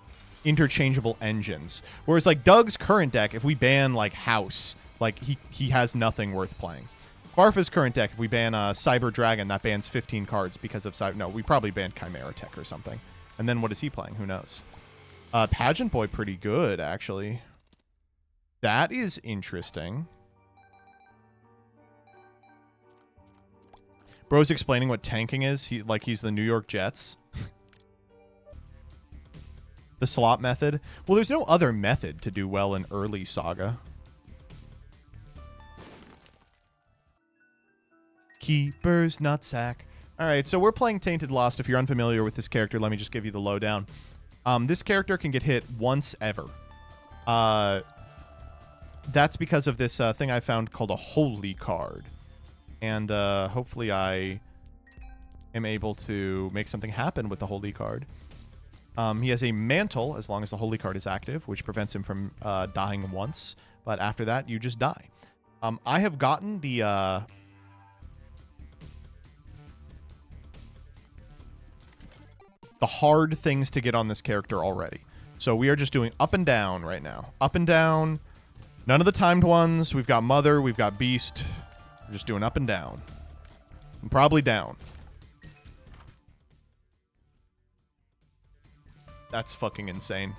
interchangeable engines. Whereas like Doug's current deck, if we ban like House, like he has nothing worth playing. Barfa's current deck, if we ban Cyber Dragon, that bans 15 cards because of Cyber. No, we probably banned Chimera Tech or something. And then what is he playing? Who knows? Pageant Boy, pretty good actually. That is interesting. Bro's explaining what tanking is. He's the New York Jets. The slot method. Well, there's no other method to do well in early Saga. Keeper's Nutsack. All right, so we're playing Tainted Lost. If you're unfamiliar with this character, let me just give you the lowdown. This character can get hit once ever. That's because of this thing I found called a holy card. And hopefully I am able to make something happen with the holy card. He has a mantle as long as the holy card is active, which prevents him from dying once. But after that, you just die. I have gotten the hard things to get on this character already. So we are just doing up and down right now. Up and down. None of the timed ones. We've got Mother. We've got Beast. We're just doing up and down. And probably down. That's fucking insane.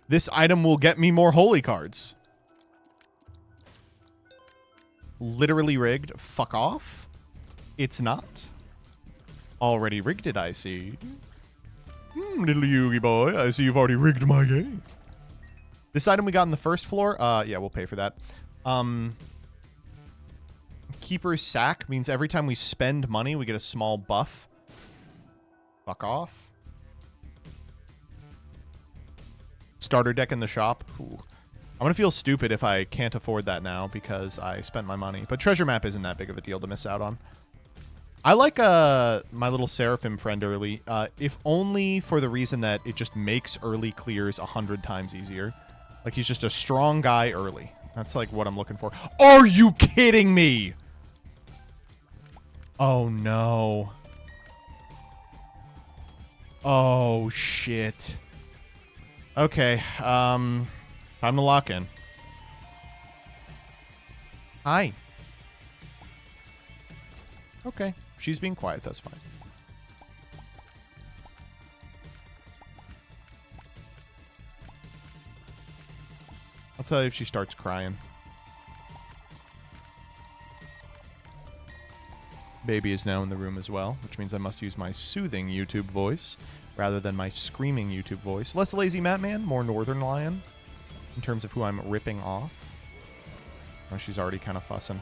This item will get me more holy cards. Literally rigged. Fuck off. It's not. Already rigged it, I see. Little Yugi boy, I see you've already rigged my game. This item we got on the first floor, yeah, we'll pay for that. Keeper's Sack means every time we spend money, we get a small buff. Fuck off. Starter deck in the shop. Ooh. I'm going to feel stupid if I can't afford that now because I spent my money. But Treasure Map isn't that big of a deal to miss out on. I like my little Seraphim friend early, if only for the reason that it just makes early clears 100 times easier. Like, he's just a strong guy early. That's, like, what I'm looking for. Are you kidding me? Oh, no. Oh, shit. Okay, time to lock in. Hi. Okay. She's being quiet. That's fine. I'll tell you if she starts crying. Baby is now in the room as well, which means I must use my soothing YouTube voice rather than my screaming YouTube voice. Less lazy Matman, more Northern Lion in terms of who I'm ripping off. Oh, she's already kind of fussing.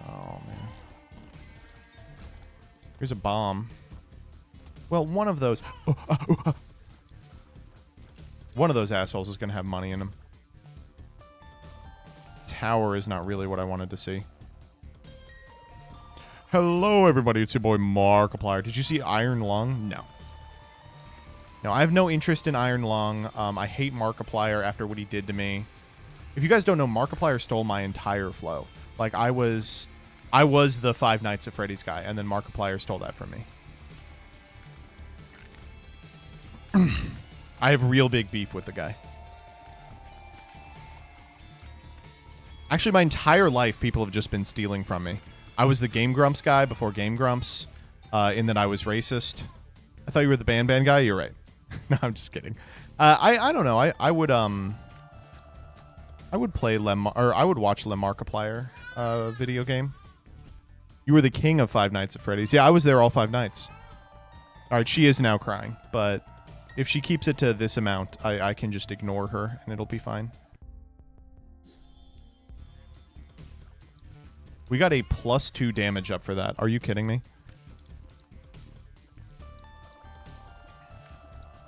Oh, man. Here's a bomb. Well, one of those... one of those assholes is going to have money in him. Tower is not really what I wanted to see. Hello, everybody. It's your boy, Markiplier. Did you see Iron Lung? No. No, I have no interest in Iron Lung. I hate Markiplier after what he did to me. If you guys don't know, Markiplier stole my entire flow. Like, I was the Five Nights at Freddy's guy, and then Markiplier stole that from me. I have real big beef with the guy. Actually, my entire life, people have just been stealing from me. I was the Game Grumps guy before Game Grumps, in that I was racist. I thought you were the Ban guy. You're right. No, I'm just kidding. I don't know. I would play I would watch Markiplier video game. You were the king of Five Nights at Freddy's. Yeah, I was there all 5 nights. All right, she is now crying, but if she keeps it to this amount, I can just ignore her and it'll be fine. We got a +2 damage up for that. Are you kidding me?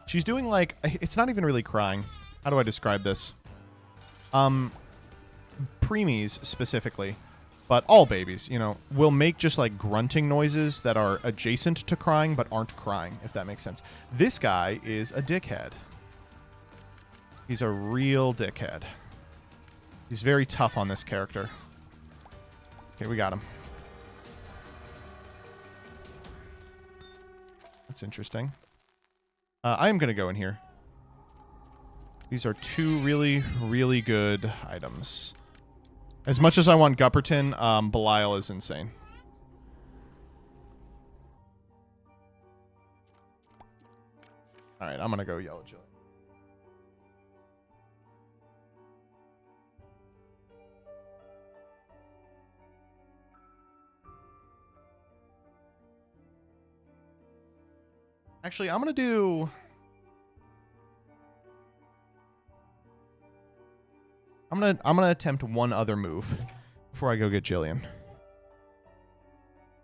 She's doing like... It's not even really crying. How do I describe this? Preemies specifically, but all babies, you know, will make just like grunting noises that are adjacent to crying but aren't crying, if that makes sense. This guy is a dickhead. He's a real dickhead. He's very tough on this character. Okay, we got him. That's interesting. I am going to go in here. These are two really, really good items. As much as I want Gupperton, Belial is insane. All right, I'm going to go Yellow Jillian. Actually, I'm going to do... I'm gonna attempt one other move before I go get Jillian.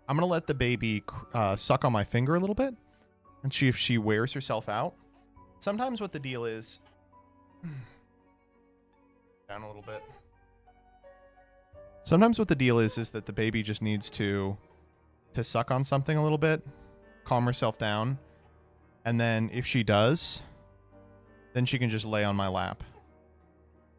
I'm gonna let the baby suck on my finger a little bit and see if she wears herself out. Sometimes what the deal is... Down a little bit. Sometimes what the deal is that the baby just needs to suck on something a little bit, calm herself down, and then if she does, then she can just lay on my lap.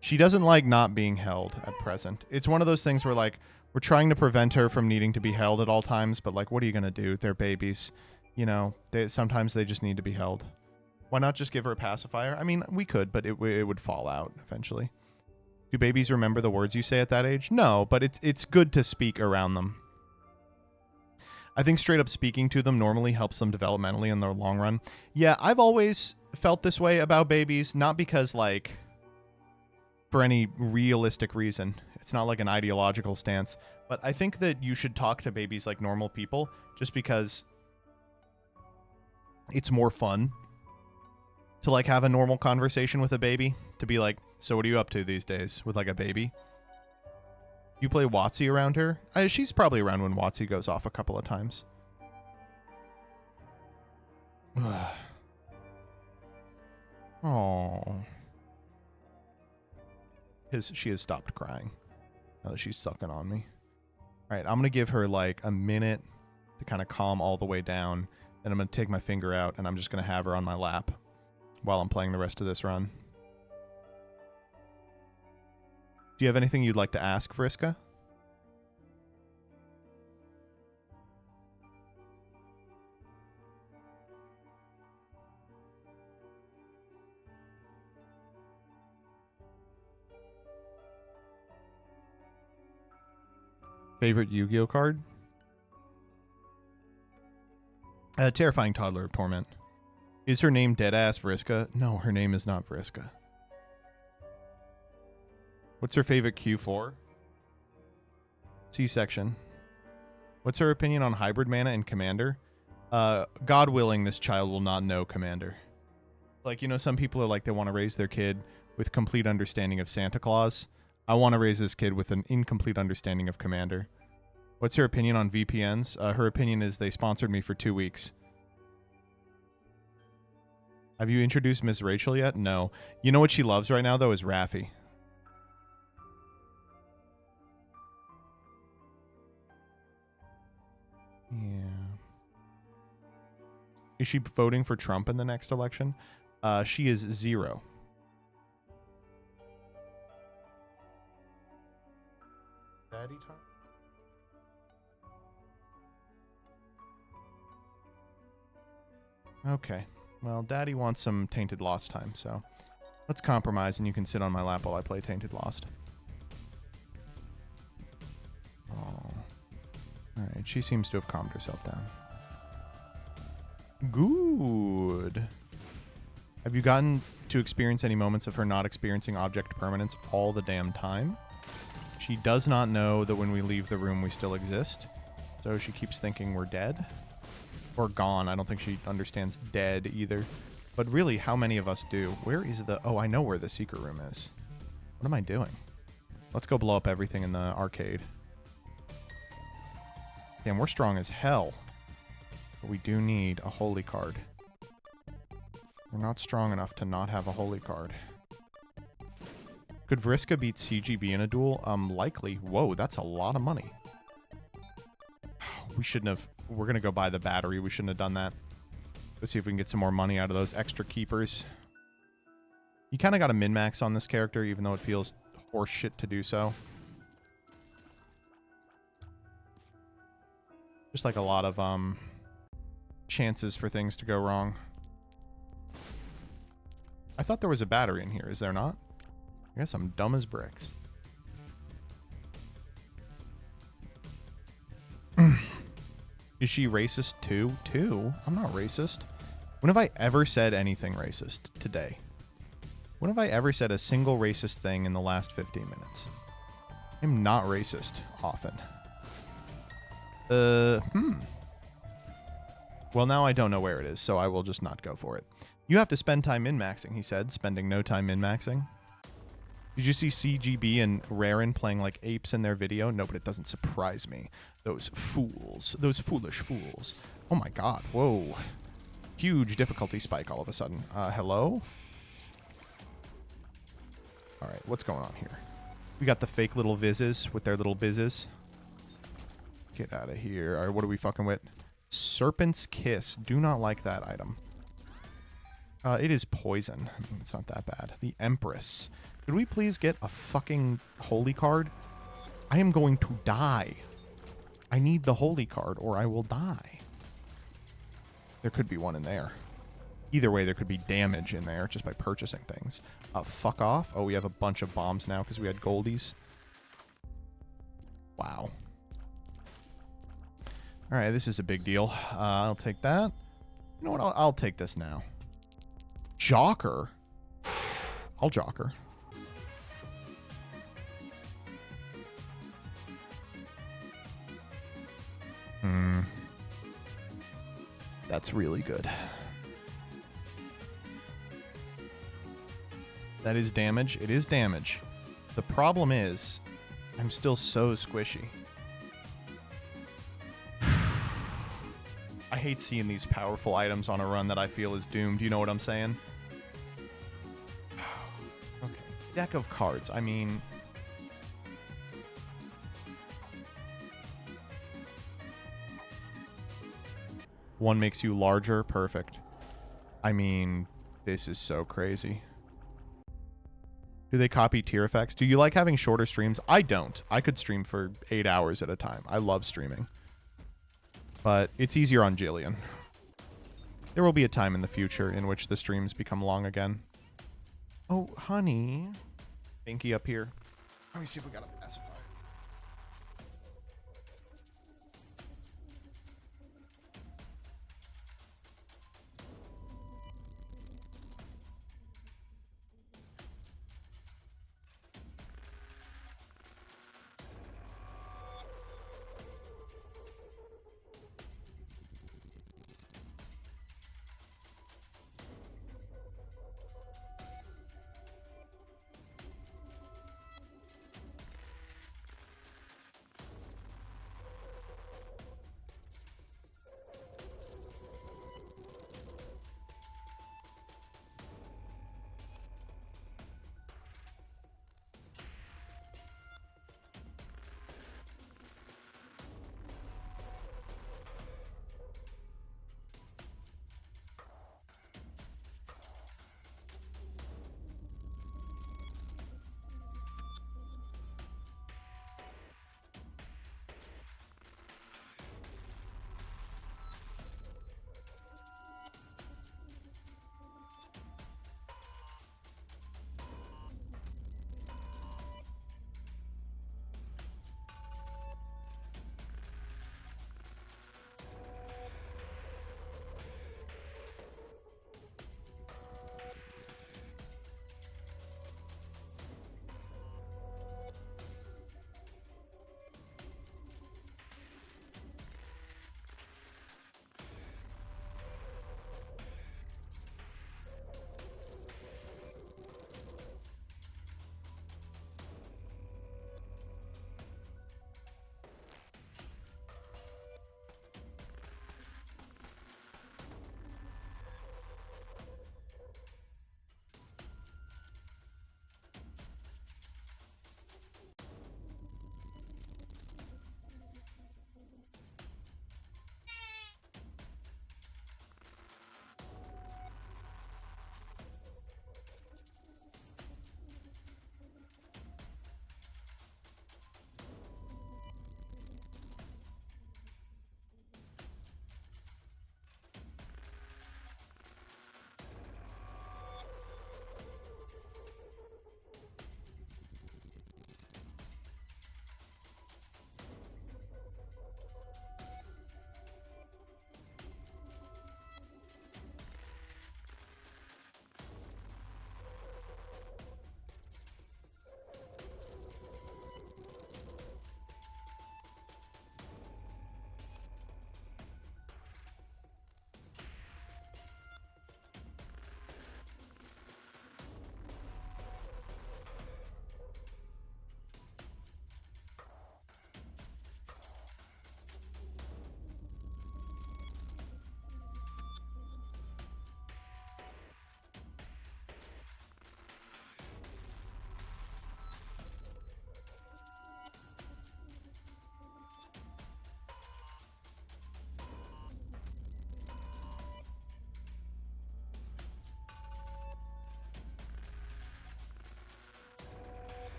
She doesn't like not being held at present. It's one of those things where, like, we're trying to prevent her from needing to be held at all times, but, like, what are you going to do? They're babies. You know, sometimes they just need to be held. Why not just give her a pacifier? I mean, we could, but it would fall out eventually. Do babies remember the words you say at that age? No, but it's good to speak around them. I think straight up speaking to them normally helps them developmentally in the long run. Yeah, I've always felt this way about babies, not because, like... for any realistic reason. It's not like an ideological stance. But I think that you should talk to babies like normal people just because it's more fun to like have a normal conversation with a baby. To be like, so what are you up to these days with like a baby? You play WotC around her? She's probably around when WotC goes off a couple of times. Oh. She has stopped crying now that she's sucking on me. All right, I'm going to give her like a minute to kind of calm all the way down. Then I'm going to take my finger out and I'm just going to have her on my lap while I'm playing the rest of this run. Do you have anything you'd like to ask, Vriska? Favorite Yu-Gi-Oh card? Terrifying Toddler of Torment. Is her name Deadass Vriska? No, her name is not Vriska. What's her favorite Q4? C-section. What's her opinion on Hybrid Mana and Commander? God willing, this child will not know Commander. Like, you know, some people are like, they want to raise their kid with complete understanding of Santa Claus. I want to raise this kid with an incomplete understanding of Commander. What's her opinion on VPNs? Her opinion is they sponsored me for 2 weeks. Have you introduced Miss Rachel yet? No. You know what she loves right now, though, is Raffi. Yeah. Is she voting for Trump in the next election? She is 0. Daddy time? Okay. Well, Daddy wants some Tainted Lost time, so let's compromise and you can sit on my lap while I play Tainted Lost. Oh. Alright, she seems to have calmed herself down. Good. Have you gotten to experience any moments of her not experiencing object permanence all the damn time? She does not know that when we leave the room we still exist, so she keeps thinking we're dead. Or gone. I don't think she understands dead either. But really, how many of us do? Where is the... Oh, I know where the secret room is. What am I doing? Let's go blow up everything in the arcade. Damn, we're strong as hell. But we do need a holy card. We're not strong enough to not have a holy card. Could Vriska beat CGB in a duel? Likely. Whoa, that's a lot of money. We shouldn't have... We're going to go buy the battery. We shouldn't have done that. Let's see if we can get some more money out of those extra keepers. You kind of got a min-max on this character, even though it feels horse shit to do so. Just like a lot of chances for things to go wrong. I thought there was a battery in here. Is there not? I guess I'm dumb as bricks. Is she racist too? I'm not racist. When have I ever said anything racist today? When have I ever said a single racist thing in the last 15 minutes? I'm not racist often. Well, now I don't know where it is, so I will just not go for it. You have to spend time min-maxing, he said, spending no time min-maxing. Did you see CGB and Rarin playing like apes in their video? No, but it doesn't surprise me. Those fools. Those foolish fools. Oh my god. Whoa. Huge difficulty spike all of a sudden. Hello? Alright, what's going on here? We got the fake little Vizzes with their little bizzes. Get out of here. Alright, what are we fucking with? Serpent's Kiss. Do not like that item. It is poison. I mean, it's not that bad. The Empress. Could we please get a fucking holy card? I am going to die. I need the holy card or I will die. There could be one in there. Either way, there could be damage in there just by purchasing things. Fuck off. Oh, we have a bunch of bombs now because we had goldies. Wow. Alright, this is a big deal. I'll take that. You know what? I'll take this now. Jocker? I'll jocker. That's really good. That is damage. It is damage. The problem is, I'm still so squishy. I hate seeing these powerful items on a run that I feel is doomed. You know what I'm saying? Okay. Deck of cards. I mean... One makes you larger. Perfect. I mean, this is so crazy. Do they copy tier effects? Do you like having shorter streams? I don't. I could stream for 8 hours at a time. I love streaming. But it's easier on Jillian. There will be a time in the future in which the streams become long again. Oh, honey. Binky up here. Let me see if we got a pacifier.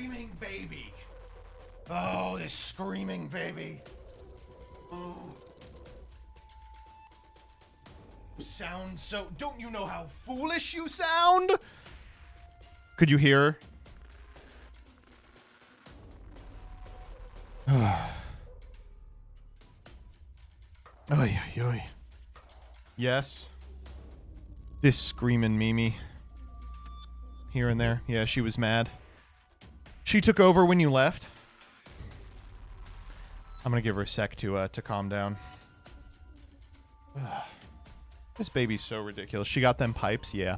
screaming baby. Oh, this screaming baby. Oh. You sound so... Don't you know how foolish you sound? Could you hear? Oy, oy, oy. Yes. This screaming Mimi. Here and there. Yeah, she was mad. She took over when you left. I'm gonna give her a sec to calm down. This baby's so ridiculous. She got them pipes, yeah.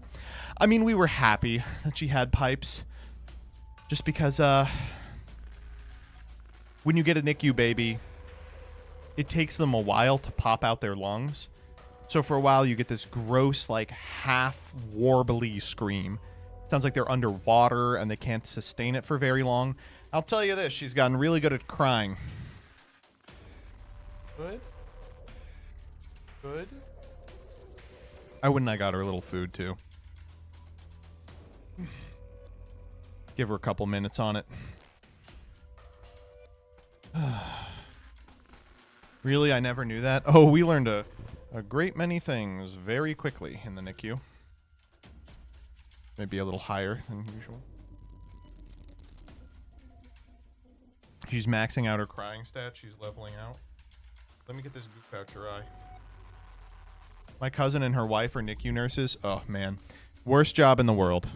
I mean, we were happy that she had pipes. Just because, when you get a NICU baby, it takes them a while to pop out their lungs. So for a while, you get this gross, like, half-warbly scream. Sounds like they're underwater and they can't sustain it for very long. I'll tell you this, she's gotten really good at crying. Good? Good? I wouldn't have got her a little food, too. Give her a couple minutes on it. Really? I never knew that? Oh, we learned a great many things very quickly in the NICU. Maybe a little higher than usual. She's maxing out her crying stat. She's leveling out. Let me get this goop out your eye. My cousin and her wife are NICU nurses. Oh, man. Worst job in the world.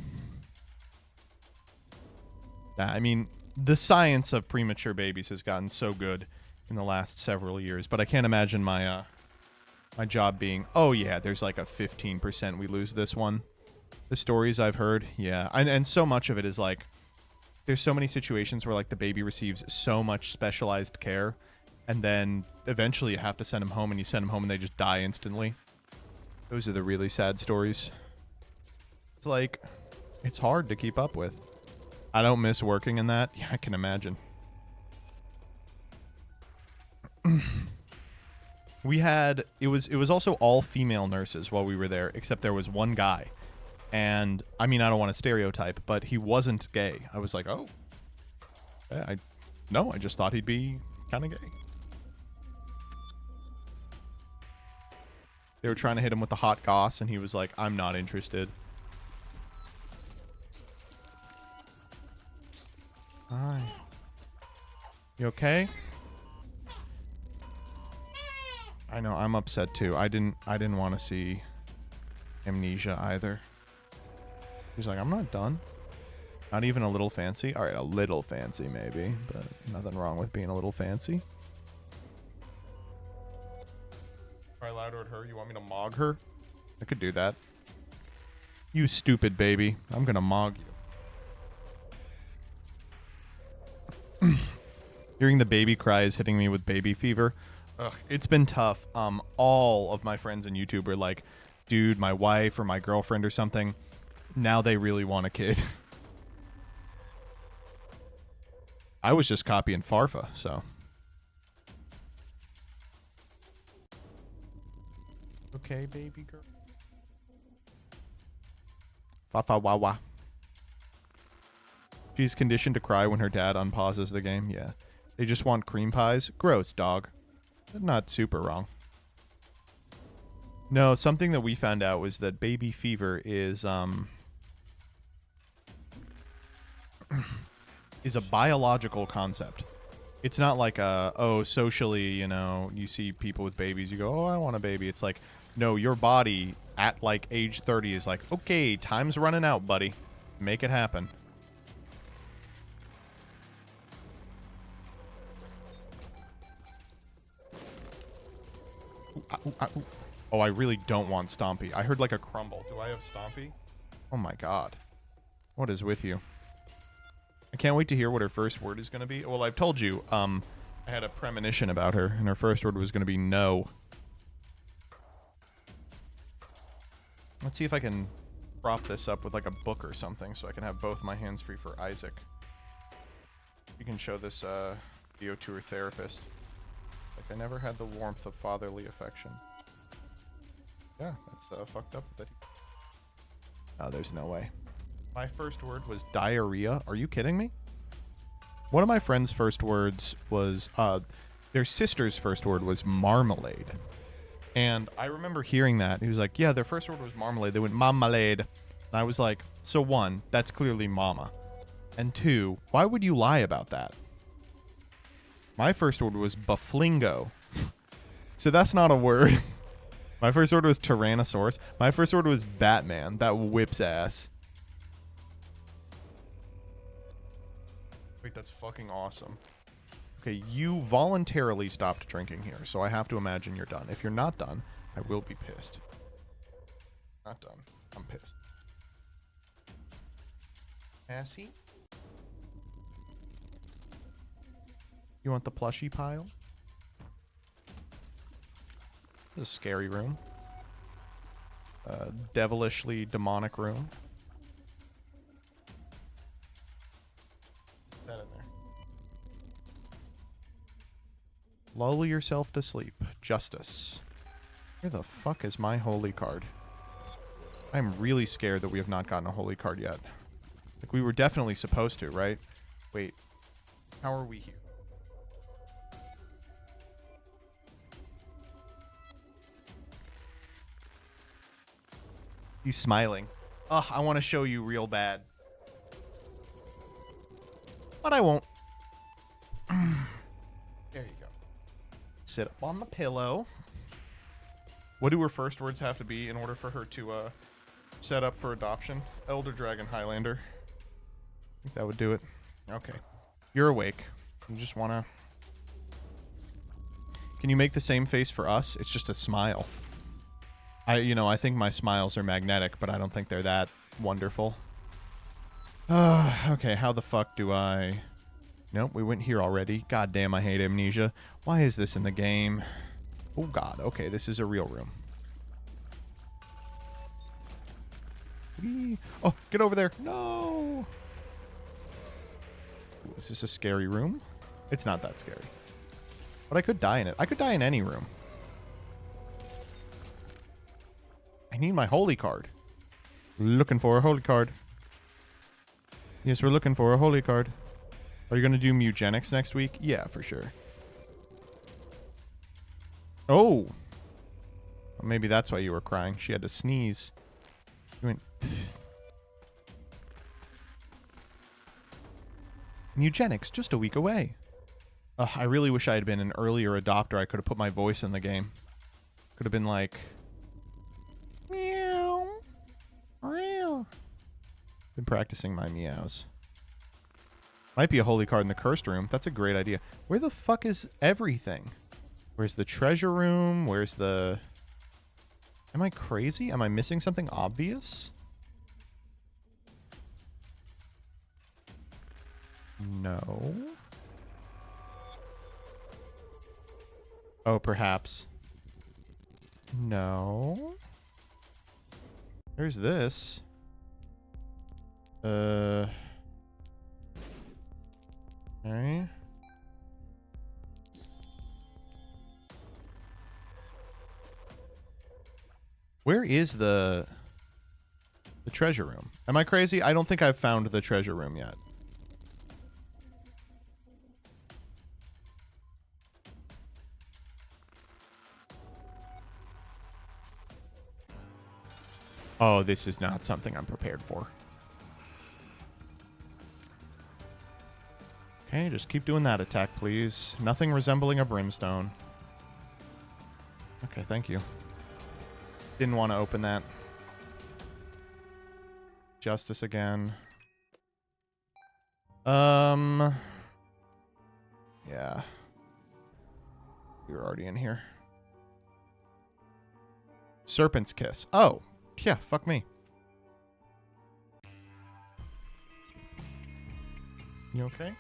I mean, the science of premature babies has gotten so good in the last several years, but I can't imagine my my job being, oh, yeah, there's like a 15% we lose this one. The stories I've heard, yeah. And so much of it is like, there's so many situations where like the baby receives so much specialized care, and then eventually you have to send them home, and you send them home and they just die instantly. Those are the really sad stories. It's like, it's hard to keep up with. I don't miss working in that. Yeah, I can imagine. We had, it was also all female nurses while we were there, except there was one guy. And, I mean, I don't want to stereotype, but he wasn't gay. I was like, oh. Yeah, I just thought he'd be kind of gay. They were trying to hit him with the hot goss, and he was like, I'm not interested. Hi. You okay? I know, I'm upset too. I didn't want to see Amnesia either. He's like, I'm not done. Not even a little fancy? Alright, a little fancy maybe, but nothing wrong with being a little fancy. Cry louder at her. You want me to mog her? I could do that. You stupid baby. I'm gonna mog you. Hearing the baby cry is hitting me with baby fever. Ugh, it's been tough. All of my friends on YouTube are like, dude, my wife or my girlfriend or something, now they really want a kid. I was just copying Farfa, so. Okay, baby girl. Fa wah wah. She's conditioned to cry when her dad unpauses the game. Yeah. They just want cream pies. Gross, dog. Not super wrong. No, something that we found out was that baby fever is a biological concept. It's not like socially, you know, you see people with babies, you go, oh, I want a baby. It's like, no, your body at like age 30 is like, okay, time's running out, buddy. Make it happen. Oh, I really don't want Stompy. I heard like a crumble. Do I have Stompy? Oh my god. What is with you? I can't wait to hear what her first word is going to be. Well, I've told you, I had a premonition about her, and her first word was going to be no. Let's see if I can prop this up with like a book or something so I can have both my hands free for Isaac. You can show this video to her therapist. Like, I never had the warmth of fatherly affection. Yeah, that's fucked up. That oh, there's no way. My first word was diarrhea. Are you kidding me? One of my friend's first words was, their sister's first word was marmalade. And I remember hearing that. He was like, yeah, their first word was marmalade. They went marmalade. And I was like, so one, that's clearly mama. And two, why would you lie about that? My first word was baflingo. So that's not a word. My first word was Tyrannosaurus. My first word was Batman. That whips ass. Wait, that's fucking awesome. Okay, you voluntarily stopped drinking here, so I have to imagine you're done. If you're not done, I will be pissed. Not done. I'm pissed. Cassie? You want the plushie pile? This is a scary room. Devilishly demonic room. Put that in there. Lull yourself to sleep. Justice. Where the fuck is my holy card? I'm really scared that we have not gotten a holy card yet. Like, we were definitely supposed to, right? Wait. How are we here? He's smiling. Ugh, I want to show you real bad. But I won't. There you go. Sit up on the pillow. What do her first words have to be in order for her to set up for adoption? Elder Dragon Highlander. I think that would do it. Okay. You're awake. You just want to... Can you make the same face for us? It's just a smile. I think my smiles are magnetic, but I don't think they're that wonderful. Okay, how the fuck do I... Nope, we went here already. God damn, I hate amnesia. Why is this in the game? Oh god, okay, this is a real room. Whee. Oh, get over there. No! Ooh, is this a scary room? It's not that scary. But I could die in it. I could die in any room. I need my holy card. Looking for a holy card. Yes, we're looking for a holy card. Are you going to do Mugenics next week? Yeah, for sure. Oh! Well, maybe that's why you were crying. She had to sneeze. You went... Mugenics, just a week away. Ugh, I really wish I had been an earlier adopter. I could have put my voice in the game. Could have been like... Meow. Meow. Been practicing my meows. Might be a holy card in the cursed room. That's a great idea. Where the fuck is everything? Where's the treasure room? Where's the... Am I crazy? Am I missing something obvious? No. Oh, perhaps. No. There's this. Okay. Where is the treasure room? Am I crazy? I don't think I've found the treasure room yet. Oh, this is not something I'm prepared for. Okay, just keep doing that attack, please. Nothing resembling a brimstone. Okay, thank you. Didn't want to open that. Justice again. Yeah. You're already in here. Serpent's Kiss. Oh. Yeah, fuck me. You okay?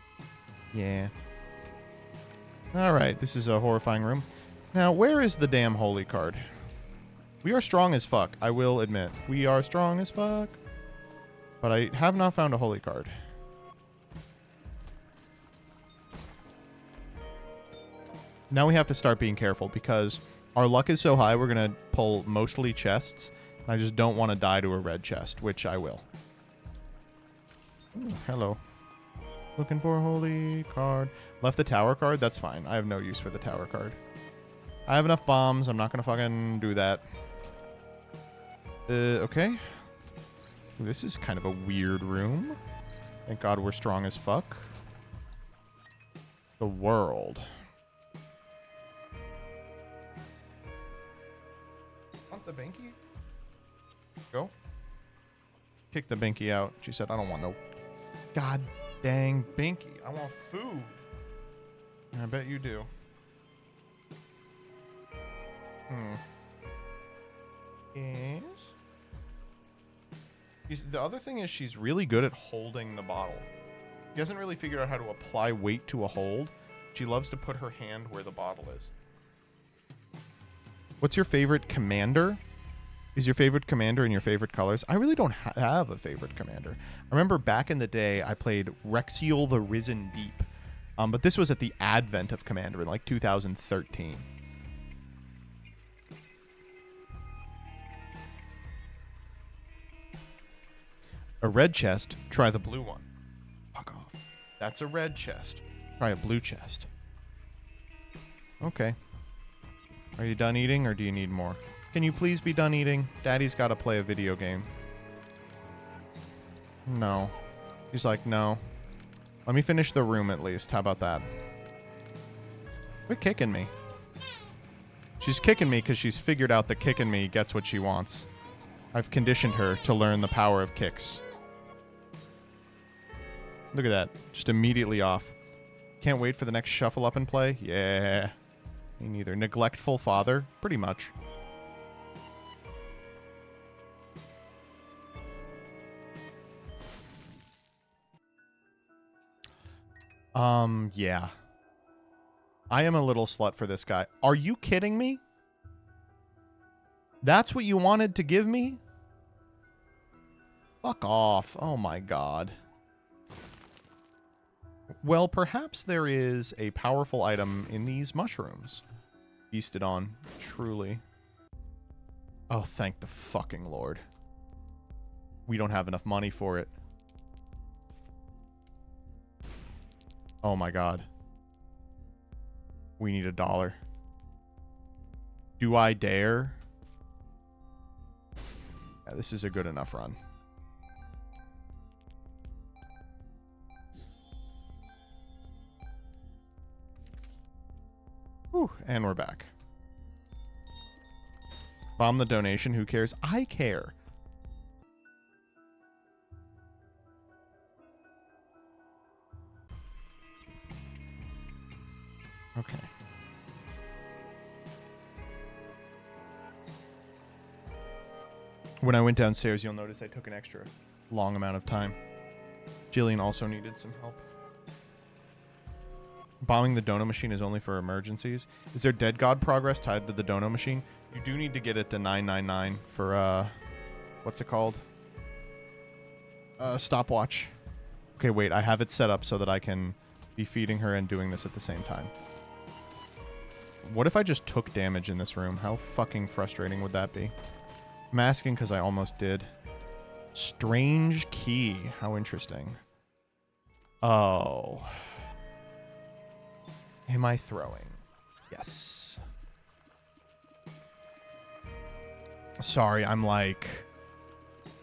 Yeah. Alright, this is a horrifying room. Now, where is the damn holy card? We are strong as fuck, I will admit. We are strong as fuck. But I have not found a holy card. Now we have to start being careful because our luck is so high we're going to pull mostly chests. I just don't want to die to a red chest, which I will. Ooh, hello. Looking for a holy card. Left the tower card? That's fine. I have no use for the tower card. I have enough bombs. I'm not going to fucking do that. Okay. Ooh, this is kind of a weird room. Thank God we're strong as fuck. The world. Want the binky? Go. Kick the binky out. She said, I don't want no god dang binky. I want food. I bet you do. Yes. The other thing is she's really good at holding the bottle. She hasn't really figured out how to apply weight to a hold. She loves to put her hand where the bottle is. What's your favorite commander? Is your favorite commander in your favorite colors? I really don't have a favorite commander. I remember back in the day I played SHlTTlNG the Risen Deep. But this was at the advent of Commander in like 2013. A red chest, try the blue one. Fuck off. That's a red chest. Try a blue chest. Okay. Are you done eating or do you need more? Can you please be done eating? Daddy's got to play a video game. No. He's like, no. Let me finish the room at least. How about that? Quit kicking me. She's kicking me because she's figured out that kicking me gets what she wants. I've conditioned her to learn the power of kicks. Look at that. Just immediately off. Can't wait for the next shuffle up and play? Yeah. Me neither. Neglectful father? Pretty much. Yeah. I am a little slut for this guy. Are you kidding me? That's what you wanted to give me? Fuck off. Oh my god. Well, perhaps there is a powerful item in these mushrooms. Feasted on, truly. Oh, thank the fucking Lord. We don't have enough money for it. Oh my god. We need $1. Do I dare? Yeah, this is a good enough run. Whew, and we're back. Bomb the donation, who cares? I care. Okay. When I went downstairs, you'll notice I took an extra long amount of time. Jillian also needed some help. Bombing the dono machine is only for emergencies. Is there dead god progress tied to the dono machine? You do need to get it to 999 for, what's it called? Stopwatch. Okay, wait, I have it set up so that I can be feeding her and doing this at the same time. What if I just took damage in this room? How fucking frustrating would that be? I'm asking because I almost did. Strange key. How interesting. Oh. Am I throwing? Yes. Sorry, I'm like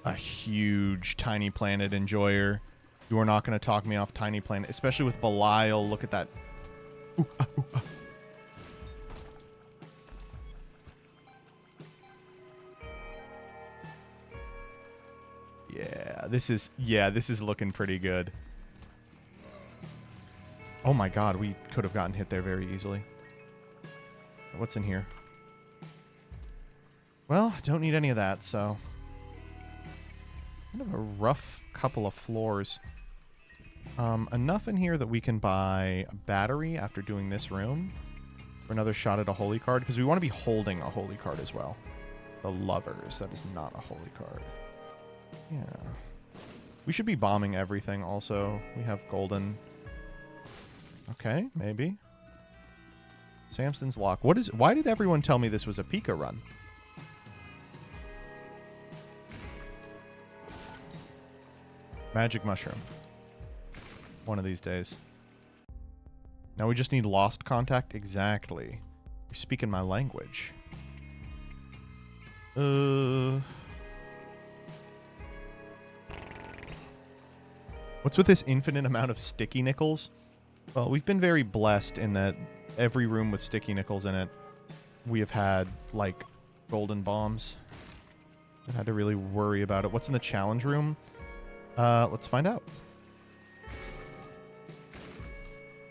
a huge Tiny Planet enjoyer. You are not going to talk me off Tiny Planet, especially with Belial. Look at that. Ooh, ooh, Yeah, this is looking pretty good. Oh my god, we could have gotten hit there very easily. What's in here? Well, I don't need any of that, so... Kind of a rough couple of floors. Enough in here that we can buy a battery after doing this room. For another shot at a holy card, because we want to be holding a holy card as well. The Lovers, that is not a holy card. Yeah. We should be bombing everything also. We have golden. Okay, maybe. Samson's Lock. Why did everyone tell me this was a Pika run? Magic Mushroom. One of these days. Now we just need lost contact. Exactly. You're speaking my language. What's with this infinite amount of sticky nickels? Well, we've been very blessed in that every room with sticky nickels in it, we have had, like, golden bombs. I had to really worry about it. What's in the challenge room? Let's find out.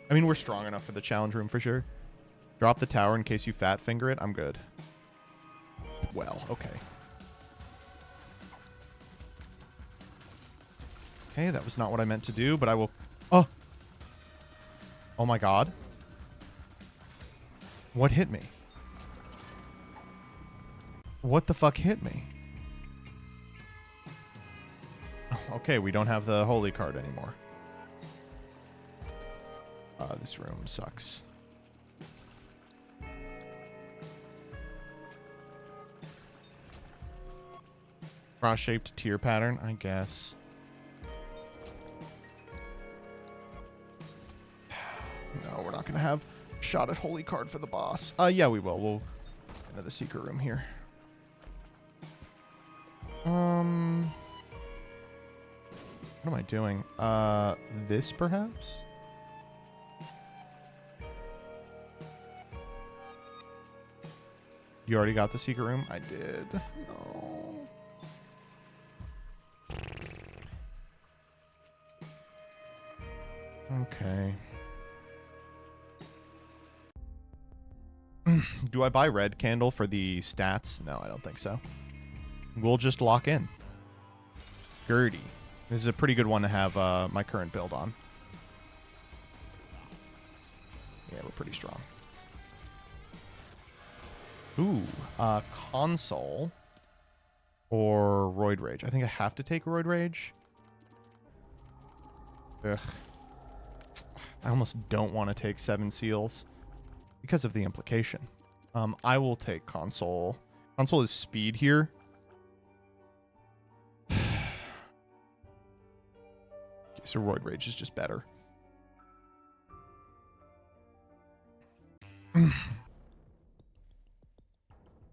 I mean, we're strong enough for the challenge room for sure. Drop the tower in case you fat finger it. I'm good. Well, okay. Okay, that was not what I meant to do, but I will... Oh! Oh my god. What hit me? What the fuck hit me? Oh, okay, we don't have the holy card anymore. This room sucks. Cross-shaped tier pattern, I guess. No, we're not going to have shot at holy card for the boss. Yeah, we will. We'll into the secret room here. What am I doing? This perhaps? You already got the secret room? I did. No. Okay. Do I buy red candle for the stats? No, I don't think so. We'll just lock in. Gertie. This is a pretty good one to have my current build on. Yeah, we're pretty strong. Ooh, console or Roid Rage. I think I have to take Roid Rage. Ugh. I almost don't want to take 7 seals because of the implication. I will take console. Console is speed here. Okay, so Roid Rage is just better.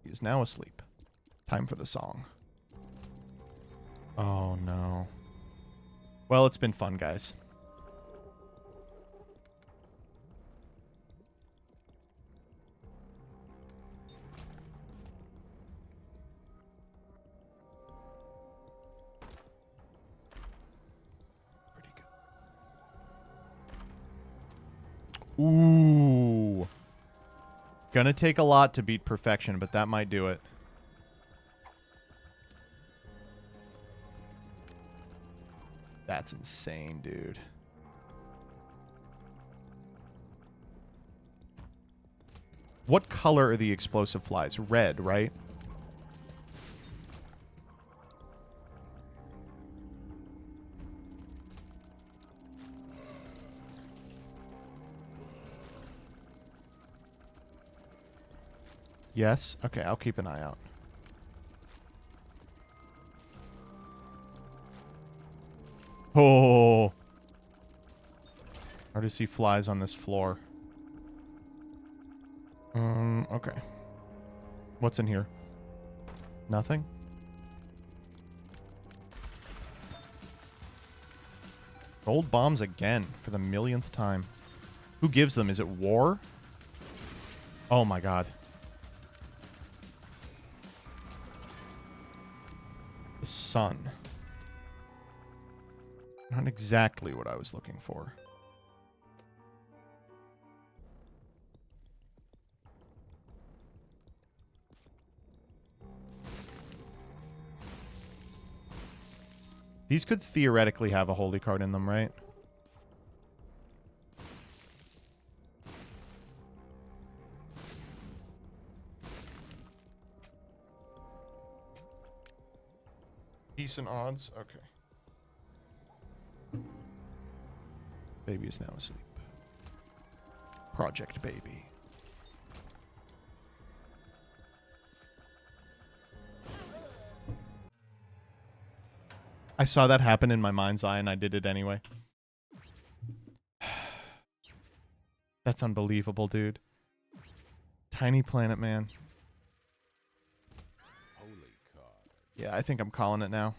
He is now asleep. Time for the song. Oh, no. Well, it's been fun, guys. Pretty good. Ooh. Gonna take a lot to beat perfection, but that might do it. That's insane, dude. What color are the explosive flies? Red, right? Yes? Okay, I'll keep an eye out. Oh. Hard to see flies on this floor. Okay. What's in here? Nothing? Gold bombs again for the millionth time. Who gives them? Is it War? Oh my god. The sun. Not exactly what I was looking for. These could theoretically have a holy card in them, right? Decent odds. Okay. Baby is now asleep. Project Baby. I saw that happen in my mind's eye and I did it anyway. That's unbelievable, dude. Tiny Planet Man. Yeah, I think I'm calling it now.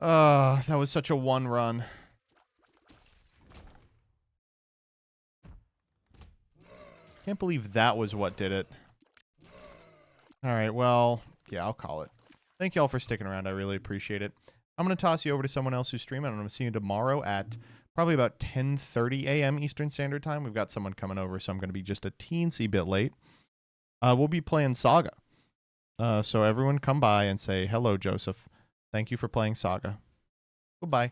That was such a one run. Can't believe that was what did it. Alright, well, yeah, I'll call it. Thank you all for sticking around. I really appreciate it. I'm going to toss you over to someone else who's streaming. I'm going to see you tomorrow at probably about 10:30 a.m. Eastern Standard Time. We've got someone coming over, so I'm going to be just a teensy bit late. We'll be playing Saga. So everyone come by and say, hello, Joseph. Thank you for playing Saga. Goodbye.